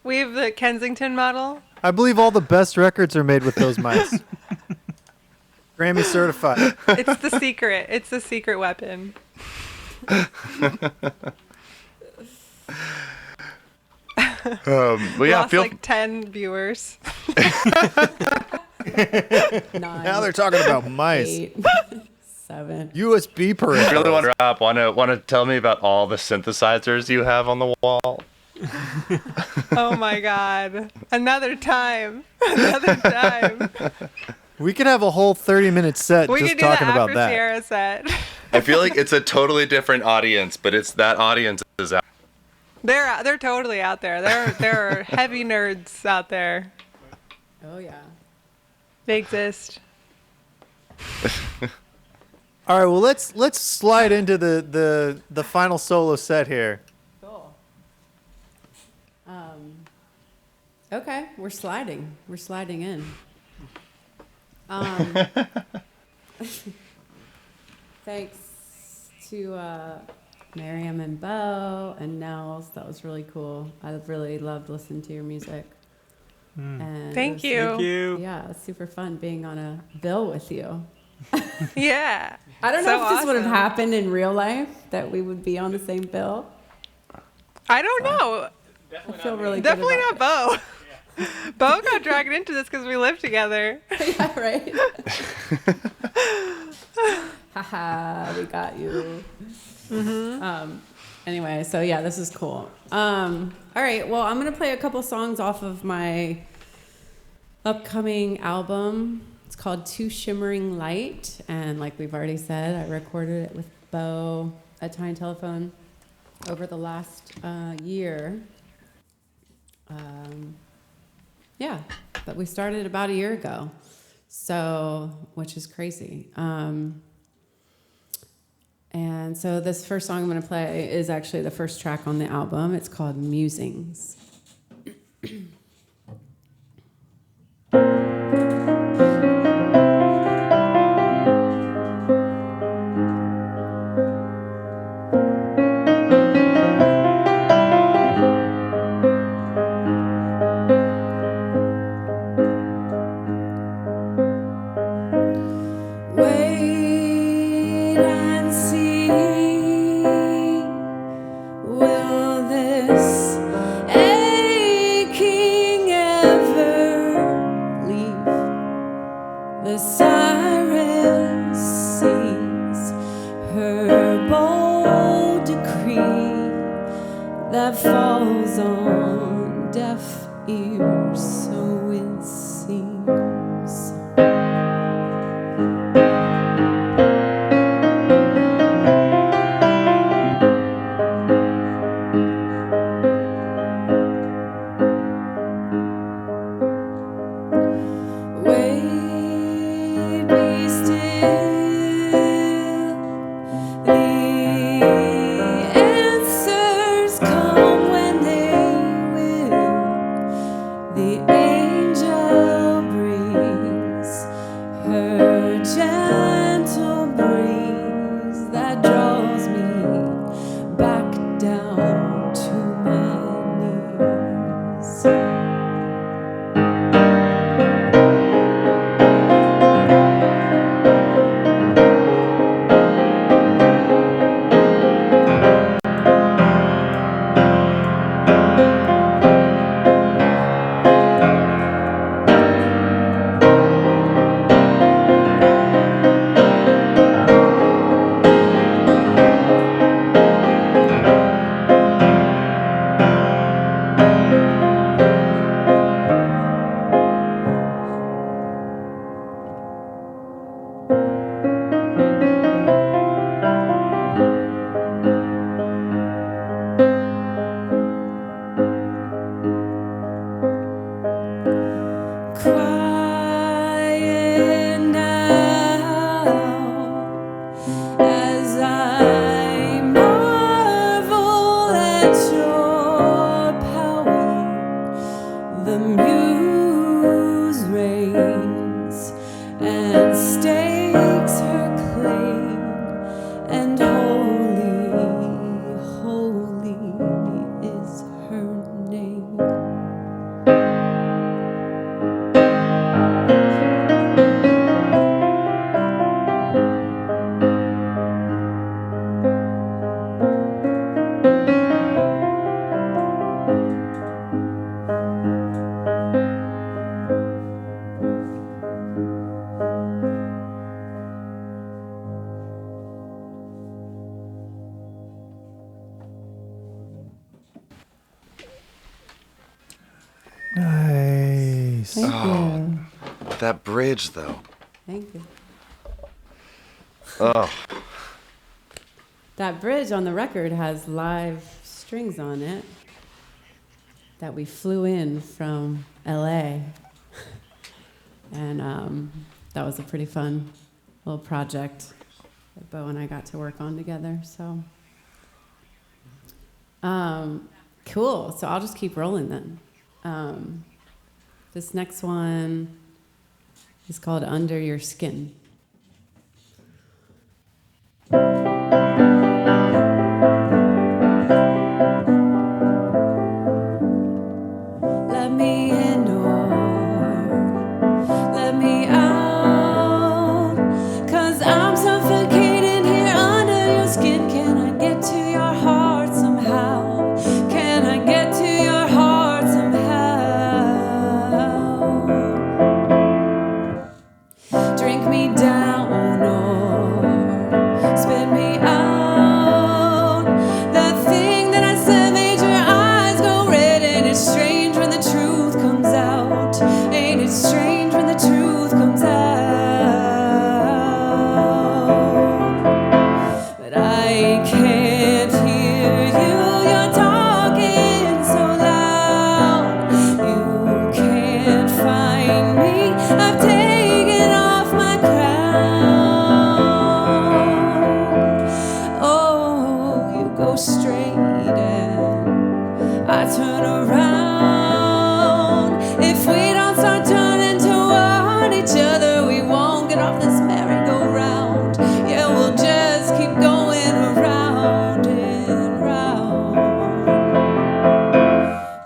Speaker 3: We have the Kensington model.
Speaker 5: I believe all the best records are made with those mice. Grammy certified.
Speaker 3: It's the secret. It's the secret weapon.
Speaker 1: Lost
Speaker 3: like 10 viewers.
Speaker 8: 9.
Speaker 5: Now they're talking about mice.
Speaker 8: 8, 7.
Speaker 5: USB peripherals.
Speaker 1: Really want to drop. Want to tell me about all the synthesizers you have on the wall?
Speaker 3: Oh my God! Another time.
Speaker 5: We could have a whole 30-minute set
Speaker 3: We
Speaker 5: just
Speaker 3: could do
Speaker 5: talking
Speaker 3: the
Speaker 5: about
Speaker 3: after
Speaker 5: that.
Speaker 3: Ciara set.
Speaker 1: I feel like it's a totally different audience, but it's that audience is out.
Speaker 3: They're totally out there. There are heavy nerds out there.
Speaker 8: Oh yeah.
Speaker 3: They exist.
Speaker 5: All right, well let's slide into the final solo set here.
Speaker 8: Cool. Okay, we're sliding in. Thanks to Maryam and Bo and Nels. That was really cool. I really loved listening to your music. And
Speaker 3: Thank you.
Speaker 4: Thank you.
Speaker 8: Yeah, it was super fun being on a bill with you.
Speaker 3: Yeah.
Speaker 8: I don't know
Speaker 3: So
Speaker 8: if this would have
Speaker 3: awesome.
Speaker 8: happened in real life, that we would be on the same bill.
Speaker 3: I don't know.
Speaker 8: I feel really
Speaker 3: Definitely
Speaker 8: good about
Speaker 3: not Bo. Bo got dragged into this because we live together.
Speaker 8: Yeah, right. Haha, we got you. Anyway, so yeah, this is cool. All right, well, I'm gonna play a couple songs off of my upcoming album. It's called Too Shimmering Light, and like we've already said, I recorded it with Bo at Tiny Telephone over the last year. Yeah, but we started about a year ago, so which is crazy. And so this first song I'm going to play is actually the first track on the album. It's called Musings. Wait and see, will this aching you.
Speaker 1: That bridge, though.
Speaker 8: Thank you.
Speaker 1: Oh.
Speaker 8: That bridge on the record has live strings on it that we flew in from LA. And that was a pretty fun little project that Bo and I got to work on together. So, cool. So I'll just keep rolling then. This next one is called Under Your Skin. Let me in or let me out, 'cause I'm suffocating here under your skin. Can I get to your heart somehow? Can I get to your heart somehow? Drink me down or spit me out. That thing that I said made your eyes go red, and it's strange when the truth comes out. Ain't it strange when the truth comes out? But I can't hear you, you're talking so loud. You can't find me, I've taken off my crown. Oh, you go straight and I turn around. If we don't start turning toward each other, we won't get off this merry-go-round. Yeah, we'll just keep going around and round.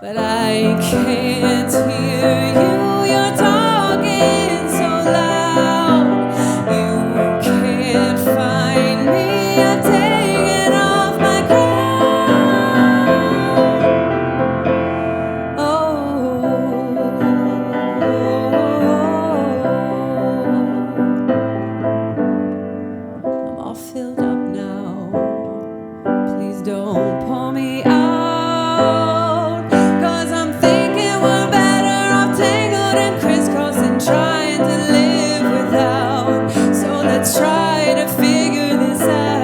Speaker 8: But I can't hear you, you're talking so loud. You can't find me, I've taken off my crown. Oh, I'm all filled up now. Please don't pull me out, 'cause I'm thinking we're better off tangled and crisscrossing, trying to live without. So let's try to figure this out.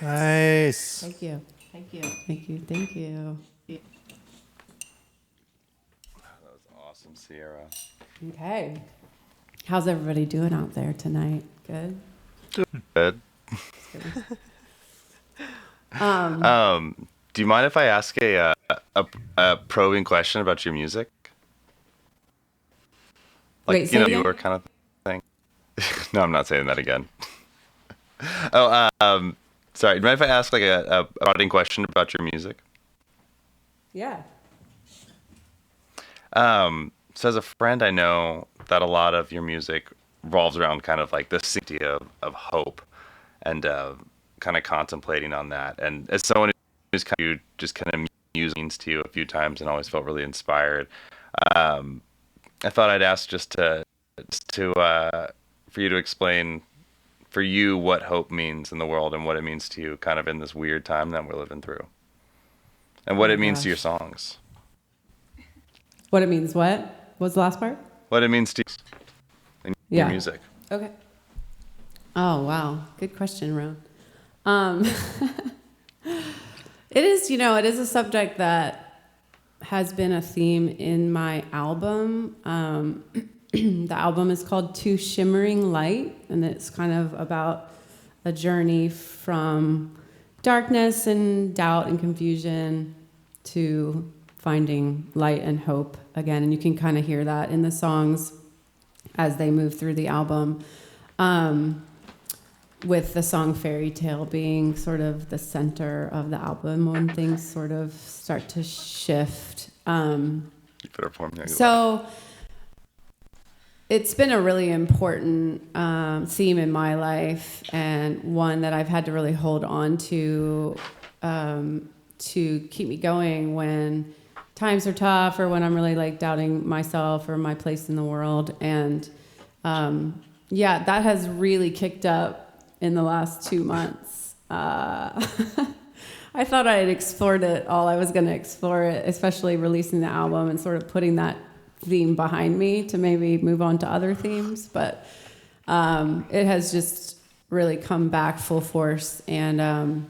Speaker 5: Nice.
Speaker 8: Thank you. Thank you. Thank you. Thank you.
Speaker 1: That was awesome, Ciara.
Speaker 8: Okay. How's everybody doing out there tonight? Good?
Speaker 1: Good. Do you mind if I ask a probing question about your music? Like,
Speaker 8: Wait, say it
Speaker 1: you
Speaker 8: again?
Speaker 1: were kind of thing. No, I'm not saying that again. Oh, sorry. Do you mind if I ask like a prodding question about your music?
Speaker 8: Yeah.
Speaker 1: So as a friend, I know that a lot of your music revolves around kind of like this idea of hope and kind of contemplating on that. And as someone who's kind of just kind of music means to you a few times and always felt really inspired, I thought I'd ask just to for you to explain for you what hope means in the world and what it means to you kind of in this weird time that we're living through. And what it means to your songs.
Speaker 8: What it means what? What's the last part?
Speaker 1: What it means to you in your music.
Speaker 8: Okay. Oh, wow. Good question, Ron. It is, it is a subject that has been a theme in my album. The album is called To Shimmering Light, and it's kind of about a journey from darkness and doubt and confusion to finding light and hope again. And you can kind of hear that in the songs as they move through the album, with the song Fairy Tale being sort of the center of the album when things sort of start to shift. So it's been a really important theme in my life, and one that I've had to really hold on to to keep me going when times are tough or when I'm really like doubting myself or my place in the world. And yeah, that has really kicked up in the last 2 months. I thought I had explored it all I was going to explore it, especially releasing the album and sort of putting that theme behind me to maybe move on to other themes. But it has just really come back full force. And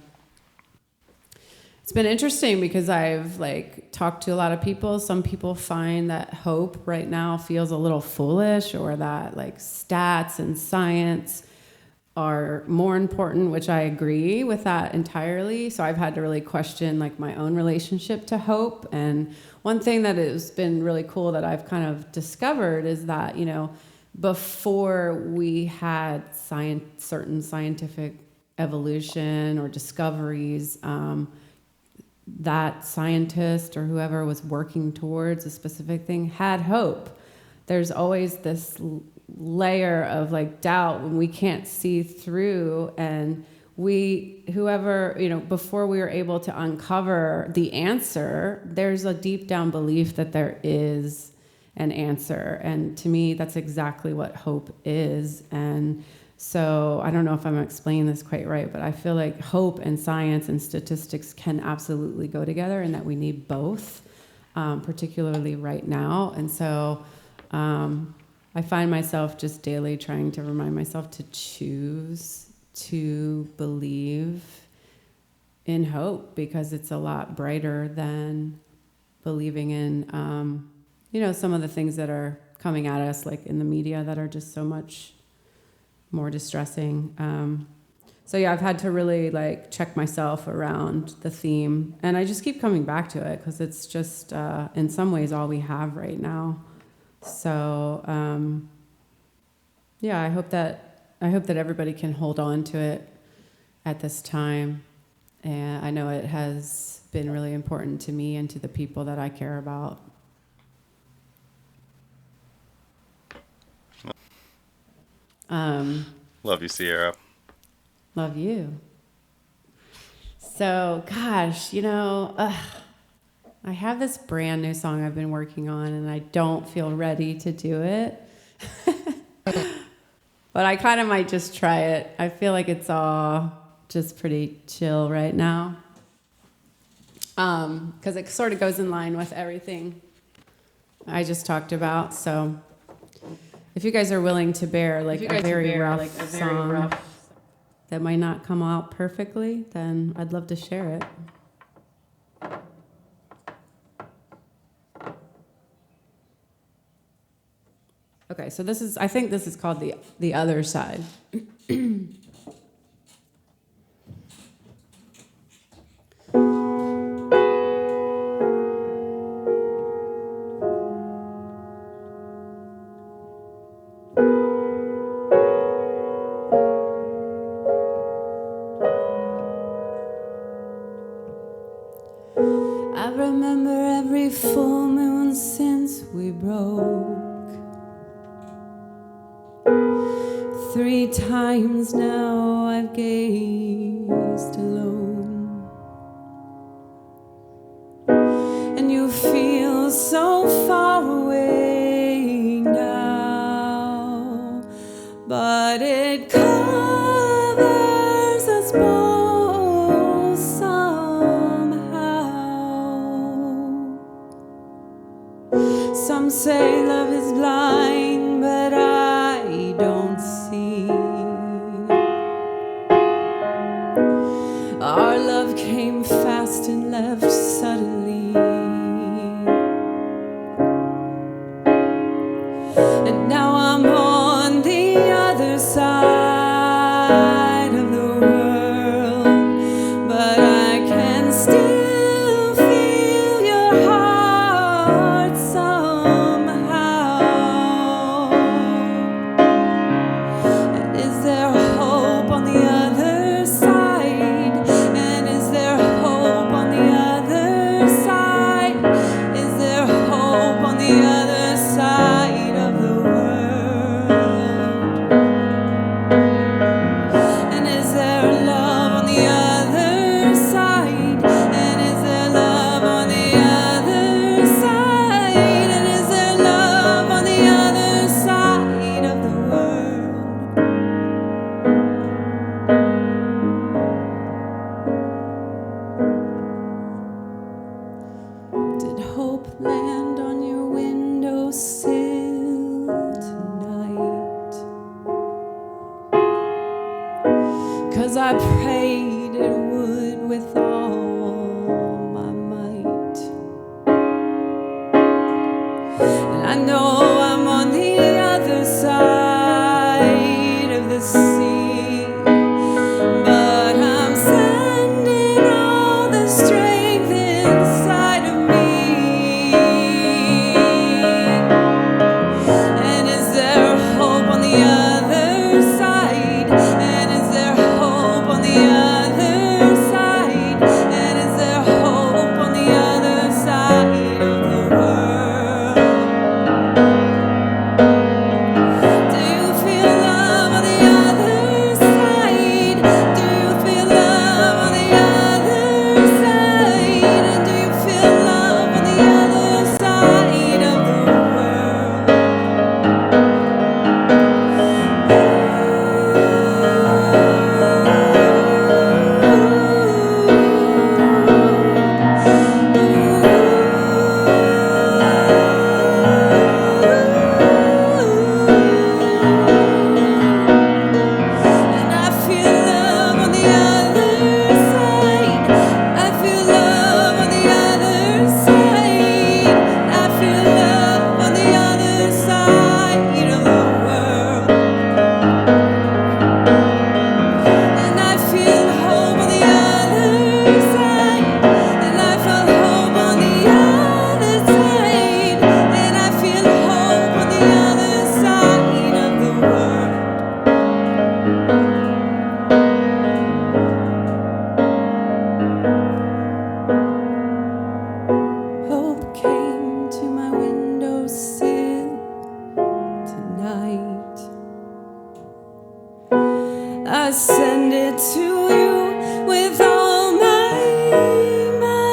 Speaker 8: it's been interesting because I've like talked to a lot of people. Some people find that hope right now feels a little foolish, or that like stats and science are more important, which I agree with that entirely. So I've had to really question like my own relationship to hope. And one thing that has been really cool that I've kind of discovered is that, you know, before we had certain scientific evolution or discoveries, that scientist or whoever was working towards a specific thing had hope. There's always this layer of like doubt when we can't see through, and whoever, you know, before we were able to uncover the answer, there's a deep down belief that there is an answer. And to me, that's exactly what hope is. And so I don't know if I'm explaining this quite right, but I feel like hope and science and statistics can absolutely go together, and that we need both, particularly right now. And so I find myself just daily trying to remind myself to choose to believe in hope, because it's a lot brighter than believing in, you know, some of the things that are coming at us, like in the media, that are just so much more distressing. So yeah, I've had to really like check myself around the theme, and I just keep coming back to it because it's just in some ways all we have right now. So yeah, I hope that everybody can hold on to it at this time. And I know it has been really important to me and to the people that I care about.
Speaker 1: Love you, Ciara.
Speaker 8: Love you. So, gosh, you know, I have this brand new song I've been working on, and I don't feel ready to do it. But I kind of might just try it. I feel like it's all just pretty chill right now. Because it sort of goes in line with everything I just talked about. So if you guys are willing to bear like a very rough song that might not come out perfectly, then I'd love to share it. Okay, so I think this is called the Other Side. I remember every full moon since we broke. 3 times now I've gazed alone, and you feel so far away now, but it covers us both somehow. Some say love is blind, but I don't see. Our love came fast and left suddenly, and now I'm on the other side of the world, but I can still feel your heart somehow. And is there hope on the other side? And is there hope on the other
Speaker 7: land on your windowsill tonight. 'Cause I prayed it would with all my might. And I know I'm on the other side of the sea, but I'm sending all the strength inside of me. And is there hope on the other side? And is there hope on the other side? And is there hope on the other side of the world? Do you feel love on the other side? Do you feel love on the other side? And do you feel love on the other side of the world? And I feel love on the other side. I feel love on the other side. I feel love on the other side of the world. And I feel hope on the other side. And I feel hope on the other side. And I feel hope on the other side of the world. Hope came to my windowsill tonight. I send it to you with all my might.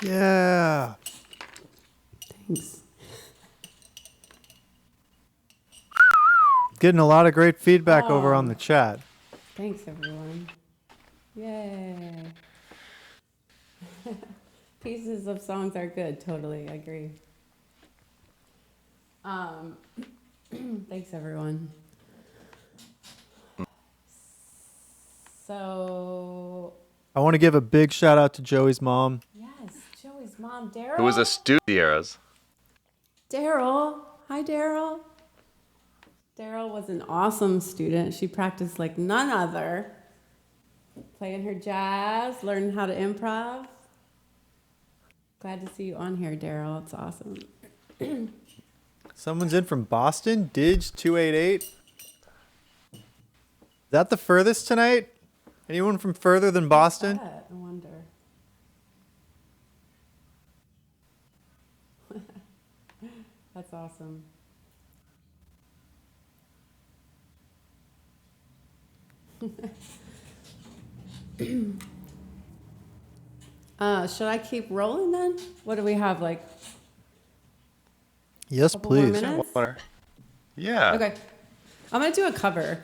Speaker 5: Yeah.
Speaker 8: Thanks.
Speaker 5: Getting a lot of great feedback over on the chat.
Speaker 8: Thanks, everyone. Yay. Pieces of songs are good, totally, I agree. Thanks, everyone. So,
Speaker 5: I want to give a big shout out to Joey's mom.
Speaker 8: yes, Joey's mom, Daryl.
Speaker 1: Who was a studio's.
Speaker 8: Daryl. Hi, Daryl. Daryl was an awesome student. She practiced like none other. Playing her jazz, learning how to improv. Glad to see you on here, Daryl. It's awesome.
Speaker 5: Someone's in from Boston. Dig288. Is that the furthest tonight? Anyone from further than Boston?
Speaker 8: I wonder. That's awesome. Should I keep rolling then? What do we have, like
Speaker 5: Yes,
Speaker 8: couple more
Speaker 5: please.
Speaker 8: minutes?
Speaker 1: Yeah.
Speaker 8: Okay. I'm going to do a cover.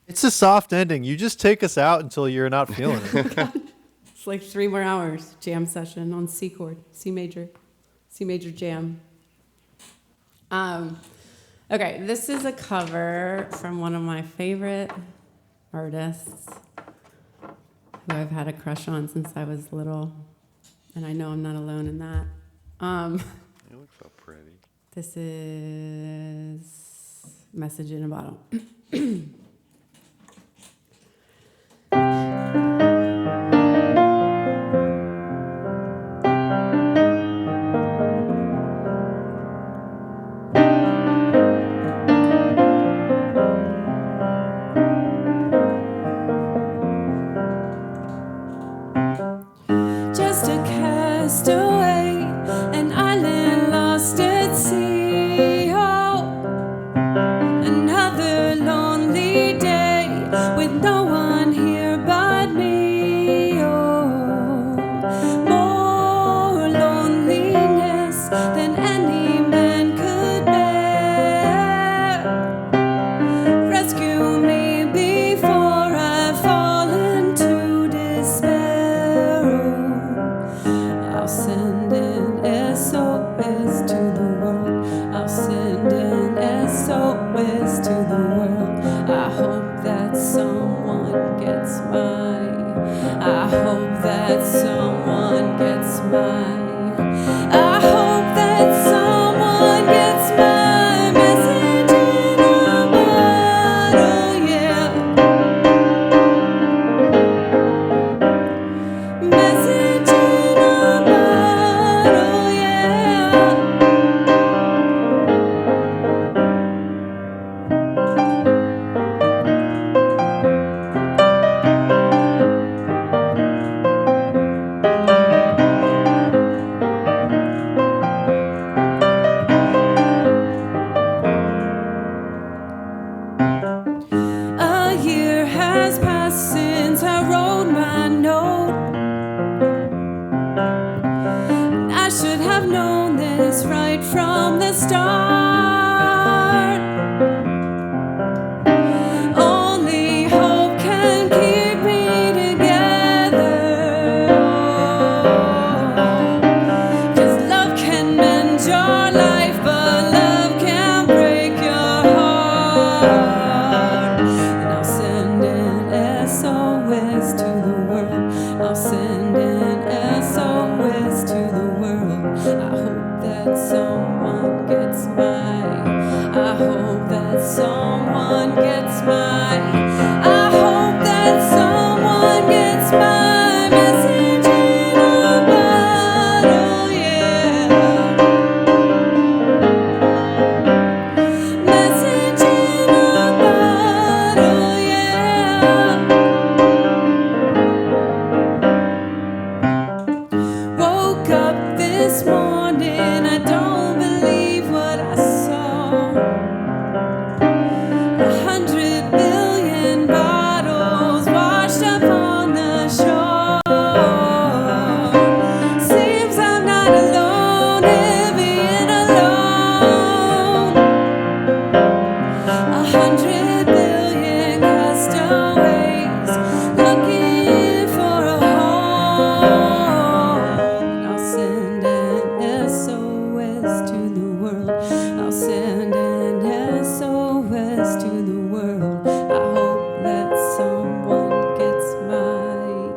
Speaker 5: It's a soft ending. You just take us out until you're not feeling it.
Speaker 8: It's like 3 more hours jam session on C chord, C major jam. Okay, this is a cover from one of my favorite artists who I've had a crush on since I was little, and I know I'm not alone in that.
Speaker 1: You look so pretty.
Speaker 8: This is Message in a Bottle. Just a castaway, an island lost at sea. Oh, another lonely day with no one here but me. Oh, more loneliness than any
Speaker 7: I'll send an SOS to the world. I'll send an SOS to the world. I hope that someone gets mine. I hope that someone gets mine. I hope that someone gets my message in a bottle, yeah. Message in a bottle, yeah. A year has passed since I wrote my note. I should have known this right from the start. Only hope can keep me together. 'Cause love can mend your life, but love can break your heart. And I'll send an SOS to the world. I'll send an SOS to the world. I hope that someone gets mine. I hope that someone gets mine. I hope that someone gets my message in a bottle, yeah. Message in a bottle, yeah. Woke up this morning, I don't believe what I saw. 100 billion bottles washed up on the shore. Seems I'm not alone in being alone. 100 billion castaways looking for a home. I'll send an SOS to the world. I'll send an SOS to the world. I hope that someone gets mine.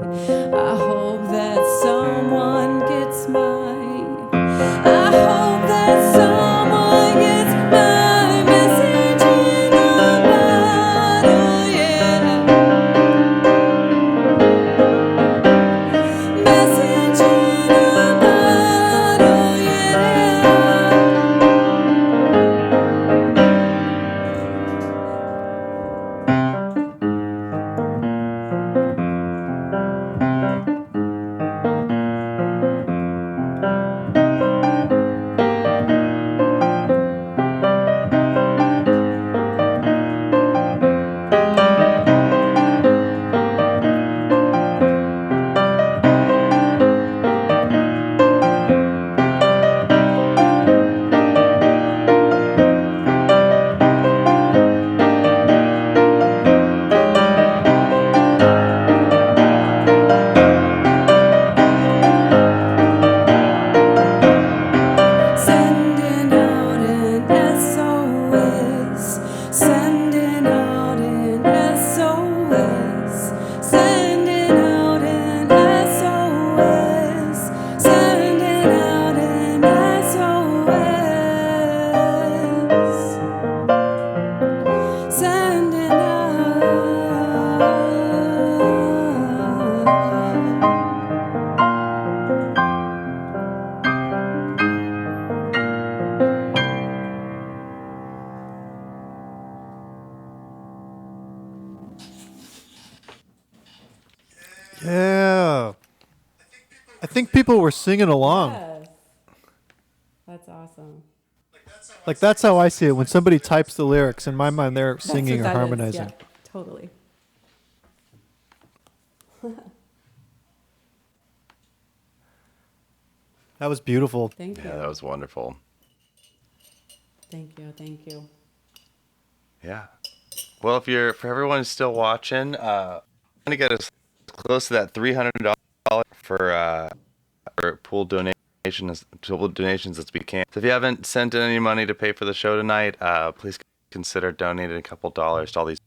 Speaker 7: I hope that someone gets mine. I hope that someone gets my message in a bottle, yeah. Message in a bottle, yeah. Sending out an SOS. Sending out an SOS. Sending out an SOS. Sending out an SOS. Sending out.
Speaker 5: Yeah. I think people were singing along.
Speaker 8: Yes. That's awesome.
Speaker 5: Like that's how I see it. When somebody types the lyrics, in my mind, they're
Speaker 8: That's
Speaker 5: singing
Speaker 8: what
Speaker 5: or
Speaker 8: that is,
Speaker 5: harmonizing.
Speaker 8: yeah, totally.
Speaker 5: That was beautiful.
Speaker 8: Thank you.
Speaker 1: Yeah, that was wonderful.
Speaker 8: Thank you. Thank you.
Speaker 1: Yeah. Well, if you're for everyone who's still watching, I'm gonna get us close to that $300 for pool donations as we can. So if you haven't sent in any money to pay for the show tonight, please consider donating a couple dollars to all these.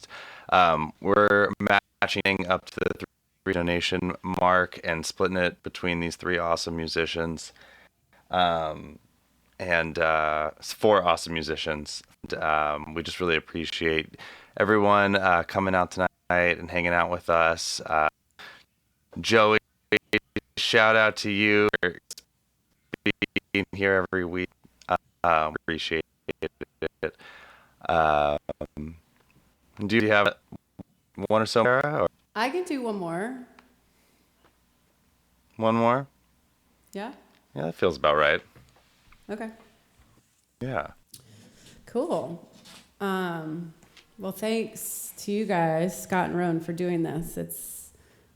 Speaker 1: We're matching up to the $3 donation mark and splitting it between these three awesome musicians. And 4 awesome musicians. We just really appreciate everyone coming out tonight and hanging out with us. Joey, shout out to you for being here every week. Appreciate it. Do you have one or so, Sarah? Or
Speaker 8: I can do one more.
Speaker 1: one more?
Speaker 8: Yeah?
Speaker 1: Yeah, that feels about right.
Speaker 8: Okay.
Speaker 1: Yeah.
Speaker 8: Cool. Well, thanks to you guys, Scott and Roan, for doing this. It's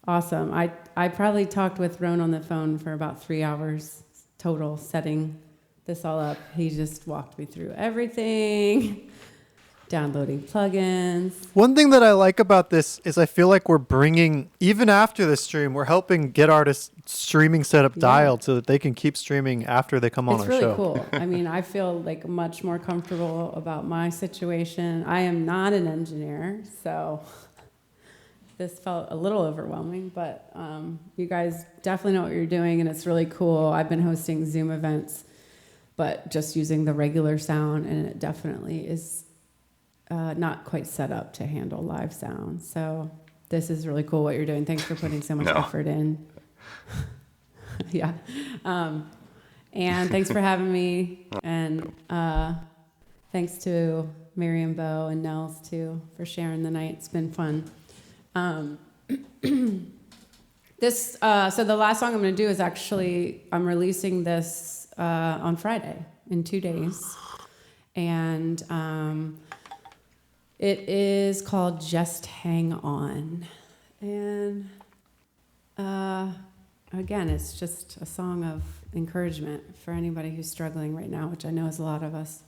Speaker 8: awesome. I probably talked with Roan on the phone for about 3 hours total, setting this all up. He just walked me through everything, downloading plugins.
Speaker 5: One thing that I like about this is I feel like we're bringing, even after the stream, we're helping get artists streaming setup dialed so that they can keep streaming after they come on our show.
Speaker 8: It's really cool. I mean, I feel like much more comfortable about my situation. I am not an engineer, so this felt a little overwhelming, but you guys definitely know what you're doing, and it's really cool. I've been hosting Zoom events, but just using the regular sound, and it definitely is not quite set up to handle live sound. So this is really cool what you're doing. Thanks for putting so much effort in. Yeah. And thanks for having me. And thanks to Maryam, Bo, and Nels, too, for sharing the night. It's been fun. So the last song I'm going to do is actually, I'm releasing this on Friday in 2 days. And it is called Just Hang On. And again, it's just a song of encouragement for anybody who's struggling right now, which I know is a lot of us.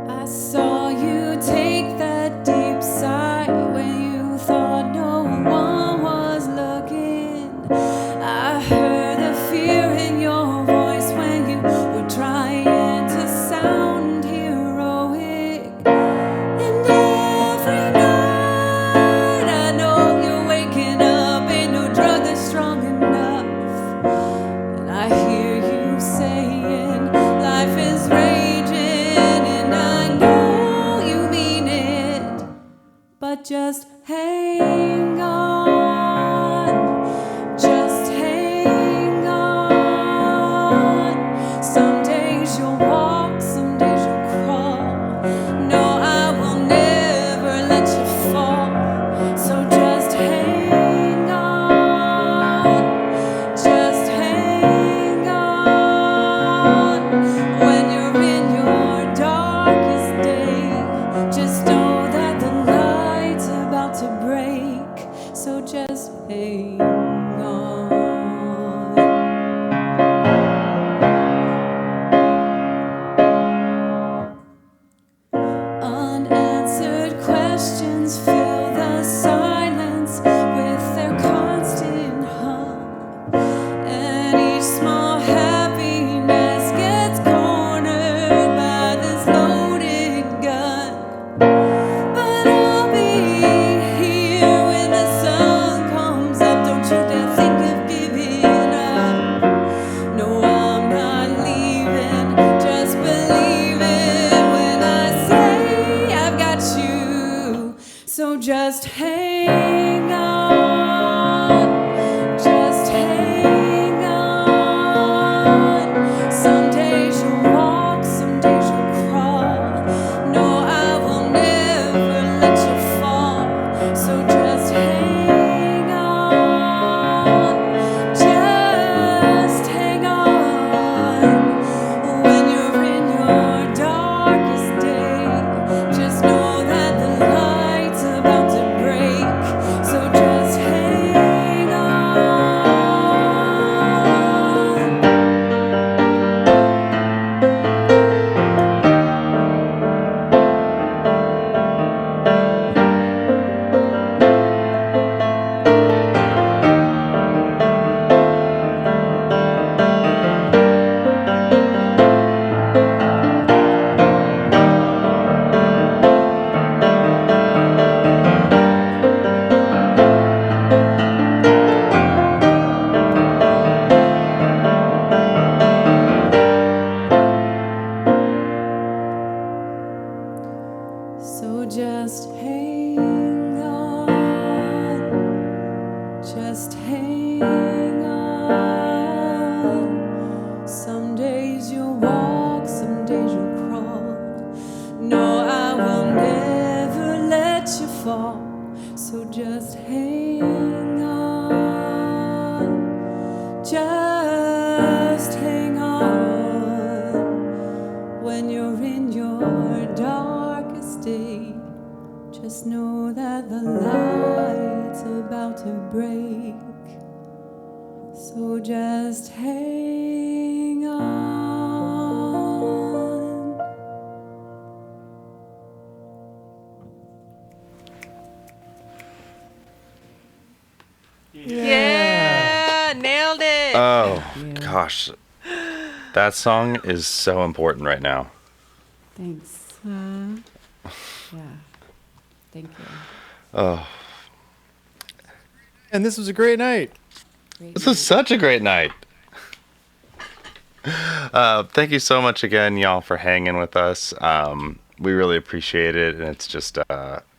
Speaker 8: I saw you take that deep sigh when you thought no one was looking. I heard the fear in your voice when you were trying to sound heroic. And every night I know you're waking up, ain't no drug that's strong enough. And I hear you saying life is raging, and I know you mean it, but just hang on, just hang on. Some days you'll walk, some days you'll crawl. No, I will never let you fall. So just hang on, just hang on. When you're in your darkest day, just know that the light's about to break. So just hang on. Unanswered questions fill the silence with their constant hum. And each small happiness gets cornered by this loaded gun. But I'll be here when the sun comes up. Don't you
Speaker 7: just hang on. Some days you'll walk, some days you'll crawl. No, I will never let you fall. So just hang on. Just hang on. When you're in your darkest day, just know that the light's about to break. So just hang on.
Speaker 3: Yeah, nailed it.
Speaker 1: Oh, gosh. That song is so important right now.
Speaker 8: Thanks. Yeah. Thank you.
Speaker 1: Oh,
Speaker 5: And this was a great night.
Speaker 1: this is such a great night. Thank you so much again, y'all, for hanging with us. We really appreciate it, and it's just,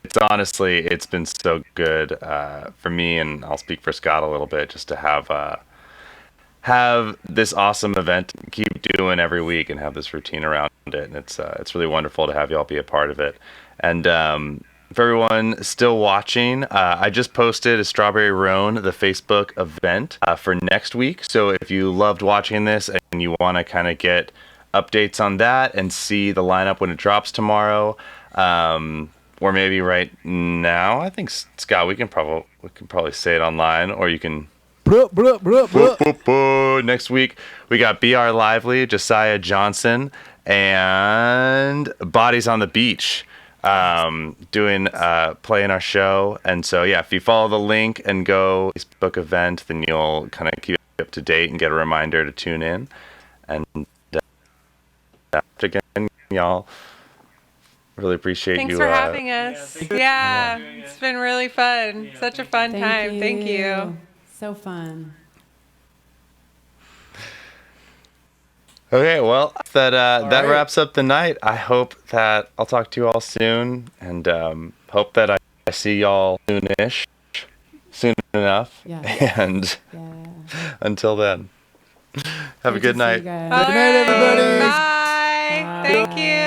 Speaker 1: it's honestly, it's been so good for me, and I'll speak for Scott a little bit, just to have this awesome event keep doing every week and have this routine around it, and it's really wonderful to have y'all be a part of it. And for everyone still watching, I just posted a Strawberry Roan, the Facebook event for next week. So if you loved watching this and you want to kind of get updates on that and see the lineup when it drops tomorrow, or maybe right now, I think Scott, we can probably say it online, or you can. Next week we got BR Lively, Josiah Johnson, and Bodies on the Beach doing playing our show. And so yeah, if you follow the link and go Facebook event, then you'll kind of keep up to date and get a reminder to tune in. And again, y'all, really appreciate
Speaker 3: Thanks
Speaker 1: you
Speaker 3: for having us.
Speaker 9: Yeah,
Speaker 3: It's been really fun.
Speaker 9: Yeah,
Speaker 3: Such a fun time. Thank you.
Speaker 8: So fun.
Speaker 1: Okay, well, that
Speaker 5: right.
Speaker 1: wraps up the night. I hope that I'll talk to you all soon, and hope that I see y'all soon enough.
Speaker 8: Yeah.
Speaker 1: And
Speaker 8: Yeah.
Speaker 1: until then, have a
Speaker 8: Great
Speaker 1: good
Speaker 8: to see
Speaker 1: night.
Speaker 8: you guys.
Speaker 3: All
Speaker 5: Good night, everybody.
Speaker 3: Bye. Thank you.